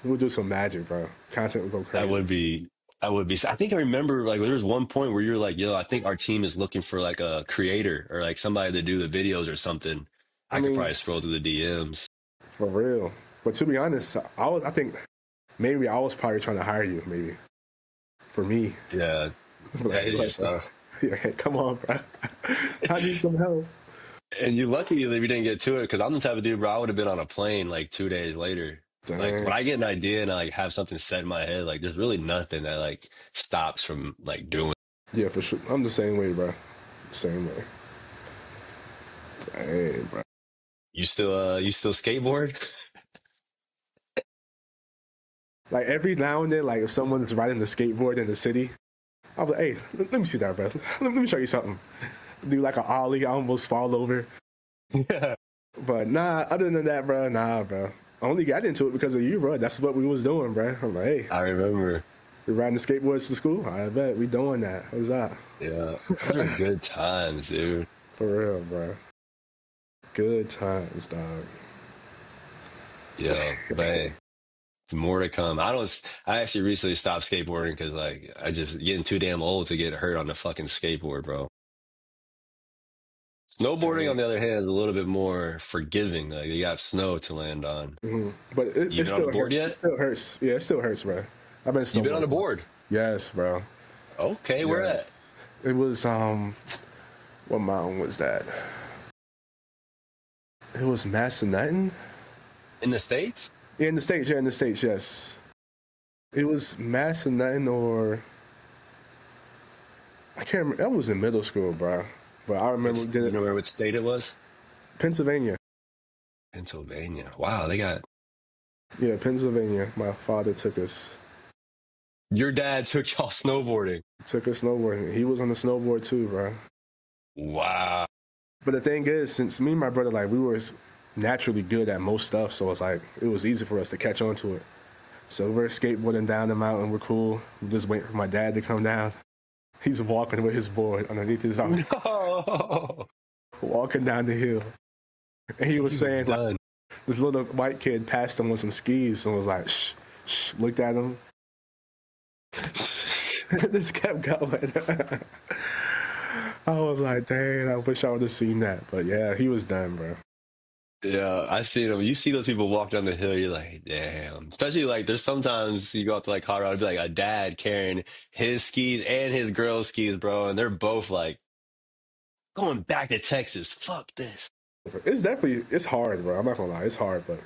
We'll do some magic, bro. Content will go crazy. That would be. I think I remember like there was one point where you're like, yo, I think our team is looking for like a creator or like somebody to do the videos or something. I could probably scroll through the DMs. For real. But to be honest, I think maybe I was probably trying to hire you, maybe. For me. Yeah. Like, stuff. Yeah, come on, bro. I need some help. And you're lucky that we didn't get to it because I'm the type of dude, bro. I would have been on a plane like 2 days later. Dang. Like when I get an idea and I like have something set in my head, like there's really nothing that like stops from like doing. Yeah, for sure. I'm the same way, bro. Same way. Dang, bro. You still skateboard? Like every now and then, like if someone's riding the skateboard in the city, I'll be like, hey, let me see that, bro. Let me show you something. Do like an ollie, I almost fall over. Yeah. But nah, other than that, bro, nah, bro. I only got into it because of you, bro. That's what we was doing, bro. I'm like, hey. I remember. We riding the skateboards to school? I bet we doing that. What's that? Yeah. Those are good times, dude. For real, bro. Good times, dog. Yeah, but hey, more to come. I actually recently stopped skateboarding because like I just getting too damn old to get hurt on the fucking skateboard, bro. Snowboarding, on the other hand, is a little bit more forgiving. Like you got snow to land on. Mm-hmm. But it You been still on the board hurts. yet? It still hurts. Yeah, it still hurts, bro. I've been. You been on the board? Yes, bro. Okay, where at? It was what mountain was that? It was Massanutten. In the States? Yeah, in the States. Yeah, in the States. Yes. It was Massanutten or I can't remember. That was in middle school, bro. But I remember. You know what state it was? Pennsylvania. Pennsylvania. Wow, they got. Yeah, Pennsylvania. My father took us. Your dad took y'all snowboarding. Took us snowboarding. He was on the snowboard too, bro. Wow. But the thing is, since me and my brother, like, we were naturally good at most stuff, so it's like it was easy for us to catch on to it. So we're skateboarding down the mountain. We're cool. We're just waiting for my dad to come down. He's walking with his board underneath his arm. No. Walking down the hill. And he was saying, like, this little white kid passed him with some skis and was like, shh, shh, looked at him. This kept going. I was like, dang, I wish I would have seen that. But yeah, he was done, bro. Yeah, I see them. You see those people walk down the hill, you're like, damn. Especially like there's sometimes you go out to like Colorado, be like a dad carrying his skis and his girl's skis, bro, and they're both like going back to Texas. Fuck this. It's hard, bro. I'm not gonna lie, it's hard, but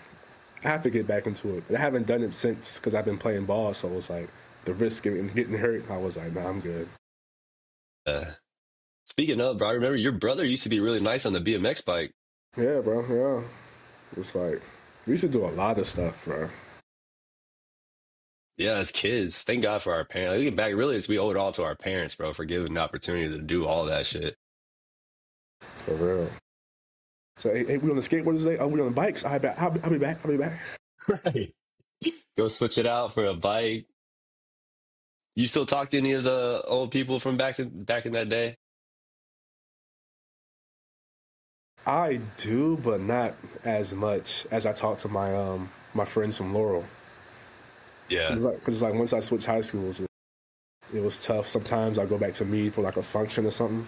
I have to get back into it. But I haven't done it since because I've been playing ball, so it's like the risk of getting hurt. I was like, nah, I'm good. Speaking of, bro, I remember your brother used to be really nice on the BMX bike. Yeah, bro. Yeah, it's like we used to do a lot of stuff, bro. Yeah, as kids, thank God for our parents. Looking back, really, we owe it all to our parents, bro, for giving the opportunity to do all that shit. For real. So, hey, we on the skateboard today? Oh, we on the bikes? I'll be back. Right. Go switch it out for a bike. You still talk to any of the old people from back in that day? I do, but not as much as I talk to my my friends from Laurel. Yeah. Because it's like once I switched high schools, it was tough. Sometimes I go back to Meade for like a function or something.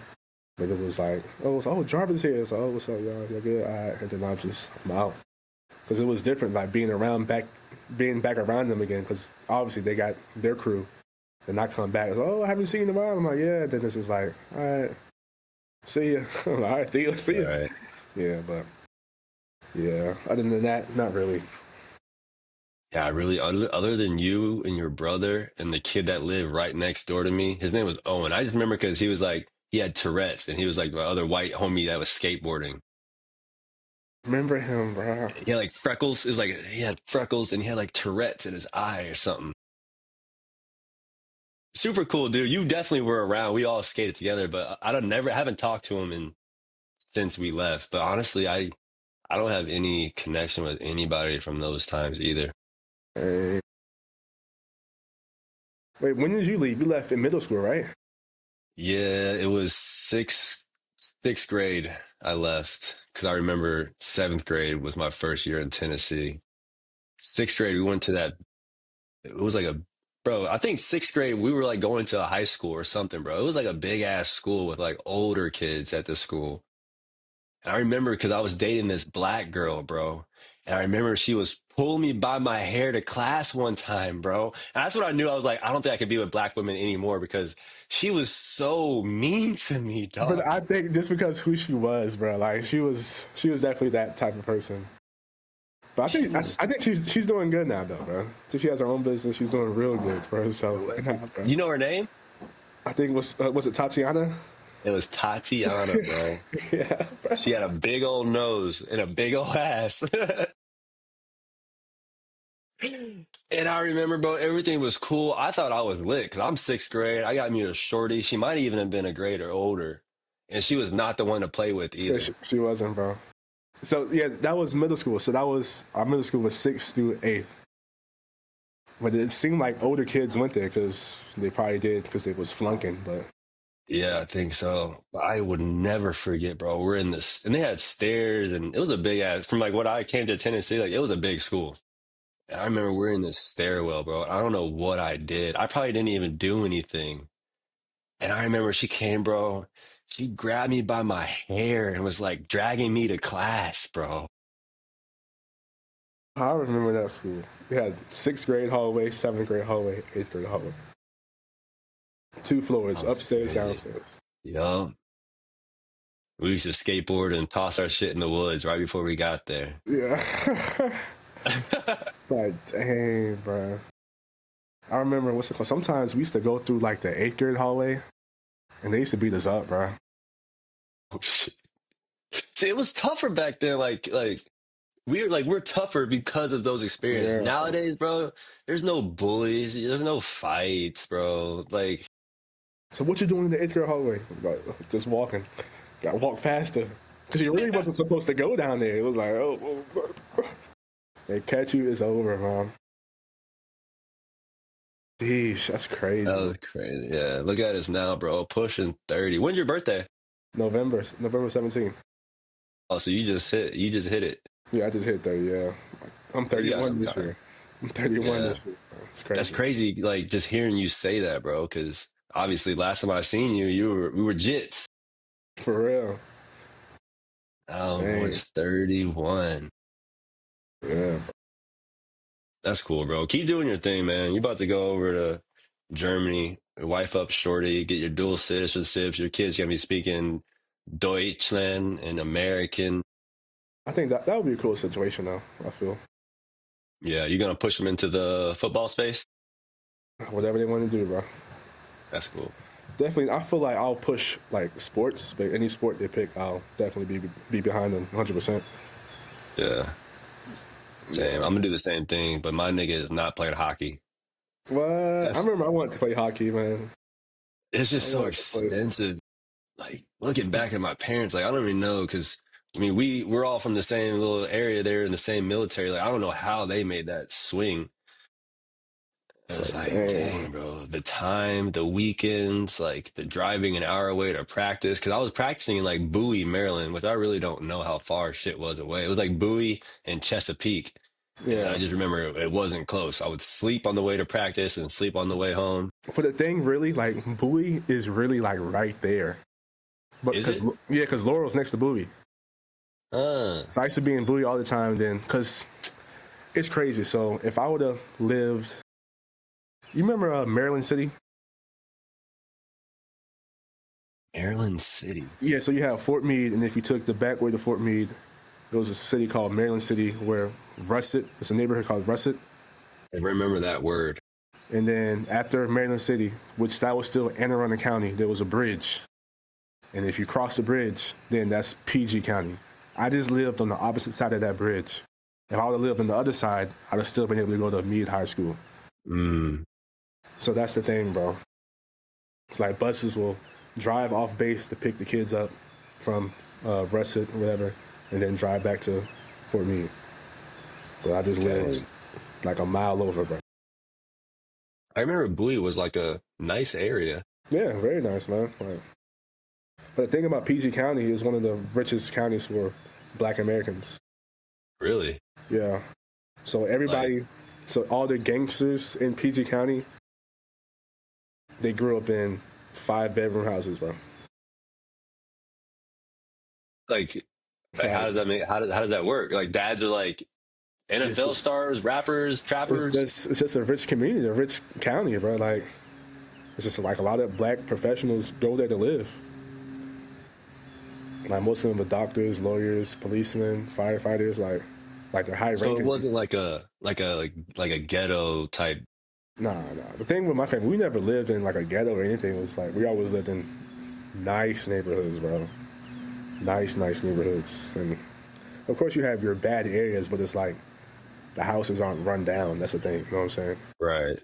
But it was like, oh, it's, oh, Jarvis here. So, oh, what's up, y'all? Y'all good? All right. And then I'm out. Because it was different, like being back around them again. Because obviously they got their crew, and I come back. Oh, I haven't seen them in a while. I'm like, yeah. Then it's just like, all right, see ya. All right, see ya. Right. Yeah, but yeah. Other than that, not really. Yeah, really. Other than you and your brother and the kid that lived right next door to me, his name was Owen. I just remember because he was like he had Tourette's, and he was like my other white homie that was skateboarding. Remember him, bro? He had like freckles. It was like he had freckles, and he had like Tourette's in his eye or something. Super cool, dude. You definitely were around. We all skated together, but I haven't talked to him since we left. But honestly, I don't have any connection with anybody from those times either. Hey. Wait, when did you leave? You left in middle school, right? Yeah, it was sixth grade I left because I remember seventh grade was my first year in Tennessee. Sixth grade, we went to that. It was like a bro. I think sixth grade we were like going to a high school or something, bro. It was like a big ass school with like older kids at the school. And I remember because I was dating this black girl, bro. And I remember she was pulling me by my hair to class one time, bro. And that's when I knew I was like, I don't think I could be with black women anymore because she was so mean to me, But dog. I think just because who she was, bro, like she was definitely that type of person. But She was, I think she's doing good now, though, bro. So she has her own business. She's doing real good for herself. Bro. you know her name? I think was it Tatiana? It was Tatiana, bro. Yeah, bro. She had a big old nose and a big old ass. And I remember, bro, everything was cool. I thought I was lit because I'm sixth grade. I got me a shorty. She might even have been a grade or older. And she was not the one to play with Yeah, either. she wasn't, bro. So yeah, that was middle school. So that was our middle school was 6th through 8th. But it seemed like older kids went there because they probably did because they was flunking. But Yeah, I think so. I would never forget, bro. We're in this, and they had stairs, and it was a big ass. From like what I came to Tennessee, like it was a big school. And I remember we're in this stairwell, bro. I don't know what I did. I probably didn't even do anything. And I remember she came, bro. She grabbed me by my hair and was like dragging me to class, bro. I remember that school. We had 6th grade hallway, 7th grade hallway, 8th grade hallway. 2 floors, That was upstairs, crazy. downstairs. Yo, we used to skateboard and toss our shit in the woods right before we got there. Yeah. It's like, dang, bro. I remember what's it called? Sometimes we used to go through like the 8th grade hallway, and they used to beat us up, bro. See, it was tougher back then. We're tougher because of those experiences. Yeah. Nowadays, bro, there's no bullies, there's no fights, bro. Like, So what you doing in the 8th grade hallway? Like, just walking. Got to walk faster because you really wasn't supposed to go down there. It was like, oh, they catch you, it's over, man. Sheesh, that's crazy. that was crazy. Yeah, look at us now, bro. Pushing 30. When's your birthday? November 17th. Oh, so you just hit it. Yeah, I just hit 30. Yeah, I'm So you got 31 some this time. year. I'm 31 Yeah, this year. Bro. It's crazy. that's crazy. Like just hearing you say that, bro. Because obviously, last time I seen you, we were jits. For real. Dang. It's 31. Yeah. That's cool, bro. Keep doing your thing, man. You about to go over to Germany, wife up shorty, get your dual citizenships. Your kids gonna be speaking Deutschland and American. I think that would be a cool situation, though. I feel Yeah, you're gonna push them into the football space. whatever they want to do, bro. That's cool. Definitely, I feel like I'll push like sports, but any sport they pick, I'll definitely be behind them 100%. Yeah, same. I'm gonna do the same thing, but my nigga is not playing hockey. What? I That's remember I wanted to play hockey, man. it's I just so wanted to play. expensive. Like looking back at my parents, like I don't even know because I mean we're all from the same little area there in the same military. Like I don't know how they made that swing. And It's it's like, like, dang. dang, bro, the time, the weekends, like the driving an hour away to practice. Cause I was practicing in like Bowie, Maryland, which I really don't know how far shit was away. It was like Bowie and Chesapeake. And I Yeah. just remember it wasn't close. I would sleep on the way to practice and sleep on the way home. But the thing really, like, Bowie is really like right there. But Is it? because Laurel's next to Bowie. Uh, So I used to be in Bowie all the time then, because it's crazy. So if I would have lived, you remember Maryland City? Maryland City. Yeah, so you have Fort Meade, and if you took the back way to Fort Meade, there was a city called Maryland City where Russet, it's a neighborhood called Russet. I remember that word. And then after Maryland City, which that was still Anne Arundel County, there was a bridge. And if you cross the bridge, then that's PG County. I just lived on the opposite side of that bridge. If I would have lived on the other side, I'd have still been able to go to Meade High School. Mm. So that's the thing, bro. It's like buses will drive off base to pick the kids up from Russet or whatever, and then drive back to Fort Meade. But I just lived like a mile over, bro. I remember Bowie was like a nice area. Yeah, very nice, man. Like, but the thing about PG County is one of the richest counties for Black Americans. Really? Yeah. So everybody, so all the gangsters in PG County, they grew up in 5-bedroom houses, bro. Like how does that make? How does that work? Like dads are like NFL stars, rappers, trappers. It's just a rich community, a rich county, bro. Like it's just like a lot of Black professionals go there to live. Like most of them are doctors, lawyers, policemen, firefighters. Like they're high ranking. So it wasn't like a ghetto type. Nah. The thing with my family, we never lived in like a ghetto or anything. It was like we always lived in nice neighborhoods, bro. Nice neighborhoods. And of course you have your bad areas, but it's like the houses aren't run down. That's the thing. You know what I'm saying? Right.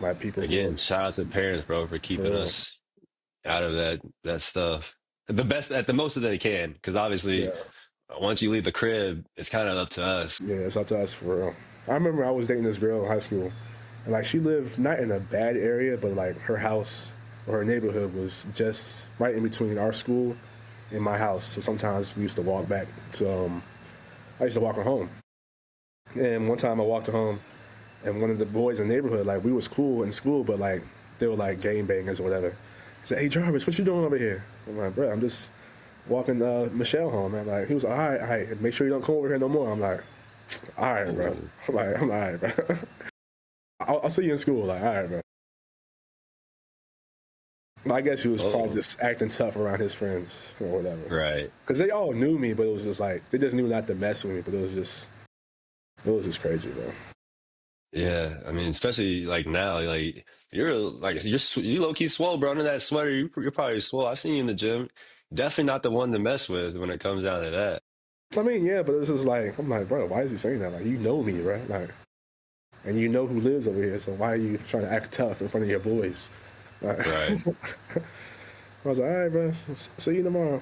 Like people. Again, shout out to parents, bro, for keeping us out of that stuff. The best at the most that they can, because obviously, once you leave the crib, it's kind of up to us. Yeah, it's up to us for real. I remember I was dating this girl in high school, and like she lived not in a bad area, but like her house or her neighborhood was just right in between our school and my house. So sometimes we used to walk back to. I used to walk her home, and one time I walked her home, and one of the boys in the neighborhood, like we was cool in school, but like they were like gang bangers or whatever. He said, "Hey Jarvis, what you doing over here?" I'm like, "Bro, I'm just walking Michelle home." Man, like he was like, all right, make sure you don't come over here no more. I'm like, all right, bro. I'm all right, bro. I'll see you in school. Like, all right, bro. I guess he was probably just acting tough around his friends or whatever. Right. Because they all knew me, but it was just like they just knew not to mess with me. But it was just crazy, bro. Yeah, I mean, especially like now, like you're you low key swole, bro. Under that sweater, you're probably swole. I've seen you in the gym. Definitely not the one to mess with when it comes down to that. I mean, yeah, but it's just like I'm like, bro, why is he saying that? Like, you know me, right? Like, and you know who lives over here, so why are you trying to act tough in front of your boys? Like, Right. I was like, all right, bro, see you tomorrow.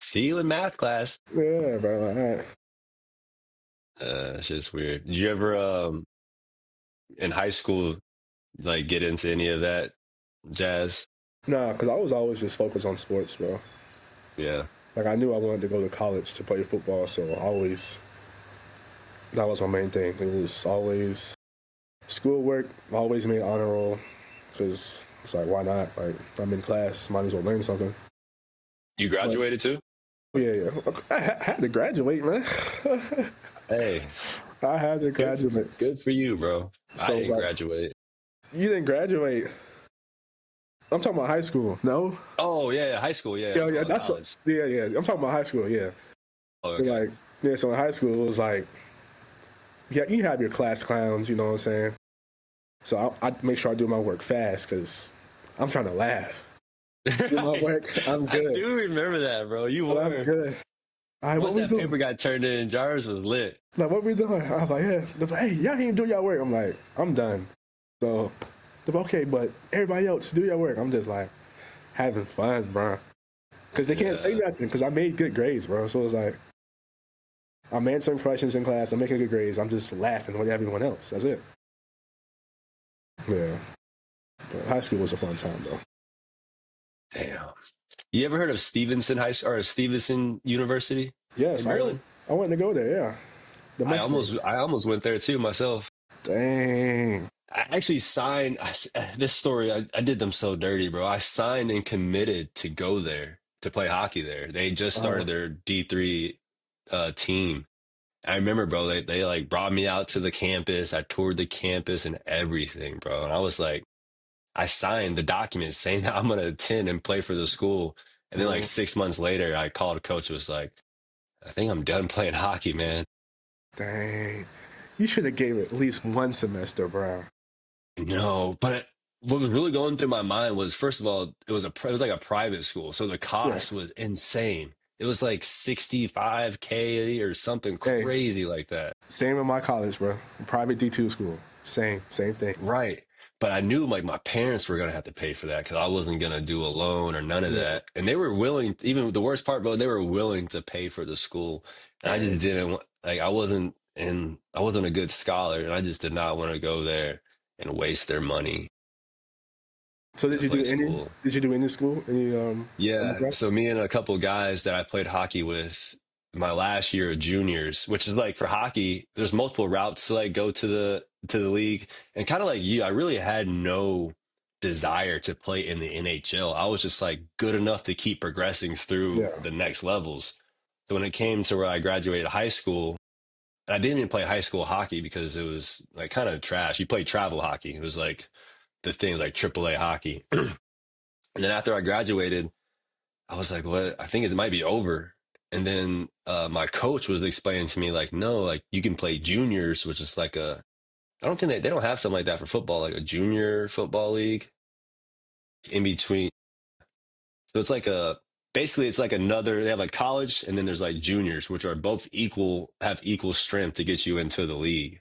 See you in math class. Yeah, bro. Like, all right. It's just weird. You ever in high school like get into any of that jazz? Nah, because I was always just focused on sports, bro. Yeah. Like I knew I wanted to go to college to play football, so that was my main thing. It was always schoolwork, always made honor roll, because it's like, why not? Like, I'm in class, might as well learn something. You graduated too? Yeah. I had to graduate, man. Hey, I had to graduate. good for you, bro. So, I didn't like, graduate. You didn't graduate? I'm talking about high school. No? Oh yeah, high school. Yeah, Yeah, that's yeah. I'm talking about high school. Yeah. Oh, okay. Like, yeah. So in high school, it was like, yeah, you have your class clowns. You know what I'm saying? So I make sure I do my work fast because I'm trying to laugh. Do my work. I'm good. I do remember that, bro. You But were. I'm good. All right, Once what that we doing? paper got turned in, Jarvis was lit. Like, what we doing? I was like, yeah. They're like, hey, y'all ain't do y'all work. I'm like, I'm done. So, they're like, okay, but everybody else do your work. I'm just like having fun, bro. Because they can't say nothing because I made good grades, bro. So it's like, I'm answering questions in class. I'm making good grades. I'm just laughing with everyone else. That's it. Yeah. But high school was a fun time, though. Damn. You ever heard of Stevenson Stevenson University? Yes, in Maryland? I went to go there, yeah. I almost went there too myself. Dang. I actually signed this story. I did them so dirty, bro. I signed and committed to go there to play hockey there. They just Uh, started their D3 team. I remember, bro, they like brought me out to the campus. I toured the campus and everything, bro. And I was like, I signed the document saying that I'm gonna attend and play for the school. And then like mm, 6 months later, I called a coach. Was like, I think I'm done playing hockey, man. dang. You should have gave it at least one semester, bro. No, but what was really going through my mind was, first of all, it was like a private school, so the Yeah. cost was insane. It was like 65K or something Hey, crazy like that. same in my college, bro. Private D2 school. Same thing. Right. But I knew like my parents were gonna have to pay for that because I wasn't gonna do a loan or none of Yeah. that. And they were willing, even the worst part, bro, they were willing to pay for the school. And I just Dang. didn't like I wasn't a good scholar, and I just did not want to go there and waste their money So to play school. did you do any school? Any Yeah, undergrad? so me and a couple of guys that I played hockey with my last year of juniors, which is like for hockey, there's multiple routes to like go to the league. And kind of like you, I really had no desire to play in the NHL. I was just like good enough to keep progressing through Yeah. the next levels. So when it came to where I graduated high school, and I didn't even play high school hockey because it was like kind of trash. You played travel hockey. It was like the thing like AAA hockey. And then after I graduated, I was like, what? I think it might be over. And then my coach was explaining to me, like, no, like you can play juniors, which is like I don't think they don't have something like that for football, like a junior football league in between. So it's like basically it's like another, they have like college and then there's like juniors, which are both equal, have equal strength to get you into the league.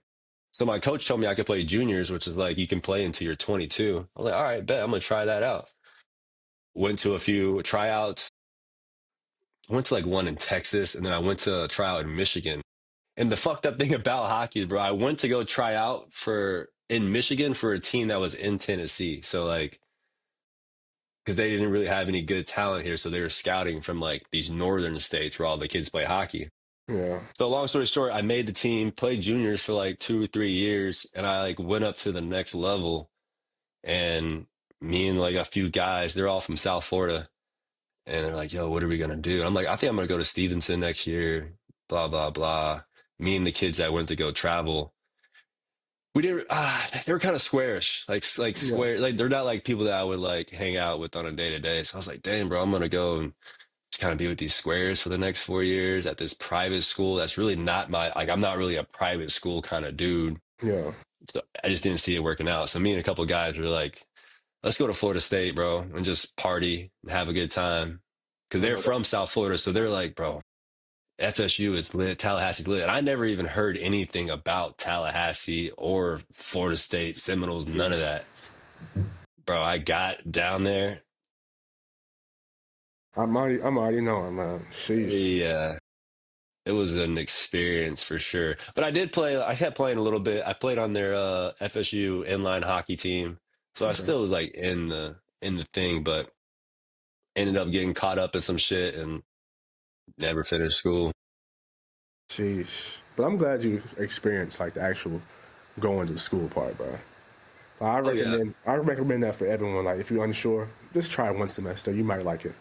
So my coach told me I could play juniors, which is like you can play until you're 22. I was like, all right, bet I'm going to try that out. Went to a few tryouts. I went to like one in Texas, and then I went to a tryout in Michigan. And the fucked up thing about hockey, bro, I went to go try out for in Michigan for a team that was in Tennessee. So like, because they didn't really have any good talent here, so they were scouting from like these northern states where all the kids play hockey. Yeah. So long story short, I made the team, played juniors for like 2 or 3 years, and I like went up to the next level. And me and like a few guys, they're all from South Florida. And they're like, yo, what are we gonna do? And I'm like, I think I'm gonna go to Stevenson next year, blah, blah, blah. Me and the kids that went to go travel, we didn't they were kind of squarish, like Yeah. square, like they're not like people that I would like hang out with on a day to day. So I was like, damn, bro, I'm gonna go and just kind of be with these squares for the next 4 years at this private school. That's really not my like I'm not really a private school kind of dude. Yeah. So I just didn't see it working out. So me and a couple of guys were like, let's go to Florida State, bro, and just party and have a good time. Because I they're know that. from South Florida. So they're like, bro, FSU is lit, Tallahassee's lit. And I never even heard anything about Tallahassee or Florida State, Seminoles, none of Sheesh. that. Bro, I got down there. I'm already knowing, man. Sheesh. Yeah, it was an experience for sure. But I kept playing a little bit. I played on their FSU inline hockey team. So I Okay. still was like in the thing, but ended up getting caught up in some shit and never finished school. Sheesh. But I'm glad you experienced like the actual going to school part, bro. Oh yeah, I recommend that for everyone. Like if you're unsure, just try one semester. You might like it.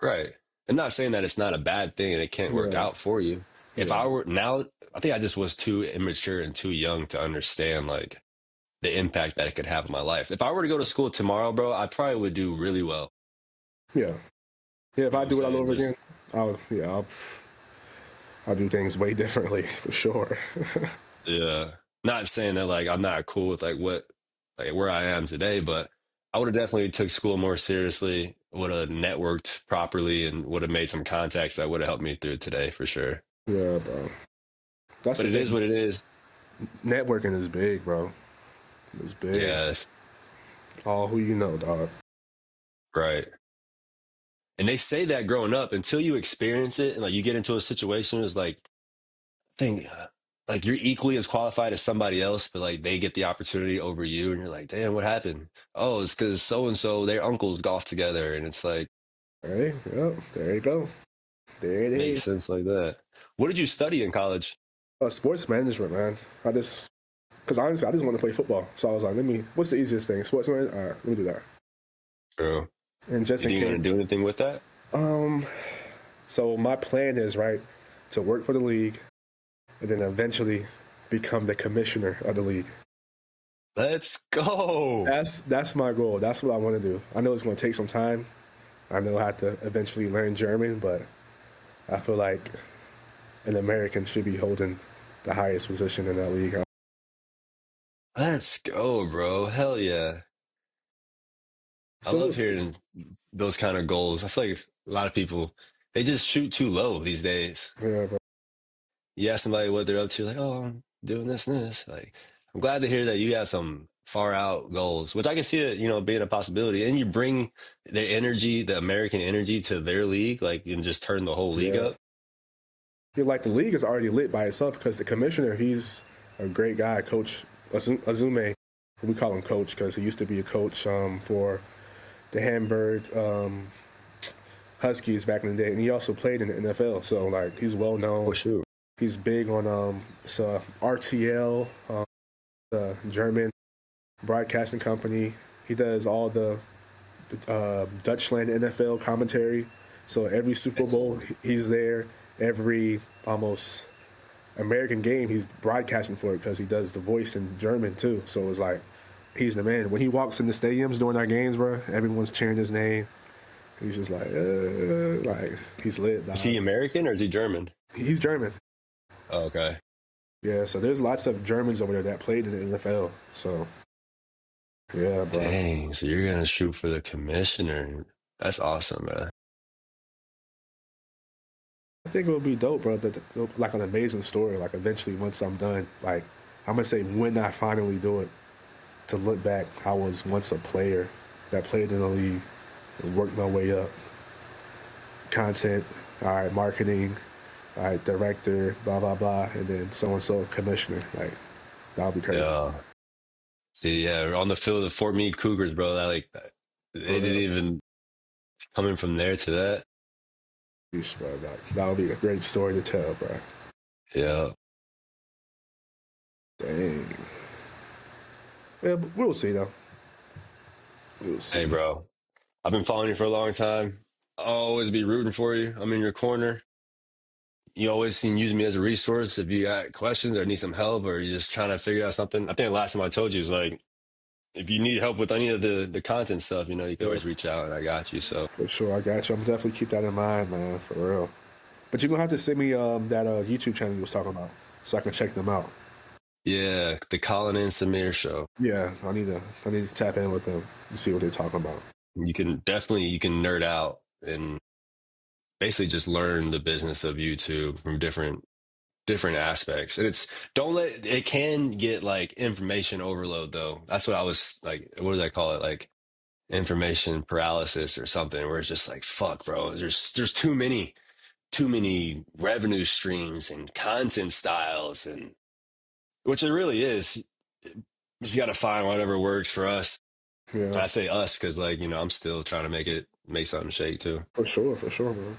right. And not saying that it's not a bad thing and it can't work Yeah. out for you. If Yeah. I were now, I think I just was too immature and too young to understand like the impact that it could have on my life. If I were to go to school tomorrow, bro, I probably would do really well. Yeah. Yeah. If You know I what I'm do it all saying? over Just again, I'll do things way differently for sure. yeah. Not saying that like I'm not cool with like where I am today, but I would have definitely took school more seriously, would have networked properly and would have made some contacts that would have helped me through today for sure. Yeah, bro. That's But the it is thing. what it is. Networking is big, bro. It's big. Yes. All who you know, dog. Right. And they say that growing up until you experience it and like you get into a situation, it's like think like you're equally as qualified as somebody else, but like they get the opportunity over you, and you're like, damn, what happened? Oh, it's because so and so their uncles golf together, and it's like Hey, yep, there you go. There it makes is. sense like that. What did you study in college? Sports management, man. I just Because honestly, I just want to play football. So I was like, what's the easiest thing? Sportsman? All right, let me do that. True. And just You in think you're case. gonna do anything with that? So my plan is, right, to work for the league and then eventually become the commissioner of the league. Let's go. That's my goal. That's what I want to do. I know it's going to take some time. I know I have to eventually learn German, but I feel like an American should be holding the highest position in that league. Let's go, bro. Hell yeah. I So we'll love see. hearing those kind of goals. I feel like a lot of people, they just shoot too low these days. Yeah, bro. You ask somebody what they're up to, like, oh, I'm doing this and this. Like, I'm glad to hear that you got some far out goals, which I can see it, being a possibility. And you bring the energy, the American energy to their league, like, and just turn the whole league Yeah. up. Yeah, like the league is already lit by itself because the commissioner, he's a great guy, Coach Azume. We call him Coach because he used to be a coach for the Hamburg Huskies back in the day, and he also played in the NFL. So like he's well Oh, known. shoot. He's big on RTL, the German broadcasting company. He does all the Dutchland NFL commentary. So every Super Bowl he's there. Every almost American game he's broadcasting for it because he does the voice in German too. So it's like he's the man. When he walks in the stadiums during our games, bro, everyone's cheering his name. He's just like he's lit. Dog. Is he American or is he German? He's German. Oh, okay. Yeah, so there's lots of Germans over there that played in the NFL. So yeah, bro. Dang. So you're going to shoot for the commissioner. That's awesome, man. I think it would be dope, bro. Like an amazing story. Like eventually, once I'm done, like I'm gonna say when I finally do it, to look back, I was once a player that played in the league and worked my way up. Content, all right, marketing, all right, director, blah blah blah, and then so and so commissioner. Like that would be crazy. Yeah. See, yeah, on the field of Fort Meade Cougars, bro, they didn't even coming from there to that. Yeesh, bro, that would be a great story to tell, bro. Yeah. Dang. Yeah, but we'll see though. We'll see. Hey, bro, I've been following you for a long time. I'll always be rooting for you. I'm in your corner. You always seem use me as a resource if you got questions or need some help or you're just trying to figure out something. I think the last time I told you is like, if you need help with any of the content stuff, you can Yeah. always reach out and I got you. So For sure, I got you. I'm definitely keep that in mind, man, for real. But you're gonna have to send me that YouTube channel you was talking about so I can check them out. yeah, the Colin and Samir show. Yeah, I need to tap in with them and see what they're talking about. You can nerd out and basically just learn the business of YouTube from different aspects. And it can get like information overload though. That's what I was like, what do they call it? Like information paralysis or something where it's just like, fuck, bro, there's too many revenue streams and content styles and which it really is. You just got to find whatever works for us. Yeah, I say us because I'm still trying to make something shake too. for sure, man.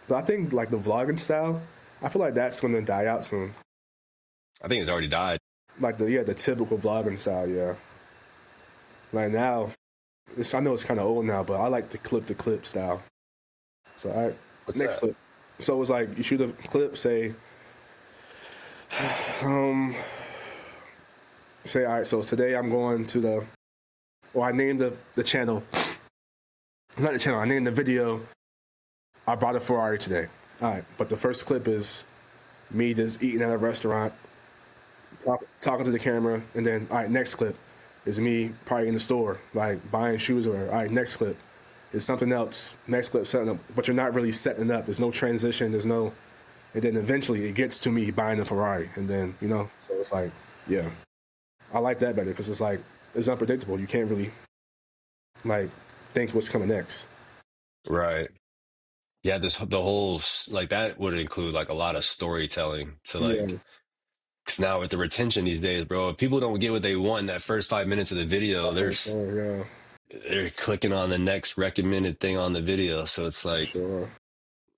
But I think like the vlogging style, I feel like that's gonna die out soon. I think it's already died. Like the typical vlogging style, yeah. Like now, I know it's kind of old now, but I like the clip style. So all right, What's next that? clip. So it's like you shoot a clip, say, all right. So today I'm going to I named the channel, not the channel. I named the video. I bought a Ferrari today. All right, but the first clip is me just eating at a restaurant, talking to the camera, and then all right, next clip is me probably in the store, like buying shoes or all right, next clip is something else. Next clip setting up, but you're not really setting up. There's no transition. There's no, and then eventually it gets to me buying a Ferrari, and then so it's like, yeah, I like that better because it's like it's unpredictable. You can't really like think what's coming next. Right. Yeah, the whole like that would include like a lot of storytelling to Yeah, because now with the retention these days, bro, if people don't get what they want in that first 5 minutes of the video, that's what I'm saying. Yeah, they're clicking on the next recommended thing on the video. So it's for like sure.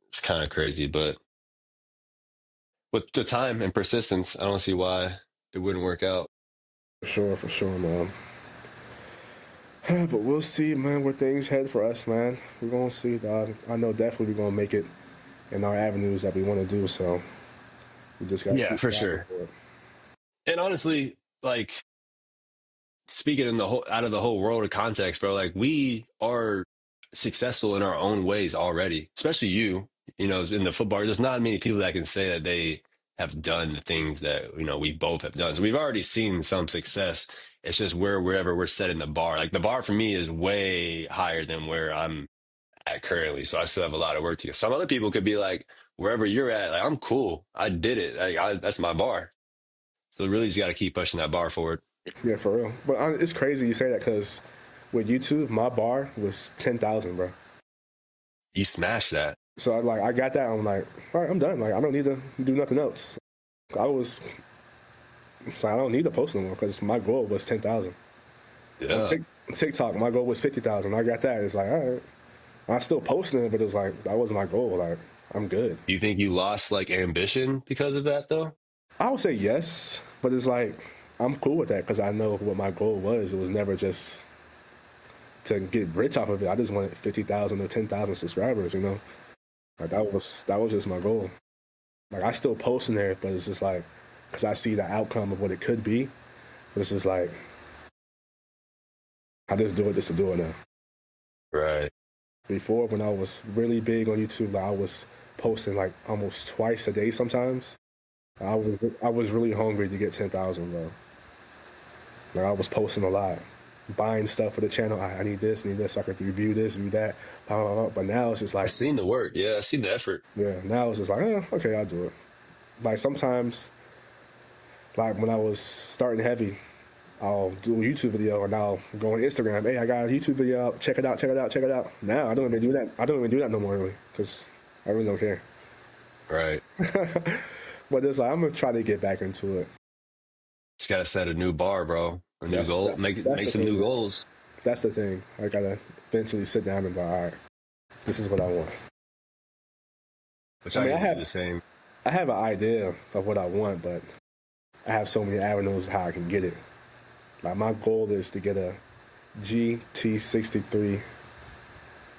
it's kind of crazy, but with the time and persistence, I don't see why it wouldn't work out. For sure, man. But we'll see, man, where things head for us, man. We're gonna see, dog. I know definitely we're gonna make it in our avenues that we want to do. So we just gotta Yeah, keep for striving sure. for it. And honestly, like speaking in the whole out of the whole world of context, bro, like we are successful in our own ways already, especially you. You know, in the football, there's not many people that can say that they have done the things that, you know, we both have done. So we've already seen some success. It's just wherever we're setting the bar. Like the bar for me is way higher than where I'm at currently. So I still have a lot of work to do. Some other people could be like, wherever you're at, like I'm cool. I did it. That's my bar. So really just got to keep pushing that bar forward. Yeah, for real. But it's crazy you say that because with YouTube, my bar was 10,000, bro. You smashed that. So I got that. I'm like, all right, I'm done. Like I don't need to do nothing else. I was, so I don't need to post no more because my goal was 10,000. On Yeah. TikTok, my goal was 50,000. I got that. It's like, all right, I still posting it, but it's like that wasn't my goal. Like I'm good. Do you think you lost like ambition because of that though? I would say yes, but it's like I'm cool with that because I know what my goal was. It was never just to get rich off of it. I just wanted 50,000 or 10,000 subscribers. You know, like that was just my goal. Like I still post in there, but it's just like because I see the outcome of what it could be. But it's just like I just do it just to do it now. Right. Before, when I was really big on YouTube, like, I was posting like almost twice a day sometimes. I was really hungry to get 10,000, bro. Like I was posting a lot, buying stuff for the channel. I need this, so I can review this, review that. Blah, blah, blah. But now it's just I like, seen the work. Yeah, I seen the effort. yeah, now it's just like, okay, I'll do it. Like sometimes, like when I was starting heavy, I'll do a YouTube video and I'll go on Instagram. Hey, I got a YouTube video out. Check it out, check it out, check it out. Now I don't even do that. I don't even do that no more, really, because I really don't care. Right. But it's like I'm gonna try to get back into it. Just gotta set a new bar, bro. A new goal. Make That's the some new thing. goals. That's the thing. I gotta eventually sit down and go, all right, this is what I want. Which I mean, I need to do the same. I have an idea of what I want, but I have so many avenues how I can get it. Like my goal is to get a GT63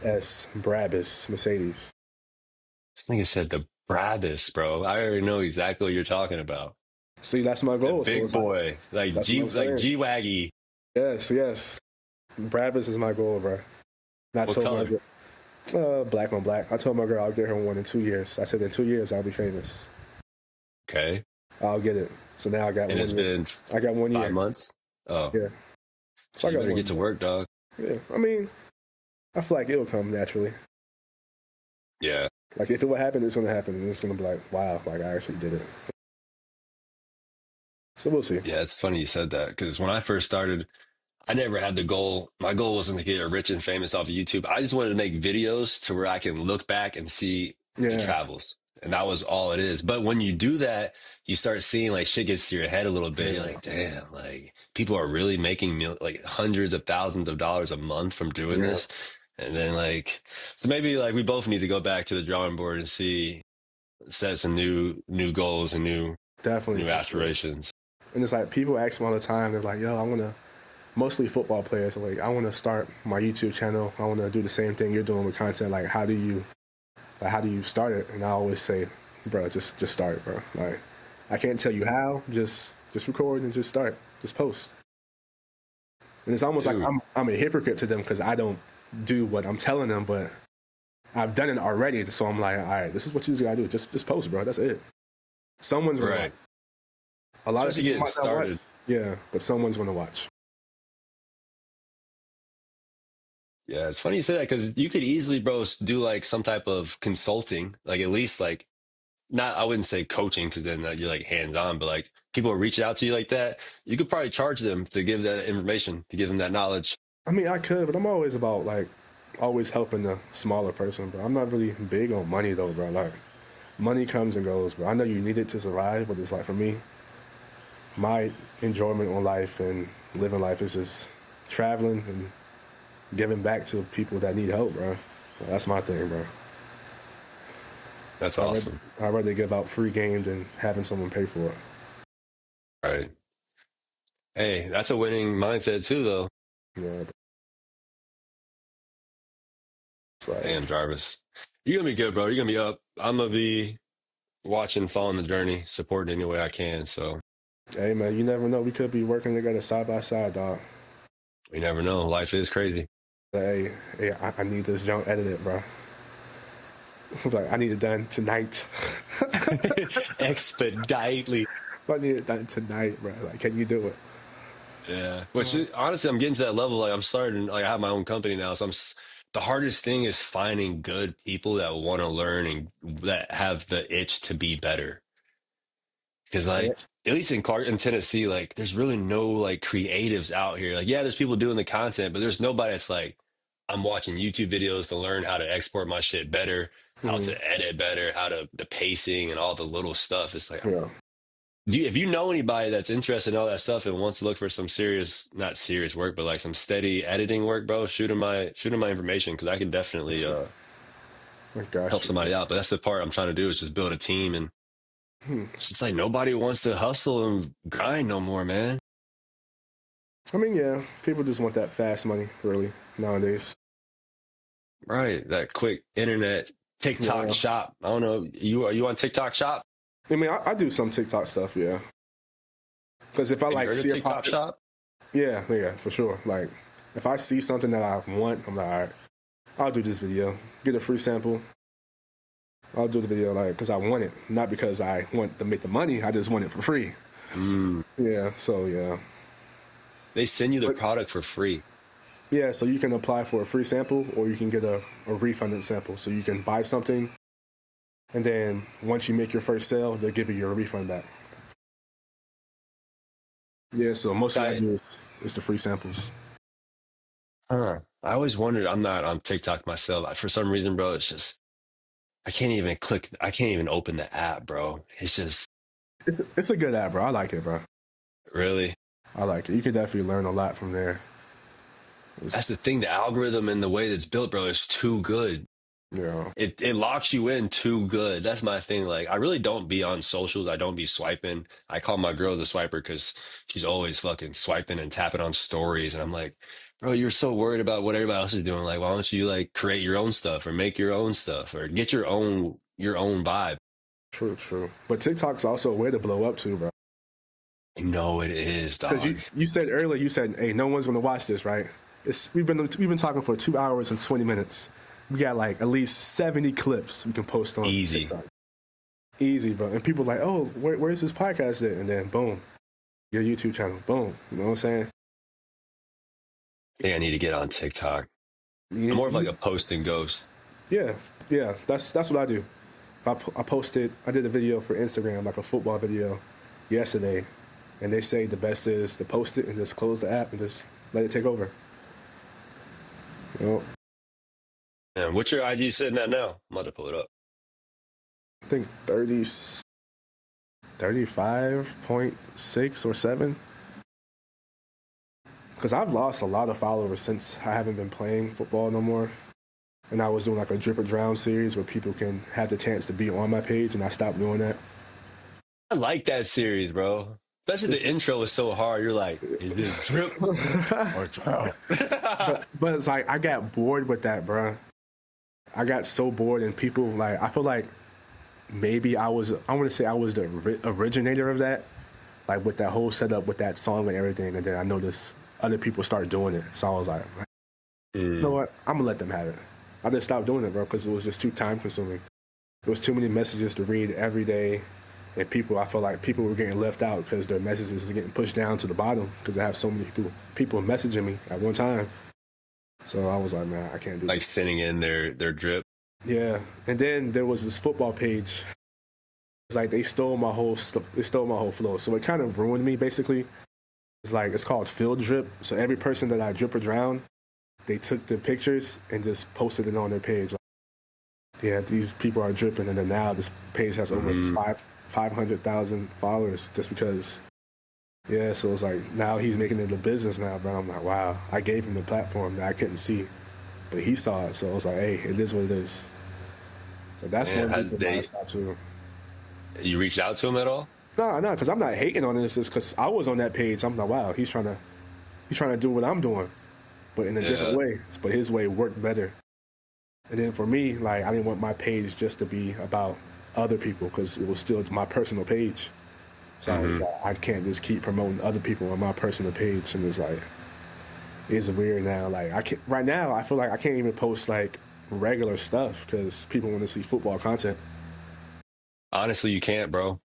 S Brabus Mercedes. This nigga said the Brabus, bro. I already know exactly what you're talking about. See, that's my The goal. So big it's boy, like that's what I'm saying. G Waggy. Yes, yes. Brabus is my goal, bro. And I What told color? my girl, black on black. I told my girl I'll get her one in 2 years. I said in 2 years I'll be famous. Okay. I'll get it. So now I got And 1 it's year. been I got 1 year. 5 months. Oh, Yeah. so I you got better 1 get to year. work, dog. Yeah. I mean, I feel like it'll come naturally. Yeah. Like if it would happen, it's gonna happen, and it's gonna be like, wow, like I actually did it. So we'll see. Yeah, it's funny you said that because when I first started, I never had the goal. My goal wasn't to get rich and famous off of YouTube. I just wanted to make videos to where I can look back and see the Yeah. travels. And that was all it is. But when you do that, you start seeing like shit gets to your head a little bit. You're like, damn, like people are really making like hundreds of thousands of dollars a month from doing Yeah. this. And then like, so maybe like we both need to go back to the drawing board and set some new goals and Definitely. new For sure. aspirations. And it's like people ask me all the time. They're like, yo, I wanna. Mostly football players are like, I want to start my YouTube channel. I want to do the same thing you're doing with content. Like, how do you start it? And I always say, bro, just start, bro. Like, I can't tell you how. Just record and just start. Just post. And it's almost Dude. like I'm a hypocrite to them because I don't do what I'm telling them, but I've done it already. So I'm like, all right, this is what you just gotta do. Just post, bro. That's it. Someone's gonna watch. A lot Especially of people getting might not watch. started. Yeah, but someone's gonna watch. Yeah, it's funny you say that because you could easily, bro, do like some type of consulting, like at least like not, I wouldn't say coaching because then you're like hands on, but like people are reaching out to you like that. You could probably charge them to give that information, to give them that knowledge. I mean, I could, but I'm always about like always helping the smaller person, bro. I'm not really big on money though, bro. Like money comes and goes, bro. I know you need it to survive, but it's like for me, my enjoyment on life and living life is just traveling and giving back to people that need help, bro. That's my thing, bro. That's awesome. I'd rather give out free game than having someone pay for it. Right. Hey, that's a winning mindset too, though. Yeah, it's like, Damn, Jarvis. You're gonna be good, bro. You're gonna be up. I'm gonna be watching, following the journey, supporting any way I can. So hey man, you never know. We could be working together side by side, dog. we never know. Life is crazy. I need this junk edited, bro. Like, I need it done tonight. Expeditely. I need it done tonight, bro. Like, can you do it? Yeah. Honestly, I'm getting to that level. Like I'm starting, like I have my own company now. So the hardest thing is finding good people that want to learn and that have the itch to be better. Because Yeah. like, at least in Tennessee, like there's really no like creatives out here. Like, yeah, there's people doing the content, but there's nobody that's like, I'm watching YouTube videos to learn how to export my shit better, how Mhm. to edit better, how to the pacing and all the little stuff. It's like, Yeah. if you know anybody that's interested in all that stuff and wants to look for some serious, not serious work, but like some steady editing work, bro, shoot him my information because I can definitely I got help you. somebody out. But that's the part I'm trying to do is just build a team, and Hmm. it's just like nobody wants to hustle and grind no more, man. I mean, yeah, people just want that fast money, really, nowadays. Right, that quick internet TikTok Yeah. shop. I don't know. Are you on TikTok shop? I mean, I do some TikTok stuff, yeah. Because if I Have you like heard of see a TikTok pop, shop? yeah, for sure. Like, if I see something that I want, I'm like, all right, I'll do this video. Get a free sample. I'll do the video, like, because I want it, not because I want to make the money. I just want it for free. Mm. Yeah, so yeah. They send you the But product for free. yeah, so you can apply for a free sample or you can get a refunded sample. So you can buy something and then once you make your first sale, they'll give you your refund back. Yeah, so most of what I I do is the free samples. I always wondered. I'm not on TikTok myself. For some reason, bro, it's just I can't even click. I can't even open the app, bro. It's just It's a good app, bro. I like it, bro. really. I like it. You can definitely learn a lot from there. That's the It's, thing. The algorithm and the way that's built, bro, is too good. you know, It locks you in too good. That's my thing. Like I really don't be on socials. I don't be swiping. I call my girl the swiper because she's always fucking swiping and tapping on stories. And I'm like, bro, you're so worried about what everybody else is doing. Like, why don't you like create your own stuff or make your own stuff or get your own vibe? true, true. But TikTok's also a way to blow up too, bro. No, it is, Because dog. you said earlier, you said, hey, no one's gonna watch this, right? We've been talking for 2 hours and 20 minutes. We got like at least 70 clips we can post on Easy. TikTok. Easy, bro. And people are like, oh, where's this podcast at? And then boom, your YouTube channel, boom. You know what I'm saying? I think I need to get on TikTok. I'm You- more of like you- a posting ghost. yeah, yeah. That's what I do. I posted. I did a video for Instagram, like a football video, yesterday, and they say the best is to post it and just close the app and just let it take over. You know, And what's your IG sitting at now? I'm about to pull it up. I think 35.6 or 7. Because I've lost a lot of followers since I haven't been playing football no more. And I was doing like a drip or drown series where people can have the chance to be on my page, and I stopped doing that. I like that series, bro. Especially the intro is so hard. You're like, is this drip or drown? But it's like I got bored with that, bro. I got so bored, and people like I feel like maybe I want to say I was the originator of that, like with that whole setup with that song and everything. And then I noticed other people start doing it, so I was like, you know what? I'm gonna let them have it. I just stopped doing it, bro, because it was just too time consuming. There was too many messages to read every day, and I felt like people were getting left out because their messages are getting pushed down to the bottom because I have so many people messaging me at one time. So I was like, man, I can't do Like this. sending in their drip. Yeah, and then there was this football page. It's like they stole my whole flow, so it kind of ruined me. Basically, it's called field drip. So every person that I drip or drown, they took the pictures and just posted it on their page. Like, yeah, these people are dripping, and then now this page has over 500,000 followers just because. Yeah, so it's like now he's making it a business now, bro. I'm like, wow, I gave him the platform that I couldn't see, but he saw it, so I was like, hey, it is what it is. So that's Man, one reason why I stopped too. you reached out to him at all? No, because I'm not hating on this. Just because I was on that page, I'm like, wow, he's trying to do what I'm doing, but in a different Yeah. way. But his way worked better. And then for me, like I didn't want my page just to be about other people because it was still my personal page. So I was Hmm. like, I can't just keep promoting other people on my personal page, and it's like it's weird now. Like I can't right now. I feel like I can't even post like regular stuff because people want to see football content. Honestly, you can't, bro.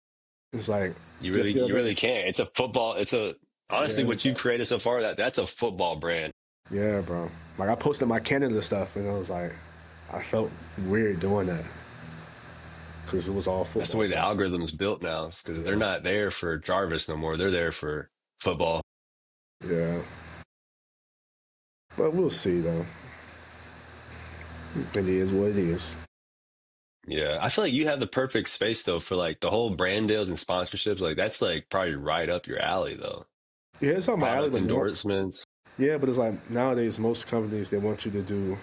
It's like You just really, the you other really can't. It's a football. It's a honestly yeah, what you created so far. That's a football brand. yeah, bro. Like I posted my Canada stuff, and I was like, I felt weird doing that because it was all That's the football way the stuff. algorithm's built now. Because they're Yeah, not there for Jarvis no more. They're there for football. yeah. But we'll see though. It is what it is. Yeah, I feel like you have the perfect space though for like the whole brand deals and sponsorships. Like that's like probably right up your alley though. Yeah, it's on my alley, Product but endorsements. yeah, but it's like nowadays most companies they want you to do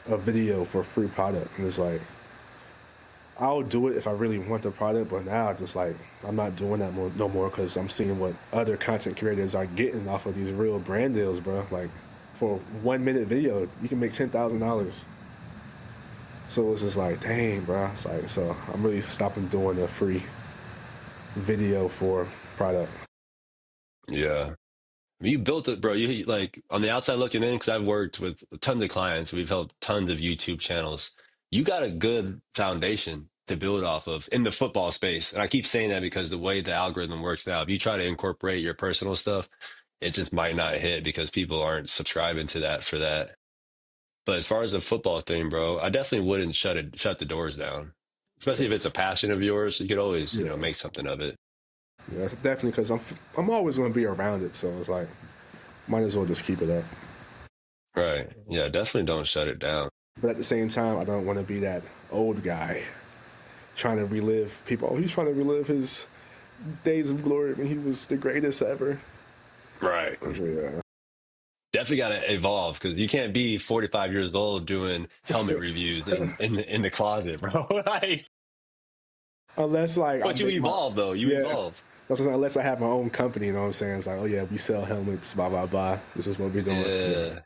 a video for free product, and it's like I'll do it if I really want the product, but now just like I'm not doing that no more because I'm seeing what other content creators are getting off of these real brand deals, bro. Like for a 1 minute video, you can make $10,000. So it's just like, dang, bro. It's like so I'm really stopping doing the free video for product. Yeah. You built it, bro. You like on the outside looking in, because I've worked with tons of clients. We've held tons of YouTube channels. You got a good foundation to build off of in the football space. And I keep saying that because the way the algorithm works now, if you try to incorporate your personal stuff, it just might not hit because people aren't subscribing to that for that. But as far as the football thing, bro, I definitely wouldn't shut the doors down. Especially if it's a passion of yours, you could always, Yeah, make something of it. yeah, definitely because I'm always going to be around it. So it's like might as well just keep it up. Right. Yeah, definitely don't shut it down. But at the same time, I don't want to be that old guy trying to relive people. Oh, he's trying to relive his days of glory when he was the greatest ever. Right. Yeah. Definitely got to evolve because you can't be 45 years old doing helmet reviews in the closet, bro. Like, Unless like I but you make my evolve though. You yeah. evolve. Unless I have my own company, you know what I'm saying? It's like, oh yeah, we sell helmets, blah blah blah. This is what we're doing. Yeah. Yeah.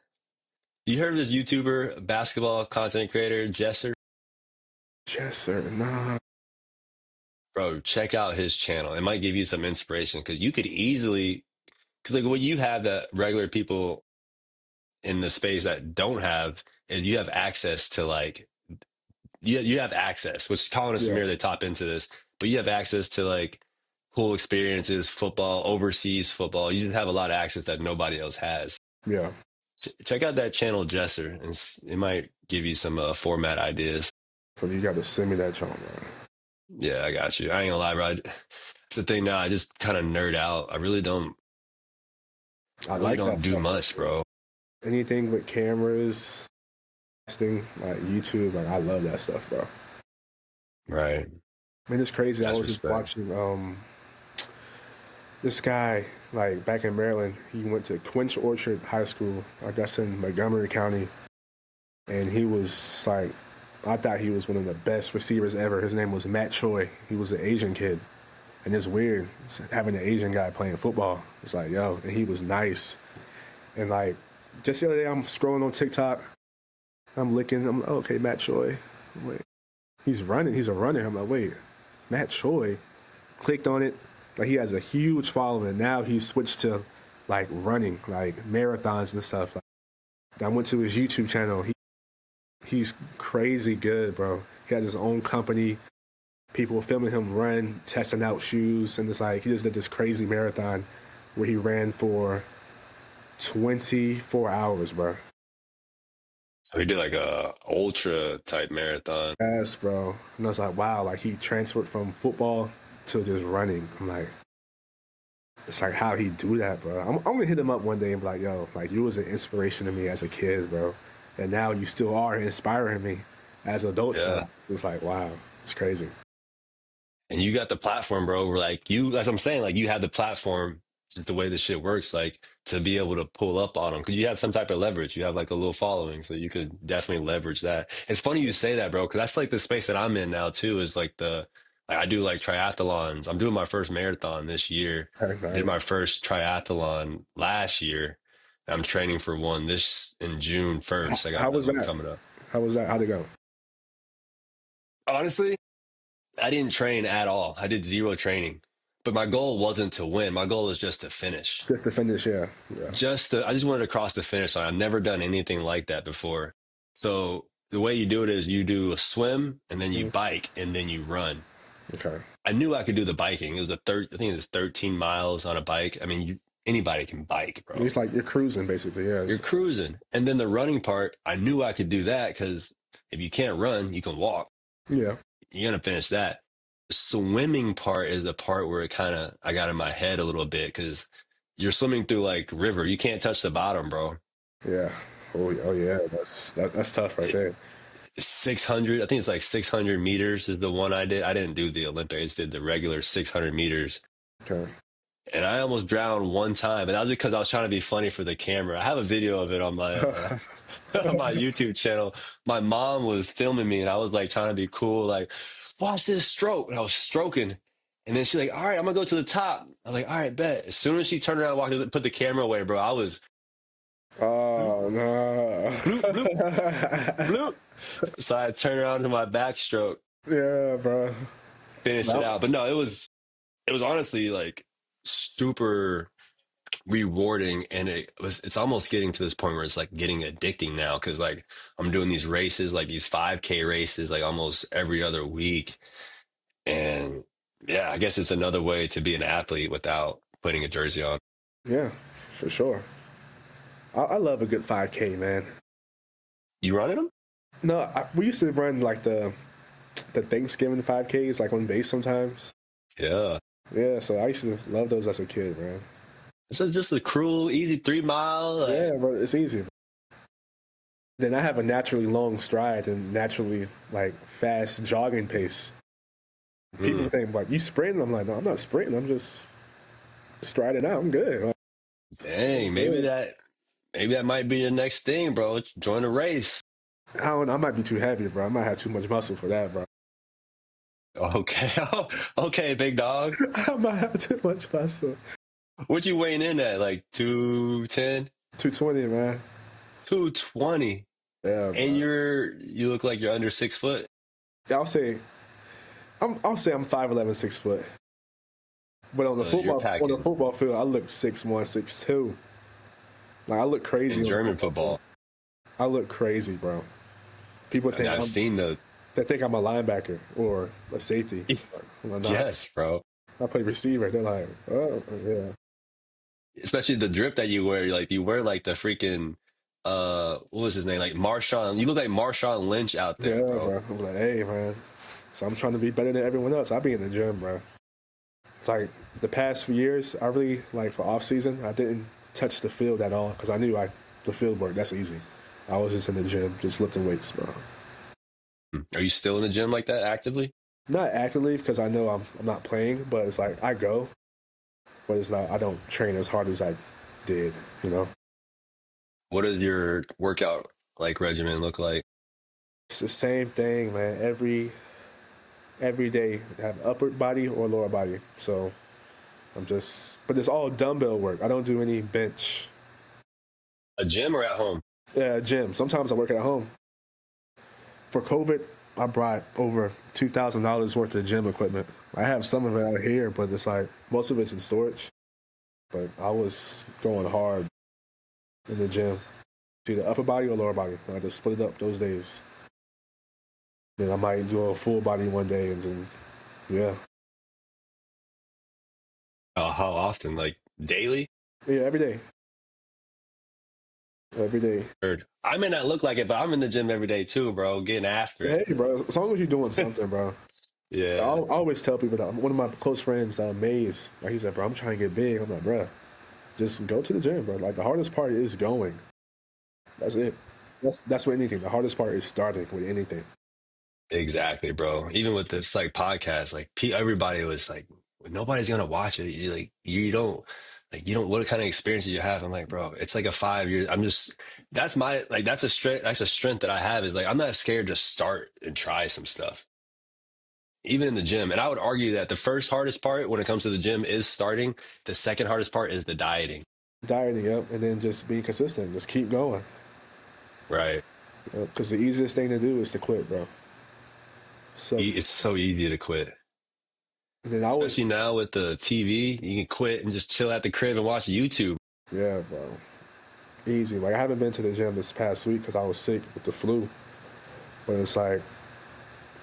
You heard of this YouTuber, basketball content creator, Jesser? Yes, sir. Nah. Bro, check out his channel. It might give you some inspiration because you could easily, because like what you have that regular people in the space that don't have, and you have access to like you have access, which Colin and Yeah. Samir, they top into this, but you have access to like cool experiences, football, overseas football. You just have a lot of access that nobody else has. Yeah. Check out that channel, Jesser, and it might give you some format ideas. So you got to send me that channel, man. Yeah, I got you. I ain't gonna lie, bro. It's the thing now. I just kind of nerd out. I really don't. I I really like don't that do stuff. much, bro. Anything with cameras, thing like YouTube, like I love that stuff, bro. Right. I mean, it's crazy. I That's was just respect. watching this guy like back in Maryland. He went to Quince Orchard High School, I guess in Montgomery County, and he was like, I thought he was one of the best receivers ever. His name was Matt Choi. He was an Asian kid, and it's weird having an Asian guy playing football. It's like, yo, and he was nice, and like just the other day, I'm scrolling on TikTok. I'm looking. I'm like, oh, okay, Matt Choi. Wait, he's running. He's a runner. I'm like, wait, Matt Choi. Clicked on it. Like he has a huge following. Now he's switched to like running, like marathons and stuff. Like, I went to his YouTube channel. He's crazy good, bro. He has his own company. People filming him run, testing out shoes, and it's like he just did this crazy marathon where he ran for 24 hours, bro. So he did like a ultra type marathon. Yes, bro. And I was like, wow, like he transferred from football to just running. I'm like, it's like how he do that, bro. I'm gonna hit him up one day and be like, yo, like you was an inspiration to me as a kid, bro. And now you still are inspiring me as adults Yeah. now. So it's like, wow, it's crazy. And you got the platform, bro. Where like you, as I'm saying, like you have the platform, just the way this shit works, like to be able to pull up on them because you have some type of leverage. You have like a little following, so you could definitely leverage that. It's funny you say that, bro, because that's like the space that I'm in now too. Is like Like I do like triathlons. I'm doing my first marathon this year. Very I did my nice. first triathlon last year. I'm training for one this in June 1st. I got How was another one that? coming up. How was that? How'd it go? Honestly, I didn't train at all. I did zero training. But my goal wasn't to win. My goal was just to finish. Just to finish, yeah. Yeah. I just wanted to cross the finish line. I've never done anything like that before. So the way you do it is you do a swim and then you Mhm. bike and then you run. Okay. I knew I could do the biking. It was I think it was 13 miles on a bike. I mean, anybody can bike, bro. It's like you're cruising basically, yeah. You're cruising. And then the running part, I knew I could do that because if you can't run, you can walk. Yeah. You're gonna finish that. Swimming part is the part where I got in my head a little bit because you're swimming through like river. You can't touch the bottom, bro. Yeah. Oh yeah. That's tough right there. 600, I think it's like 600 meters is the one I did. I didn't do the Olympic, I just did the regular 600 meters. Okay. And I almost drowned one time, but that was because I was trying to be funny for the camera. I have a video of it on my on my YouTube channel. My mom was filming me, and I was like trying to be cool, like, watch this stroke. And I was stroking. And then she's like, all right, I'm gonna go to the top. I'm like, all right, bet. As soon as she turned around and walked, put the camera away, bro, I was bloop, Oh no. bloop, bloop. So I turned around to my backstroke, Yeah, bro. finished it No. out. But no, it was honestly like super rewarding, and it's almost getting to this point where it's like getting addicting now because like I'm doing these races, like these 5K races, like almost every other week. And yeah, I guess it's another way to be an athlete without putting a jersey on. Yeah, for sure. I love a good 5K, man. You running them? No, we used to run like the Thanksgiving 5Ks, like on base sometimes. Yeah. Yeah, so I used to love those as a kid, man. It's just a cruel, easy 3 mile. Like, Yeah, bro, it's easy. Then I have a naturally long stride and naturally like fast jogging pace. People think like you sprinting. I'm like, no, I'm not sprinting. I'm just striding out. I'm good. dang, maybe that might be the next thing, bro. Join a race. I might be too heavy, bro. I might have too much muscle for that, bro. Okay. Okay, big dog. I might have too much muscle. What you weighing in at? Like 210? 220, man. 220. Yeah, bro. And you look like you're under 6 foot. Yeah, I'll say I'm 5'11", 6 foot. But on So you're on packing. the football field, I look 6'1", 6'2". Like I look crazy In on the German football football. field. I look crazy, bro. People I mean, think I've seen the they think I'm a linebacker or a safety. I'm not. yes, bro. I play receiver. They're like, oh yeah, Especially the drip that you wear. Like you wear like the freaking what was his name? Like Marshawn. You look like Marshawn Lynch out yeah, there, bro. bro. I'm like, hey, man. So I'm trying to be better than everyone else. I be in the gym, bro. It's like the past few years, I really like for off season, I didn't touch the field at all because I knew the field work. That's easy. I was just in the gym, just lifting weights, bro. Are you still in the gym like that actively? Not actively because I know I'm not playing, but it's like I go, but it's not. I don't train as hard as I did. You know, What does your workout like regimen look like? it's the same thing, man. Every day, I have upper body or lower body. So but it's all dumbbell work. I don't do any bench. A gym or at home? Yeah, gym. Sometimes I work at home. For COVID, I brought over $2,000 worth of gym equipment. I have some of it out here, but it's like most of it's in storage. But I was going hard in the gym. It's either upper body or lower body. I just split it up those days. Then I might do a full body one day, and then yeah, How often? Like daily? yeah, every day, every day. Or I may not look like it, but I'm in the gym every day too, bro. Getting after it. Hey, bro, as long as you're doing something, bro. I Yeah. always tell people that one of my close friends, Maze, like, he said, bro, I'm trying to get big. I'm like, bro, just go to the gym, bro. Like the hardest part is going. That's it. That's with anything. The hardest part is starting with anything. Exactly, bro. Even with this like podcast, like everybody was like, nobody's gonna watch it. You don't. What kind of experience did you have? I'm like, bro, it's like a 5 year. That's my like that's a strength. That's a strength that I have is like I'm not scared to start and try some stuff. even in the gym. And I would argue that the first hardest part when it comes to the gym is starting. The second hardest part is the dieting. Dieting, yep, and then just being consistent, just keep going. Right. Because the easiest thing to do is to quit, bro. So, It's so easy to quit. and then I was, Especially now with the TV, you can quit and just chill at the crib and watch YouTube. yeah, bro, easy. Like I haven't been to the gym this past week because I was sick with the flu, but it's like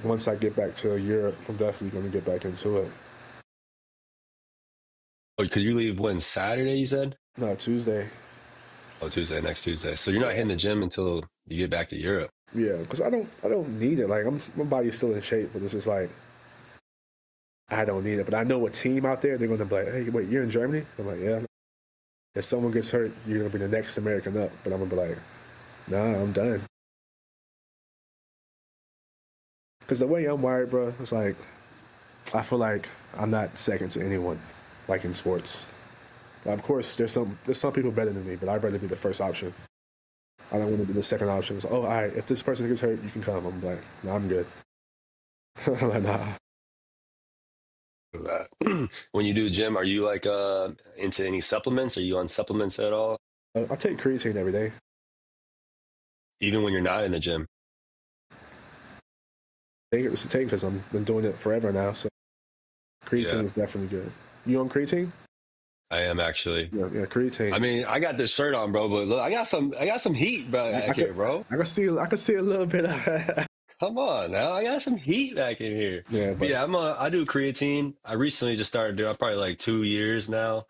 once I get back to Europe, I'm definitely going to get back into it. Oh, could you leave when Saturday, you said? No, Tuesday. Oh, Tuesday, next Tuesday. So you're not hitting the gym until you get back to Europe. Yeah, because I don't need it. Like my body's still in shape, but it's just like I don't need it. But I know a team out there, they're going to be like, hey, wait, you're in Germany? I'm like, yeah. If someone gets hurt, you're going to be the next American up. But I'm going to be like, nah, I'm done. Because the way I'm wired, bro, it's like I feel like I'm not second to anyone, like in sports. Now, of course, there's some people better than me, but I'd rather be the first option. I don't want to be the second option. It's, oh, all right, if this person gets hurt, you can come. I'm like, no, I'm good. I'm like, nah. When you do gym, are you like into any supplements? Are you on supplements at all? I take creatine every day. Even when you're not in the gym? It's a take because I've been doing it forever now. So creatine is definitely good. You on creatine? I am actually. Yeah, creatine. I mean, I got this shirt on, bro, but look, I got some heat, bro, back here, bro. I can see a little bit of Come on now, I got some heat back in here. Yeah, But yeah, I do creatine. I recently just started doing. I'm probably like 2 years now,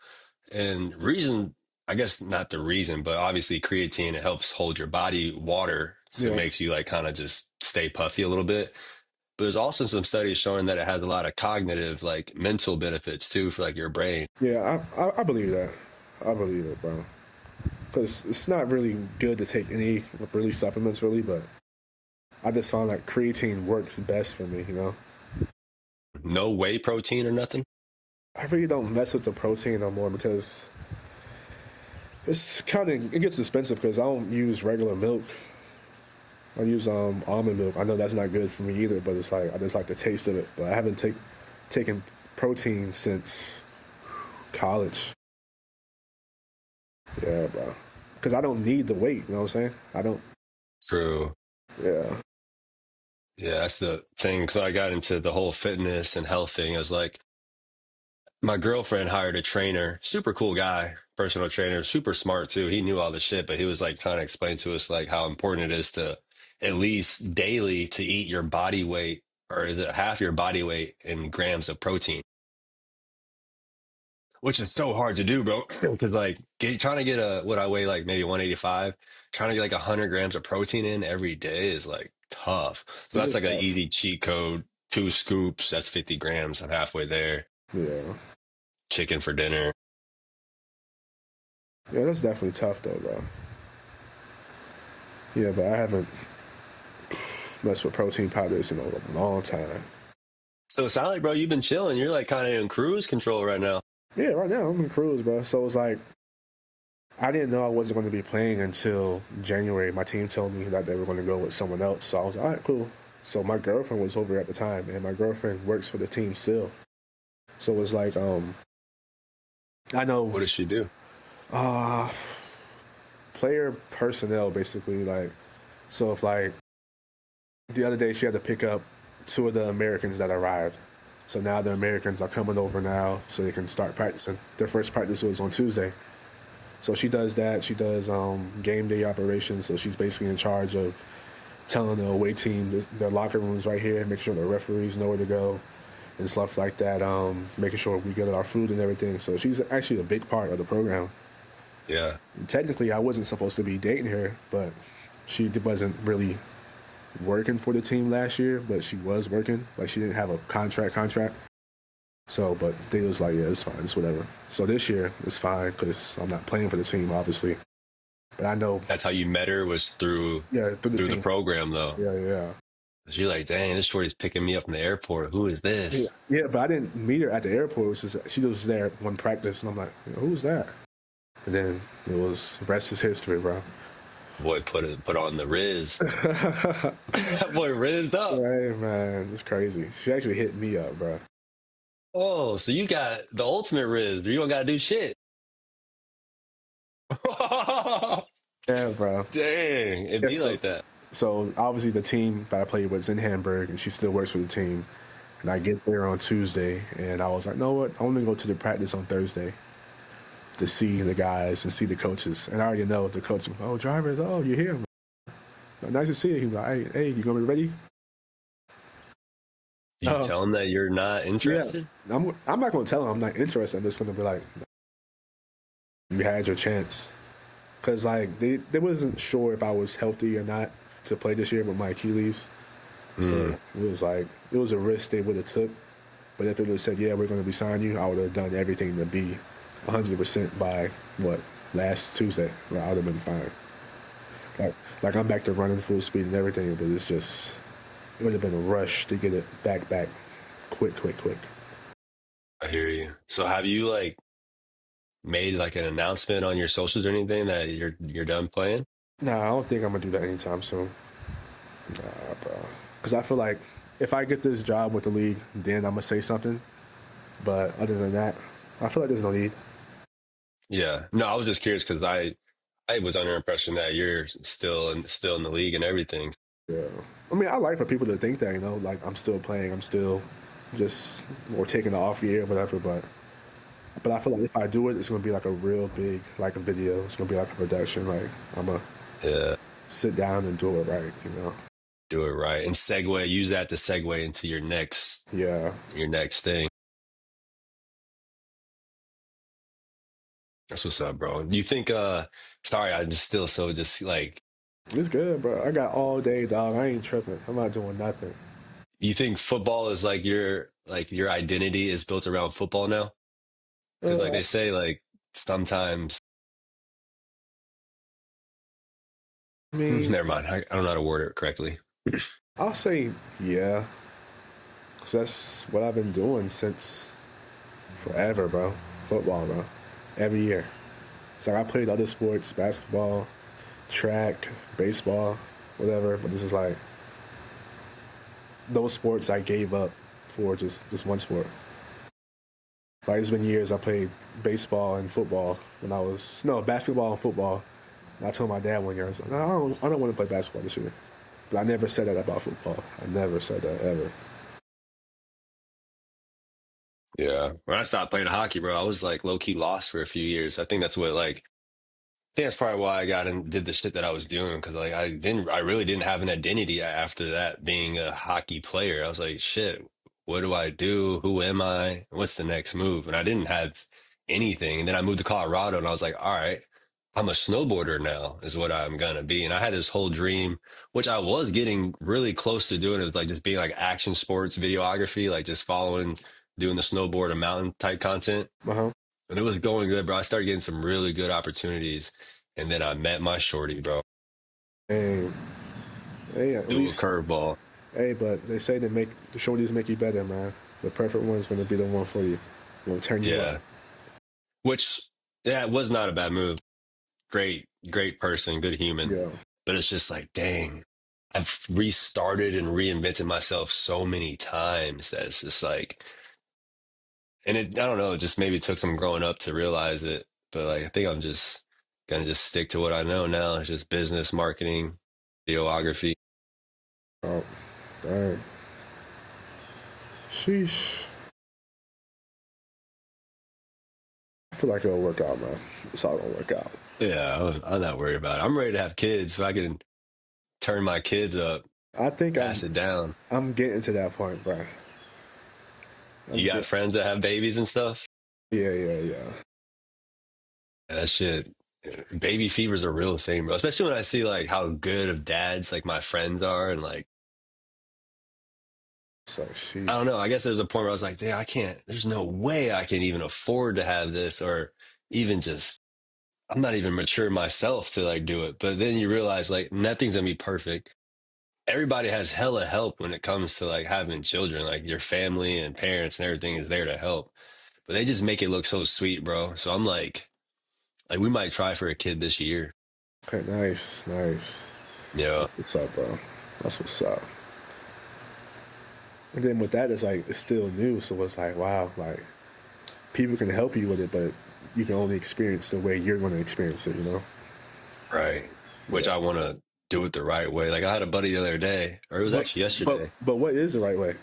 and reason, I guess not the reason, but obviously creatine, it helps hold your body water, so it yeah. makes you like kind of just stay puffy a little bit. But there's also some studies showing that it has a lot of cognitive, like mental benefits too for like your brain. Yeah, I believe that. I believe it, bro. Because it's not really good to take any really supplements, really, but I just found that creatine works best for me, you know? No whey protein or nothing. I really don't mess with the protein no more because it gets expensive because I don't use regular milk. I use almond milk. I know that's not good for me either, but it's like I just like the taste of it. But I haven't taken protein since college. Yeah, bro. Because I don't need the weight. You know what I'm saying? I don't. True. Yeah. Yeah, that's the thing. So I got into the whole fitness and health thing. I was like, my girlfriend hired a trainer, super cool guy, personal trainer, super smart too. He knew all the shit, but he was like trying to explain to us like how important it is to at least daily to eat your body weight or half your body weight in grams of protein, which is so hard to do, bro. Because like trying to get what I weigh like maybe 185, trying to get like 100 grams of protein in every day is like tough. So It that's is like an tough. easy cheat code. 2 scoops, that's 50 grams. I'm halfway there. Yeah. Chicken for dinner. Yeah, that's definitely tough though, bro. Yeah, but I haven't messed with protein powders in a long time. So it sounds like, bro, you've been chilling. You're like kind of in cruise control right now. Yeah, right now I'm in cruise, bro. So it's like I didn't know I wasn't going to be playing until January. My team told me that they were going to go with someone else. So I was like, all right, cool. So my girlfriend was over at the time, and my girlfriend works for the team still. So it was like, I know. What does she do? Uh, player personnel, basically. Like, so if like the other day she had to pick up 2 of the Americans that arrived. So now the Americans are coming over now so they can start practicing. Their first practice was on Tuesday. So she does that. She does game day operations. So she's basically in charge of telling the away team their locker rooms right here, making sure the referees know where to go and stuff like that, making sure we get our food and everything. So she's actually a big part of the program. Yeah. And technically, I wasn't supposed to be dating her, but she wasn't really working for the team last year, but she was working. Like, she didn't have a contract. So, but they was like, yeah, it's fine, it's whatever. So this year, it's fine because I'm not playing for the team, obviously. But I know. That's how you met her, was through the program, though. Yeah. So you're like, dang, this shorty's picking me up from the airport. Who is this? Yeah, but I didn't meet her at the airport. It was just, she was there at one practice, and I'm like, who's that? And then it was, rest is history, bro. Boy, put on the Riz. That boy rizzed up. Hey man, it's crazy. She actually hit me up, bro. Oh, so you got the ultimate Riz, but you don't gotta do shit. Yeah, bro. Dang, it Yeah, be like that. so obviously the team that I played with is in Hamburg, and she still works for the team. And I get there on Tuesday, and I was like, "No, what? I want to go to the practice on Thursday to see the guys and see the coaches." And I already know the coach. Oh, drivers! Oh, you're here. Nice to see you. He's like, "Hey, you gonna be ready?" You tell them that you're not Yeah. interested? I'm not gonna tell them I'm not interested. I'm just gonna be like, "You had your chance," because like they wasn't sure if I was healthy or not to play this year with my Achilles. So it was like it was a risk they would have took. But if it would have said, "Yeah, we're going to be signing you," I would have done everything to be 100% by what last Tuesday. Well, I would have been fine. Like I'm back to running full speed and everything, but it's just it would have been a rush to get it back, quick. I hear you. So have you like made like an announcement on your socials or anything that you're done playing? Nah, I don't think I'm gonna do that anytime soon. Nah, bro. Because I feel like if I get this job with the league, then I'm gonna say something. But other than that, I feel like there's no need. Yeah. No, I was just curious because I was under impression that you're still in the league and everything. Yeah. I mean, I like for people to think that, like I'm still playing, I'm still just or taking the off year, whatever. But I feel like if I do it, it's gonna be like a real big like a video. It's gonna be like a production. Like I'm gonna Yeah. sit down and do it right. Do it right and use that to segue into Yeah. your next thing. That's what's up, bro. Do you think sorry, I'm just still so just like It's good, bro. I got all day, dog. I ain't tripping. I'm not doing nothing. you think football is like your identity is built around football now? Because like Uh, they say like sometimes I mean, never mind. I don't know how to word it correctly. I'll say yeah, because that's what I've been doing since forever, bro. Football, bro. Every year. So I played other sports, basketball, track, baseball, whatever. But this is like those sports I gave up for just this one sport. Like it's been years I played baseball and football when I was no basketball and football. And I told my dad one year, I was like, no, I don't want to play basketball this year. But I never said that about football. I never said that ever. Yeah. When I stopped playing hockey, bro, I was like low key lost for a few years. I think that's what like I think that's probably why I got and did the shit that I was doing because like I really didn't have an identity after that being a hockey player. I was like, shit, what do I do? Who am I? What's the next move? And I didn't have anything. And then I moved to Colorado and I was like, all right, I'm a snowboarder now is what I'm gonna be. And I had this whole dream, which I was getting really close to doing it, like just being like action sports videography, like just following, doing the snowboard and mountain type content. Uh huh. And it was going good, bro. I started getting some really good opportunities. And then I met my shorty, bro. Hey, hey, at Do a least, curveball. hey, but they say the shorties make you better, man. The perfect one's gonna be the one for you. Gonna turn you up. Yeah. Which, yeah, it was not a bad move. Great person, good human. Yeah. But it's just like, dang, I've restarted and reinvented myself so many times that it's just like, and I don't know, it just maybe took some growing up to realize it. But like, I think I'm just gonna just stick to what I know now. It's just business, marketing, videography. Oh, dang. Sheesh. I feel like it'll work out, man. It's all gonna work out. Yeah, I'm not worried about it. I'm ready to have kids so I can turn my kids up, I think pass it down. I'm getting to that point, bro. You got friends that have babies and stuff? Yeah. That shit, baby fever is a real thing, bro. Especially when I see like how good of dads like my friends are, and like It's like, I sheesh. don't know. I guess there's a point where I was like, damn, I can't. There's no way I can even afford to have this, or even just. I'm not even mature myself to like do it. But then you realize like nothing's gonna be perfect. Everybody has hella help when it comes to like having children. Like your family and parents and everything is there to help. But they just make it look so sweet, bro. So I'm like we might try for a kid this year. Okay, nice, nice. Yeah. That's what's up, bro. That's what's up. And then with that, it's like it's still new, so it's like wow, like people can help you with it, but you can only experience the way you're going to experience it. You know? Right. Which Yeah. I want to do it the right way. Like I had a buddy the other day, or it was But actually but yesterday. but what is the right way?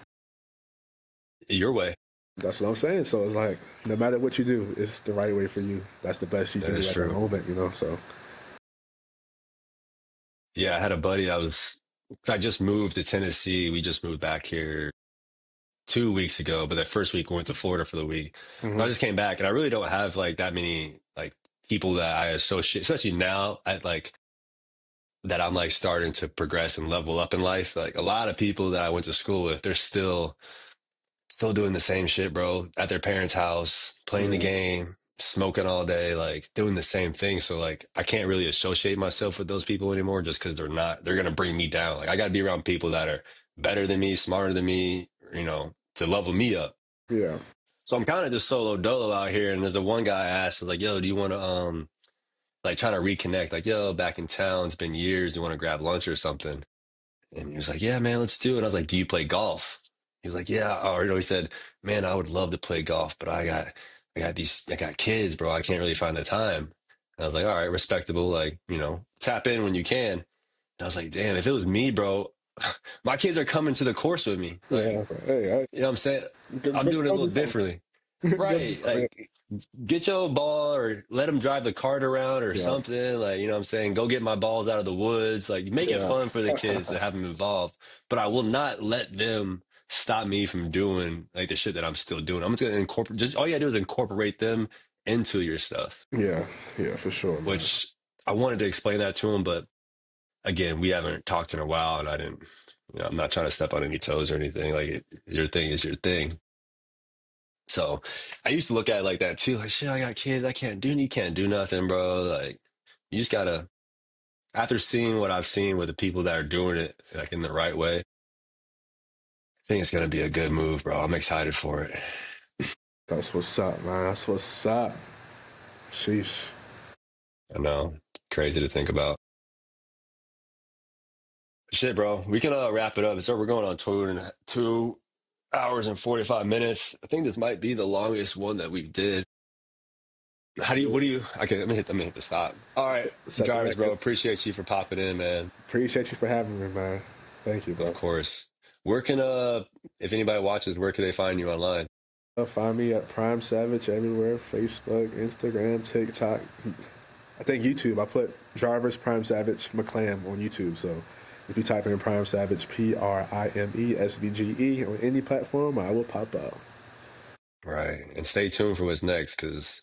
Your way. That's what I'm saying. So it's like no matter what you do, it's the right way for you. That's the best you That can is do at that true. moment. You know? So Yeah, I had a buddy I just moved to Tennessee. We just moved back here 2 weeks ago, but that first week we went to Florida for the week. And I hmm just came back and I really don't have like that many like people that I associate, especially now at like that I'm like starting to progress and level up in life. Like a lot of people that I went to school with, they're still doing the same shit, bro, at their parents' house, playing the yeah, game, smoking all day, like doing the same thing. So like I can't really associate myself with those people anymore just because they're gonna bring me down. Like I gotta be around people that are better than me, smarter than me, to level me up. yeah, So I'm kind of just solo dolo out here. And there's the one guy I asked, like, yo, do you want to like trying to reconnect? Like, yo, back in town, it's been years, you want to grab lunch or something? And he was like, yeah, man, let's do it. And I was like, do you play golf? He was like, yeah. Or, he said, man, I would love to play golf, but I got kids, bro. I can't really find the time. And I was like, all right, respectable. Like, tap in when you can. And I was like, damn, if it was me, bro, my kids are coming to the course with me. yeah. I Like, was like, hey, you know what I'm saying? I'm doing it a go little do something. differently. Go do Right. something. Like, get your ball or let him drive the cart around or Yeah, something. Like, you know what I'm saying? Go get my balls out of the woods. Like, make it yeah, fun for the kids to have them involved. But I will not let them stop me from doing like the shit that I'm still doing. I'm just going to incorporate, just all you gotta do is incorporate them into your stuff, yeah, yeah, for sure, man. which I wanted to explain that to him. But again, we haven't talked in a while and I didn't, I'm not trying to step on any toes or anything. Like, your thing is your thing. So I used to look at it like that too. Like, shit, I got kids. You can't do nothing, bro. Like, you just gotta, after seeing what I've seen with the people that are doing it, like in the right way, I think it's gonna be a good move, bro. I'm excited for it. That's what's up, man. That's what's up. Sheesh. I know. Crazy to think about. Shit, bro. We can wrap it up. So we're going on 2 hours and 45 minutes. I think this might be the longest one that we did. What do you, okay, let me hit the stop. All right, Set the Jarvis, bro. record. Appreciate you for popping in, man. Appreciate you for having me, man. Thank you, Of bro. course. Where can if anybody watches, where can they find you online? Find me at Prime Savage everywhere: Facebook, Instagram, TikTok. I think YouTube. I put Jarvis Prime Savage McClam on YouTube. So if you type in Prime Savage PRIMESVGE on any platform, I will pop up. Right. And stay tuned for what's next, because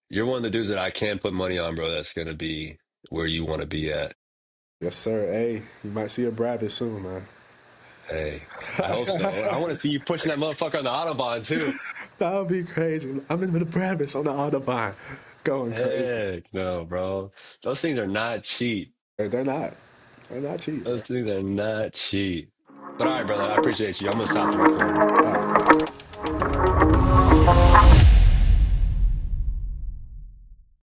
you're one of the dudes that I can put money on, bro. That's gonna be where you want to be at. Yes, sir. Hey, you might see a Brabus soon, man. Hey, I hope so. I want to see you pushing that motherfucker on the Autobahn too. That would be crazy. I'm in with the Brabus on the Autobahn, going crazy. Heck no, bro. Those things are not cheap. They're not. They're not cheap, bro. Those things are not cheap. But all right, brother, I appreciate you. I'm gonna stop the recording. All right.